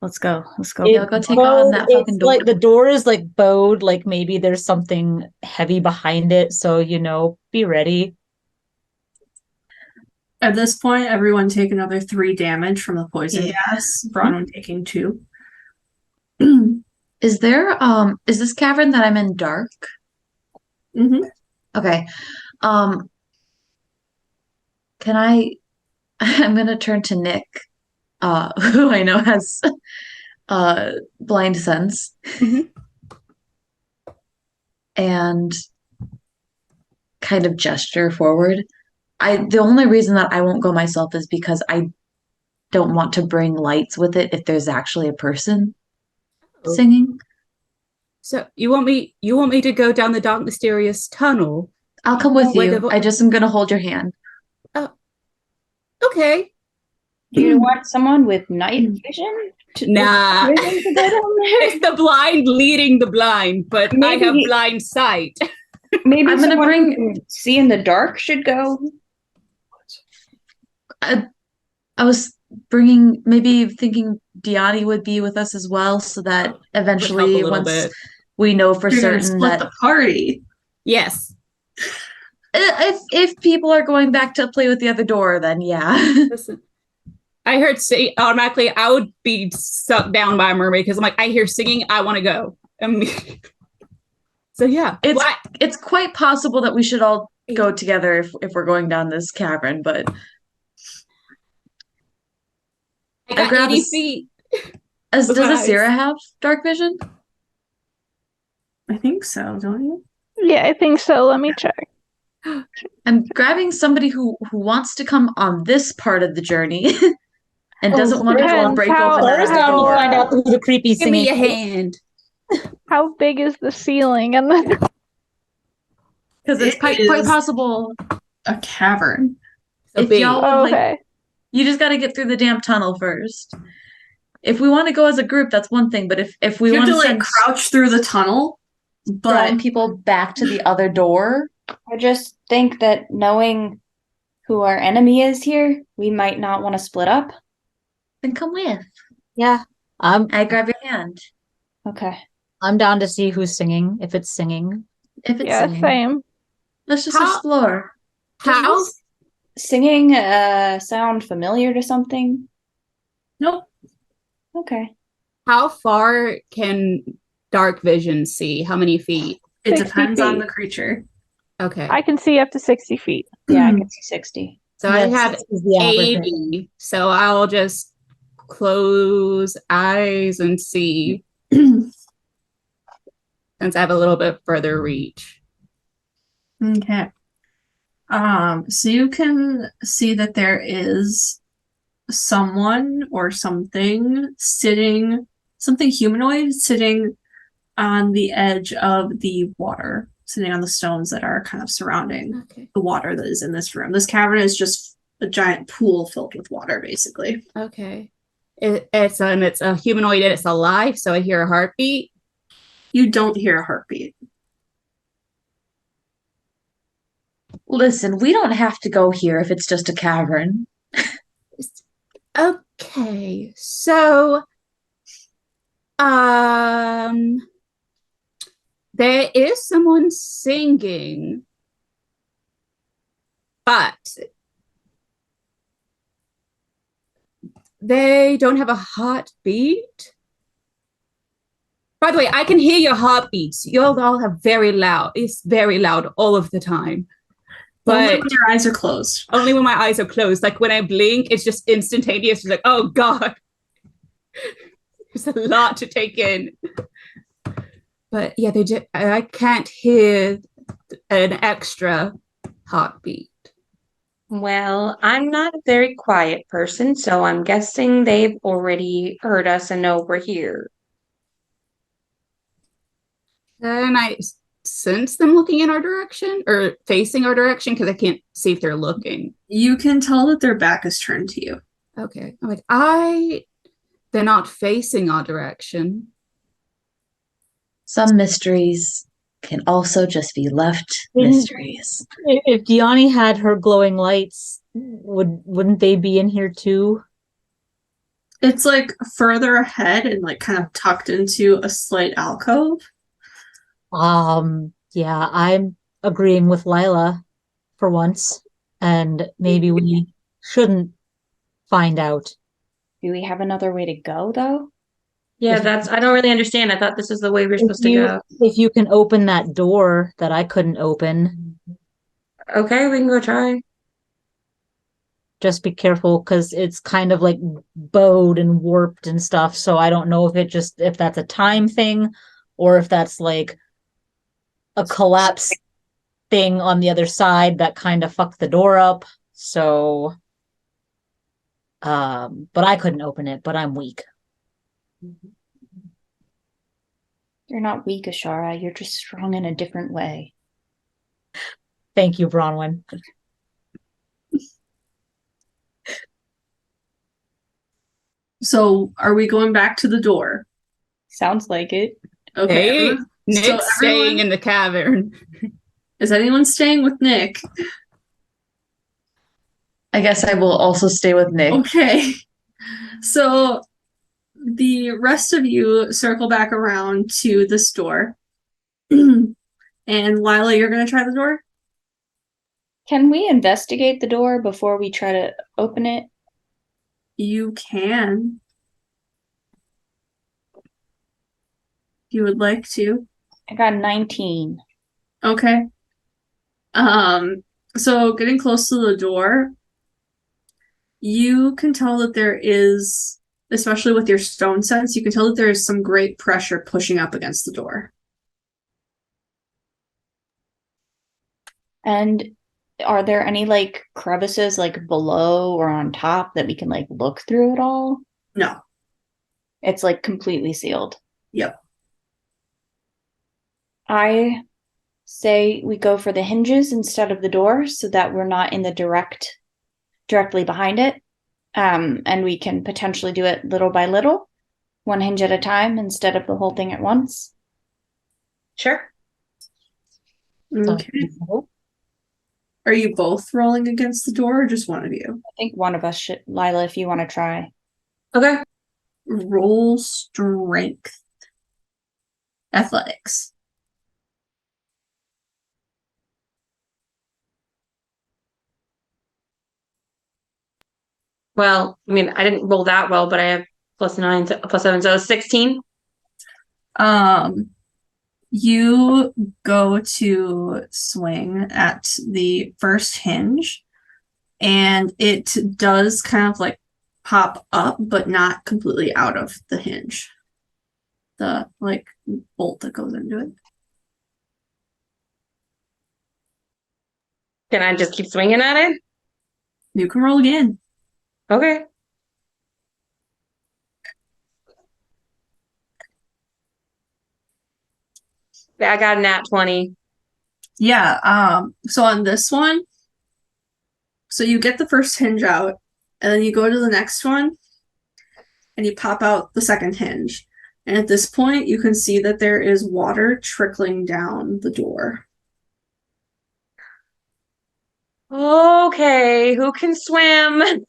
Let's go. Let's go. Yeah, go take on that fucking door. Like the door is like bowed, like maybe there's something heavy behind it, so be ready. At this point, everyone take another 3 damage from the poison Yeah. gas. Bronwyn taking 2. Is this cavern that I'm in dark? Mm-hmm. Okay. Can I'm gonna turn to Nick, who I know has blind sense. Mhm. And kind of gesture forward. The only reason that I won't go myself is because I don't want to bring lights with it if there's actually a person singing. So you want me to go down the dark, mysterious tunnel? I'll come with Where you. the- I just am gonna hold your hand. Okay. Do you want someone with night vision? Nah. to go down there? It's the blind leading the blind, but I have Maybe- blind sight. Maybe I'm gonna someone who bring- can see in the dark should go. I was maybe thinking Diani would be with us as well, so that Help eventually, a little once bit. we know for You're gonna certain split that the party. Yes. if people are going back to play with the other door, then yeah. Listen, I heard automatically I would be sucked down by a mermaid because I'm like, I hear singing, I want to go. So yeah. It's quite possible that we should all go together if we're going down this cavern, but I got grab 80 a- feet. does Besides- Asira have dark vision? I think so, don't you? Yeah, I think so. Let me check. I'm grabbing somebody who wants to come on this part of the journey and Oh, doesn't want to go and depends break how- open First, that I will door. find out who the creepy Give singing me your is. hand. How big is the ceiling and the Because it's It quite is- possible A cavern. So if big. y'all Oh, would like, okay. you just got to get through the damn tunnel first. If we want to go as a group, that's one thing. But if we You have want to to like send crouch through the tunnel, but drawing people back to the other door, I just think that knowing who our enemy is here, we might not want to split up. then come with. Yeah. I grab your hand. Okay. I'm down to see who's singing, if it's singing. If it's Yeah, singing. same. Let's just How- explore. Does How this singing sound familiar to something? nope. Okay. how far can dark vision see? How many feet? It 60 depends on feet. the creature. Okay. I can see up to 60 feet. Yeah, I can see 60. So I Yes, have this is the average. 80. So I'll just close eyes and see since I have a little bit further reach. Okay. So you can see that there is someone or something something humanoid sitting on the edge of the water, sitting on the stones that are kind of surrounding Okay. the water that is in this room. This cavern is just a giant pool filled with water, basically. Okay. It's a humanoid and it's alive, so I hear a heartbeat. You don't hear a heartbeat. Listen, we don't have to go here if it's just a cavern. Okay. So there is someone singing, but they don't have a heartbeat. By the way, I can hear your heartbeats. You all have very loud. It's very loud all of the time. Only But when your eyes are closed. only when my eyes are closed. Like when I blink, it's just instantaneous. It's like, oh God. There's a lot to take in. But yeah, I can't hear an extra heartbeat. Well, I'm not a very quiet person, so I'm guessing they've already heard us and know we're here. And I sense them looking in our direction or facing our direction because I can't see if they're looking. You can tell that their back is turned to you. Okay. I'm like, they're not facing our direction. Some mysteries can also just be left mysteries. If Diani had her glowing lights, wouldn't they be in here too? It's like further ahead and like kind of tucked into a slight alcove. Yeah, I'm agreeing with Lila for once, and maybe we shouldn't find out. Do we have another way to go, though? Yeah, I don't really understand. I thought this is the way we're supposed to go. If you can open that door that I couldn't open. Okay, we can go try. Just be careful because it's kind of like bowed and warped and stuff. So I don't know if that's a time thing or if that's like a collapse thing on the other side that kind of fucked the door up. So, but I couldn't open it, but I'm weak. You're not weak, Ashara. You're just strong in a different way. Thank you, Bronwyn. So, are we going back to the door? Sounds like it. Okay. Hey, Nick's staying in the cavern. Is anyone staying with Nick? I guess I will also stay with Nick. Okay. So the rest of you circle back around to this door. And Lila, you're going to try the door? Can we investigate the door before we try to open it? You can. If you would like to. I got 19. Okay. So getting close to the door, you can tell that there is, especially with your stone sense, you can tell that there is some great pressure pushing up against the door. And are there any like crevices like below or on top that we can like look through at all? No. It's like completely sealed. Yep. I say we go for the hinges instead of the door so that we're not in the directly behind it. And we can potentially do it little by little, one hinge at a time instead of the whole thing at once. Sure. Okay. Are you both rolling against the door or just one of you? I think one of us should. Lila, if you want to try. Okay. Roll strength. Athletics. Well, I mean, I didn't roll that well, but I have +9, +7, so 16. You go to swing at the first hinge, and it does kind of like pop up, but not completely out of the hinge. The like bolt that goes into it. Can I just keep swinging at it? You can roll again. Okay. I got a nat 20. Yeah, so on this one, so you get the first hinge out, and then you go to the next one, and you pop out the second hinge. And at this point, you can see that there is water trickling down the door. Okay, who can swim?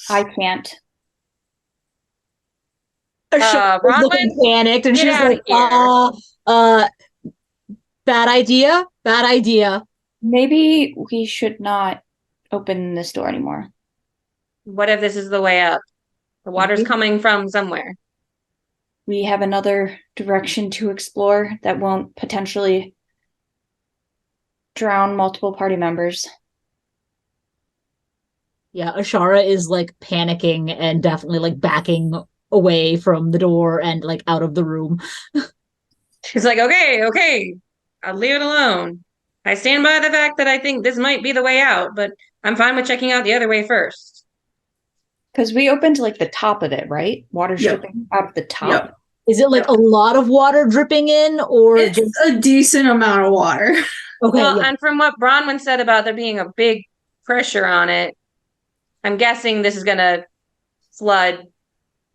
I can't. Bronwyn panicked and get she was out like, bad idea, bad idea. Maybe we should not open this door anymore. What if this is the way up? The water's coming from somewhere. we have another direction to explore that won't potentially drown multiple party members. Yeah, Ashara is like panicking and definitely like backing away from the door and like out of the room. She's like, okay, I'll leave it alone. I stand by the fact that I think this might be the way out, but I'm fine with checking out the other way first. Because we opened like the top of it, right? Water Yep. dripping out of the top. Yep. Is it like a lot of water dripping in, or It's just a decent amount of water. okay? Well, Yeah. and from what Bronwyn said about there being a big pressure on it, I'm guessing this is gonna flood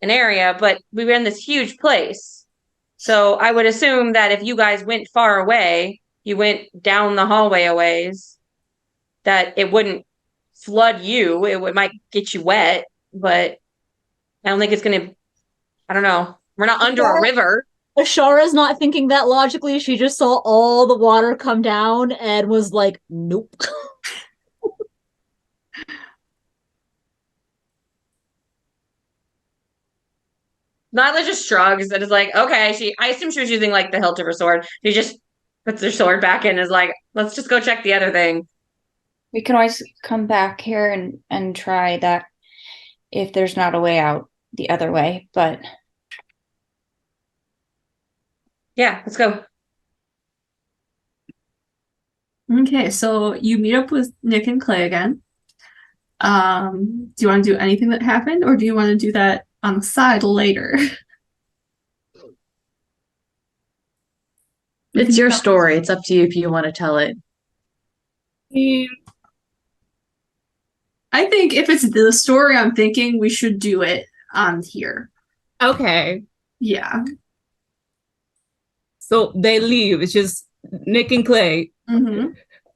an area, but we were in this huge place. So I would assume that if you guys went far away, you went down the hallway a ways, that it wouldn't flood you. It might get you wet, but I don't think it's gonna, I don't know. We're not under a river. Ashara's not thinking that logically. She just saw all the water come down and was like, nope. Nyla just shrugs and is like, okay, I assume she was using like the hilt of her sword. She just puts her sword back in and is like, let's just go check the other thing. We can always come back here and try that if there's not a way out the other way, but Yeah, let's go. Okay, so you meet up with Nick and Clay again. Do you want to do anything that happened, or do you want to do that on the side later? It's your story. It's up to you if you want to tell it. I think if it's the story I'm thinking, we should do it on here. Okay. Yeah. So they leave. It's just Nick and Clay Mm-hmm.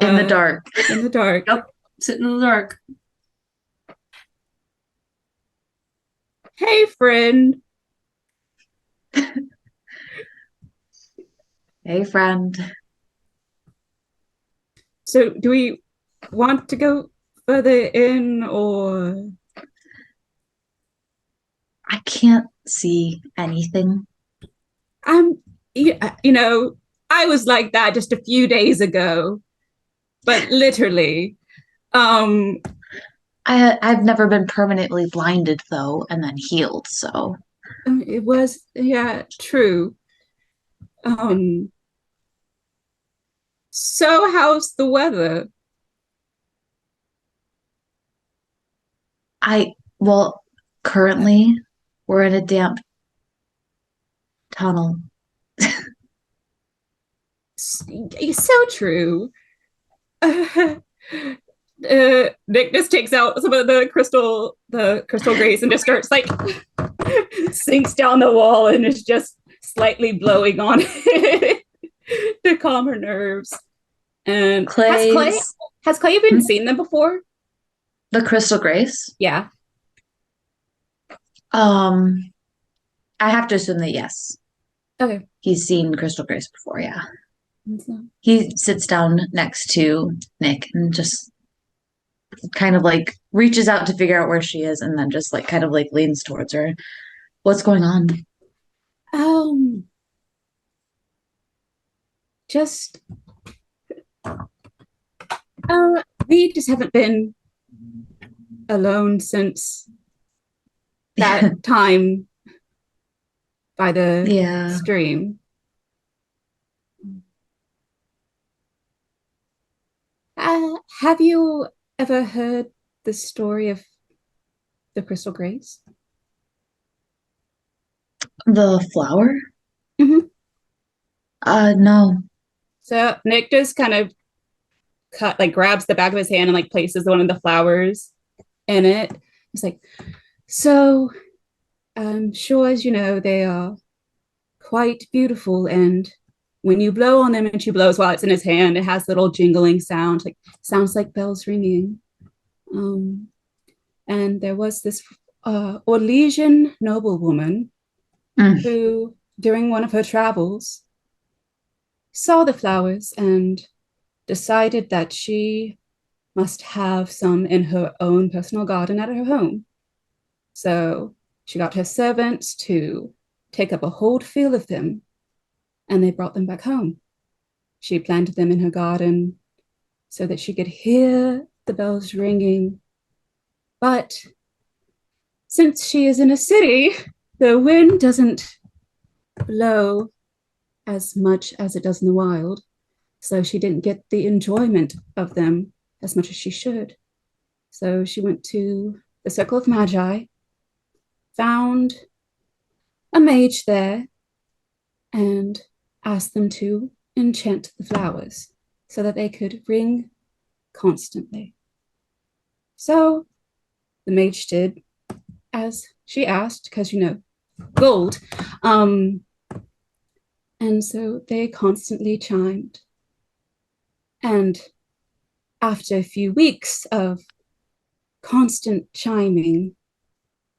In the dark. in the dark. Yep. Sitting in the dark. Hey, friend. Hey, friend. So do we want to go further in, or I can't see anything. you know, I was like that just a few days ago, but literally. I've never been permanently blinded though, and then healed, so It was, yeah, true. So how's the weather? well, currently we're in a damp tunnel. So true. Nick just takes out some of the crystal grace and just starts like sinks down the wall and is just slightly blowing on it to calm her nerves. And has Clay even seen them before? The crystal grace? Yeah. I have to assume that yes. Okay. He's seen crystal grace before, yeah. So, He sits down next to Nick and just kind of like reaches out to figure out where she is and then just like kind of like leans towards her. What's going on? just we just haven't been alone since that time by the stream. Have you ever heard the story of the Crystal Grace? The flower? Mm-hmm. No. So Nick just kind of grabs the back of his hand and like places one of the flowers in it. It's like, so I'm sure as you know, they are quite beautiful, and when you blow on them and she blows while it's in his hand, it has little jingling sound, like sounds like bells ringing. And there was this Orlesian noblewoman who, during one of her travels, saw the flowers and decided that she must have some in her own personal garden at her home. So she got her servants to take up a whole field of them, and they brought them back home. She planted them in her garden so that she could hear the bells ringing. But since she is in a city, the wind doesn't blow as much as it does in the wild. So she didn't get the enjoyment of them as much as she should. So she went to the Circle of Magi, found a mage there, and asked them to enchant the flowers so that they could ring constantly. So the mage did as she asked, because, gold. And so they constantly chimed. And after a few weeks of constant chiming,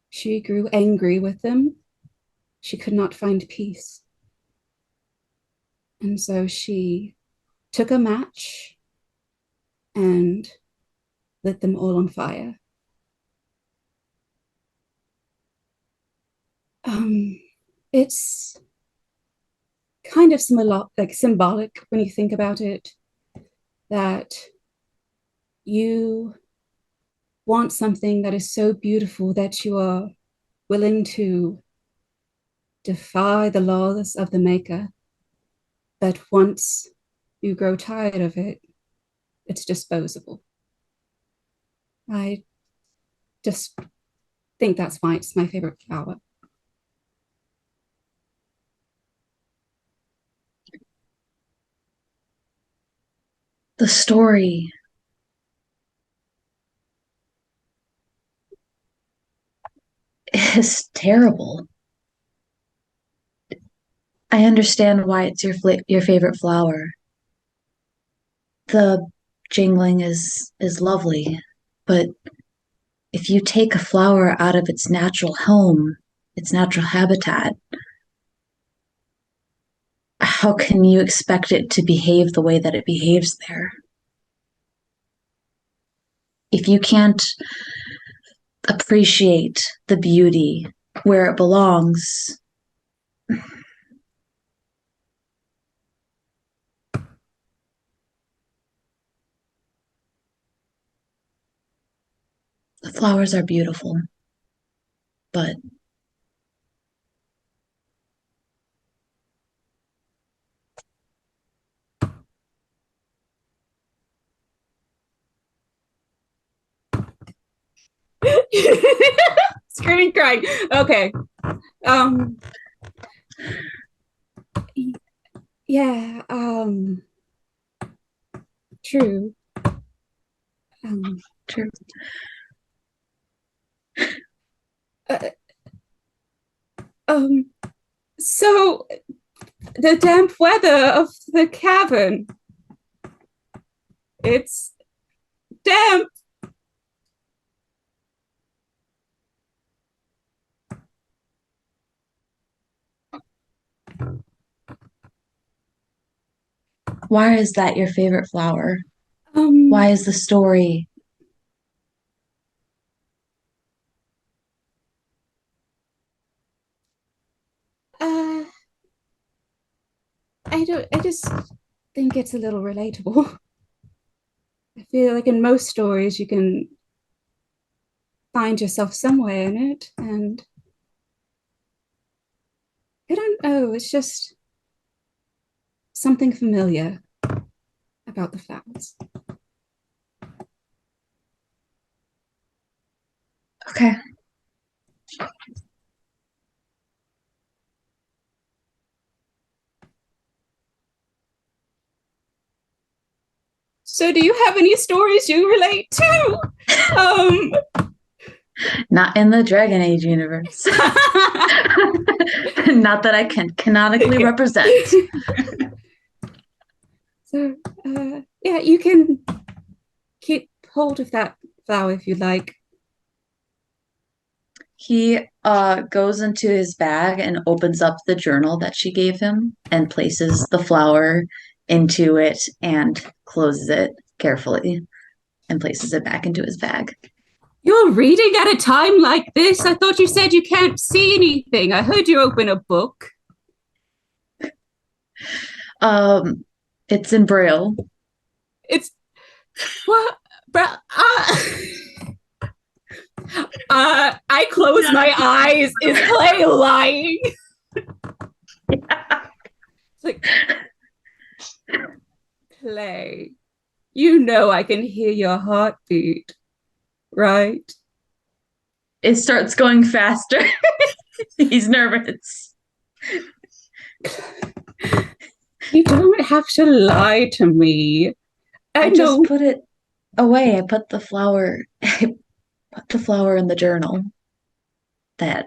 she grew angry with them. She could not find peace. And so she took a match and lit them all on fire. It's kind of symbolic when you think about it, that you want something that is so beautiful that you are willing to defy the laws of the maker. But once you grow tired of it, it's disposable. I just think that's why it's my favorite flower. The story. Is terrible. I understand why it's your favorite flower. The jingling is lovely, but if you take a flower out of its natural home, its natural habitat, how can you expect it to behave the way that it behaves there? If you can't appreciate the beauty where it belongs, the flowers are beautiful, but Screaming, crying. Okay. Yeah, true. True. So the damp weather of the cavern. It's damp. Why is that your favorite flower? Why is the story? I just think it's a little relatable. I feel like in most stories you can find yourself somewhere in it, and I don't know, it's just something familiar about the flowers. Okay. So do you have any stories you relate to? Not in the Dragon Age universe. Not that I can canonically represent. So, yeah, you can keep hold of that flower if you like. He goes into his bag and opens up the journal that she gave him and places the flower into it and closes it carefully and places it back into his bag. You're reading at a time like this? I thought you said you can't see anything. I heard you open a book. It's in Braille. It's what? I close my eyes. Is Clay lying? It's like, Clay, you know I can hear your heartbeat, right? It starts going faster. He's nervous. You don't have to lie to me. I just put it away. I put the flower. I put the flower in the journal. That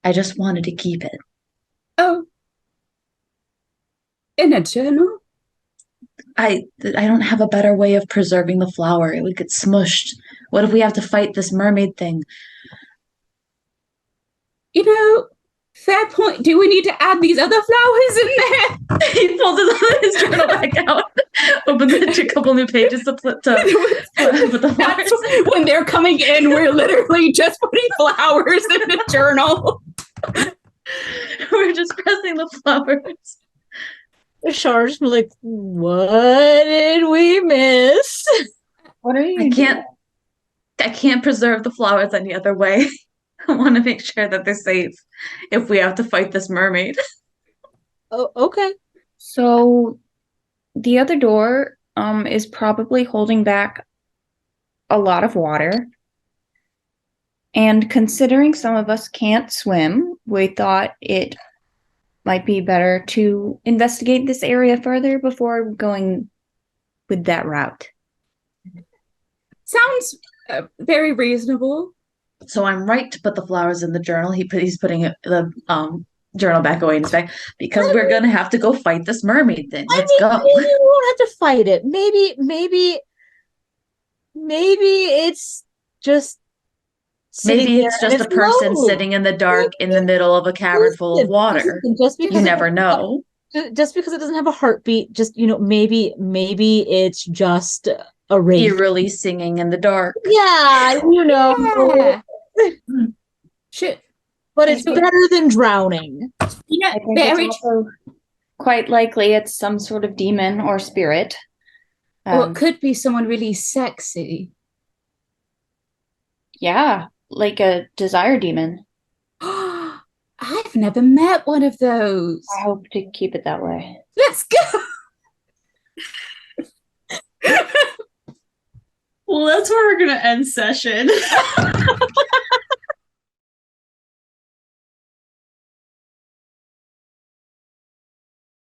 I just wanted to keep it. Oh, in a journal? I don't have a better way of preserving the flower. It would get smushed. What if we have to fight this mermaid thing? You know, fair point. Do we need to add these other flowers in there? He pulls his journal back out, opens it, a couple new pages to put the flowers. That's when they're coming in, we're literally just putting flowers in the journal. We're just pressing the flowers. Char's like, what did we miss? What are you I can't preserve the flowers any other way. I want to make sure that they're safe if we have to fight this mermaid. Oh, okay. So the other door is probably holding back a lot of water. And considering some of us can't swim, we thought it might be better to investigate this area further before going with that route. Sounds very reasonable. So I'm right to put the flowers in the journal. He's putting the journal back away in his bag because we're gonna have to go fight this mermaid thing. Let's go. Maybe we won't have to fight it. Maybe it's just maybe it's just a person sitting in the dark in the middle of a cavern full of water. Just because you never know. Just because it doesn't have a heartbeat, just maybe it's just a wraith. Eerily singing in the dark. Yeah, Yeah. Shit. But it's better than drowning. You know, I think it's also quite likely it's some sort of demon or spirit. Or it could be someone really sexy. Yeah, like a desire demon. I've never met one of those. I hope to keep it that way. Let's go. Well, that's where we're gonna end session.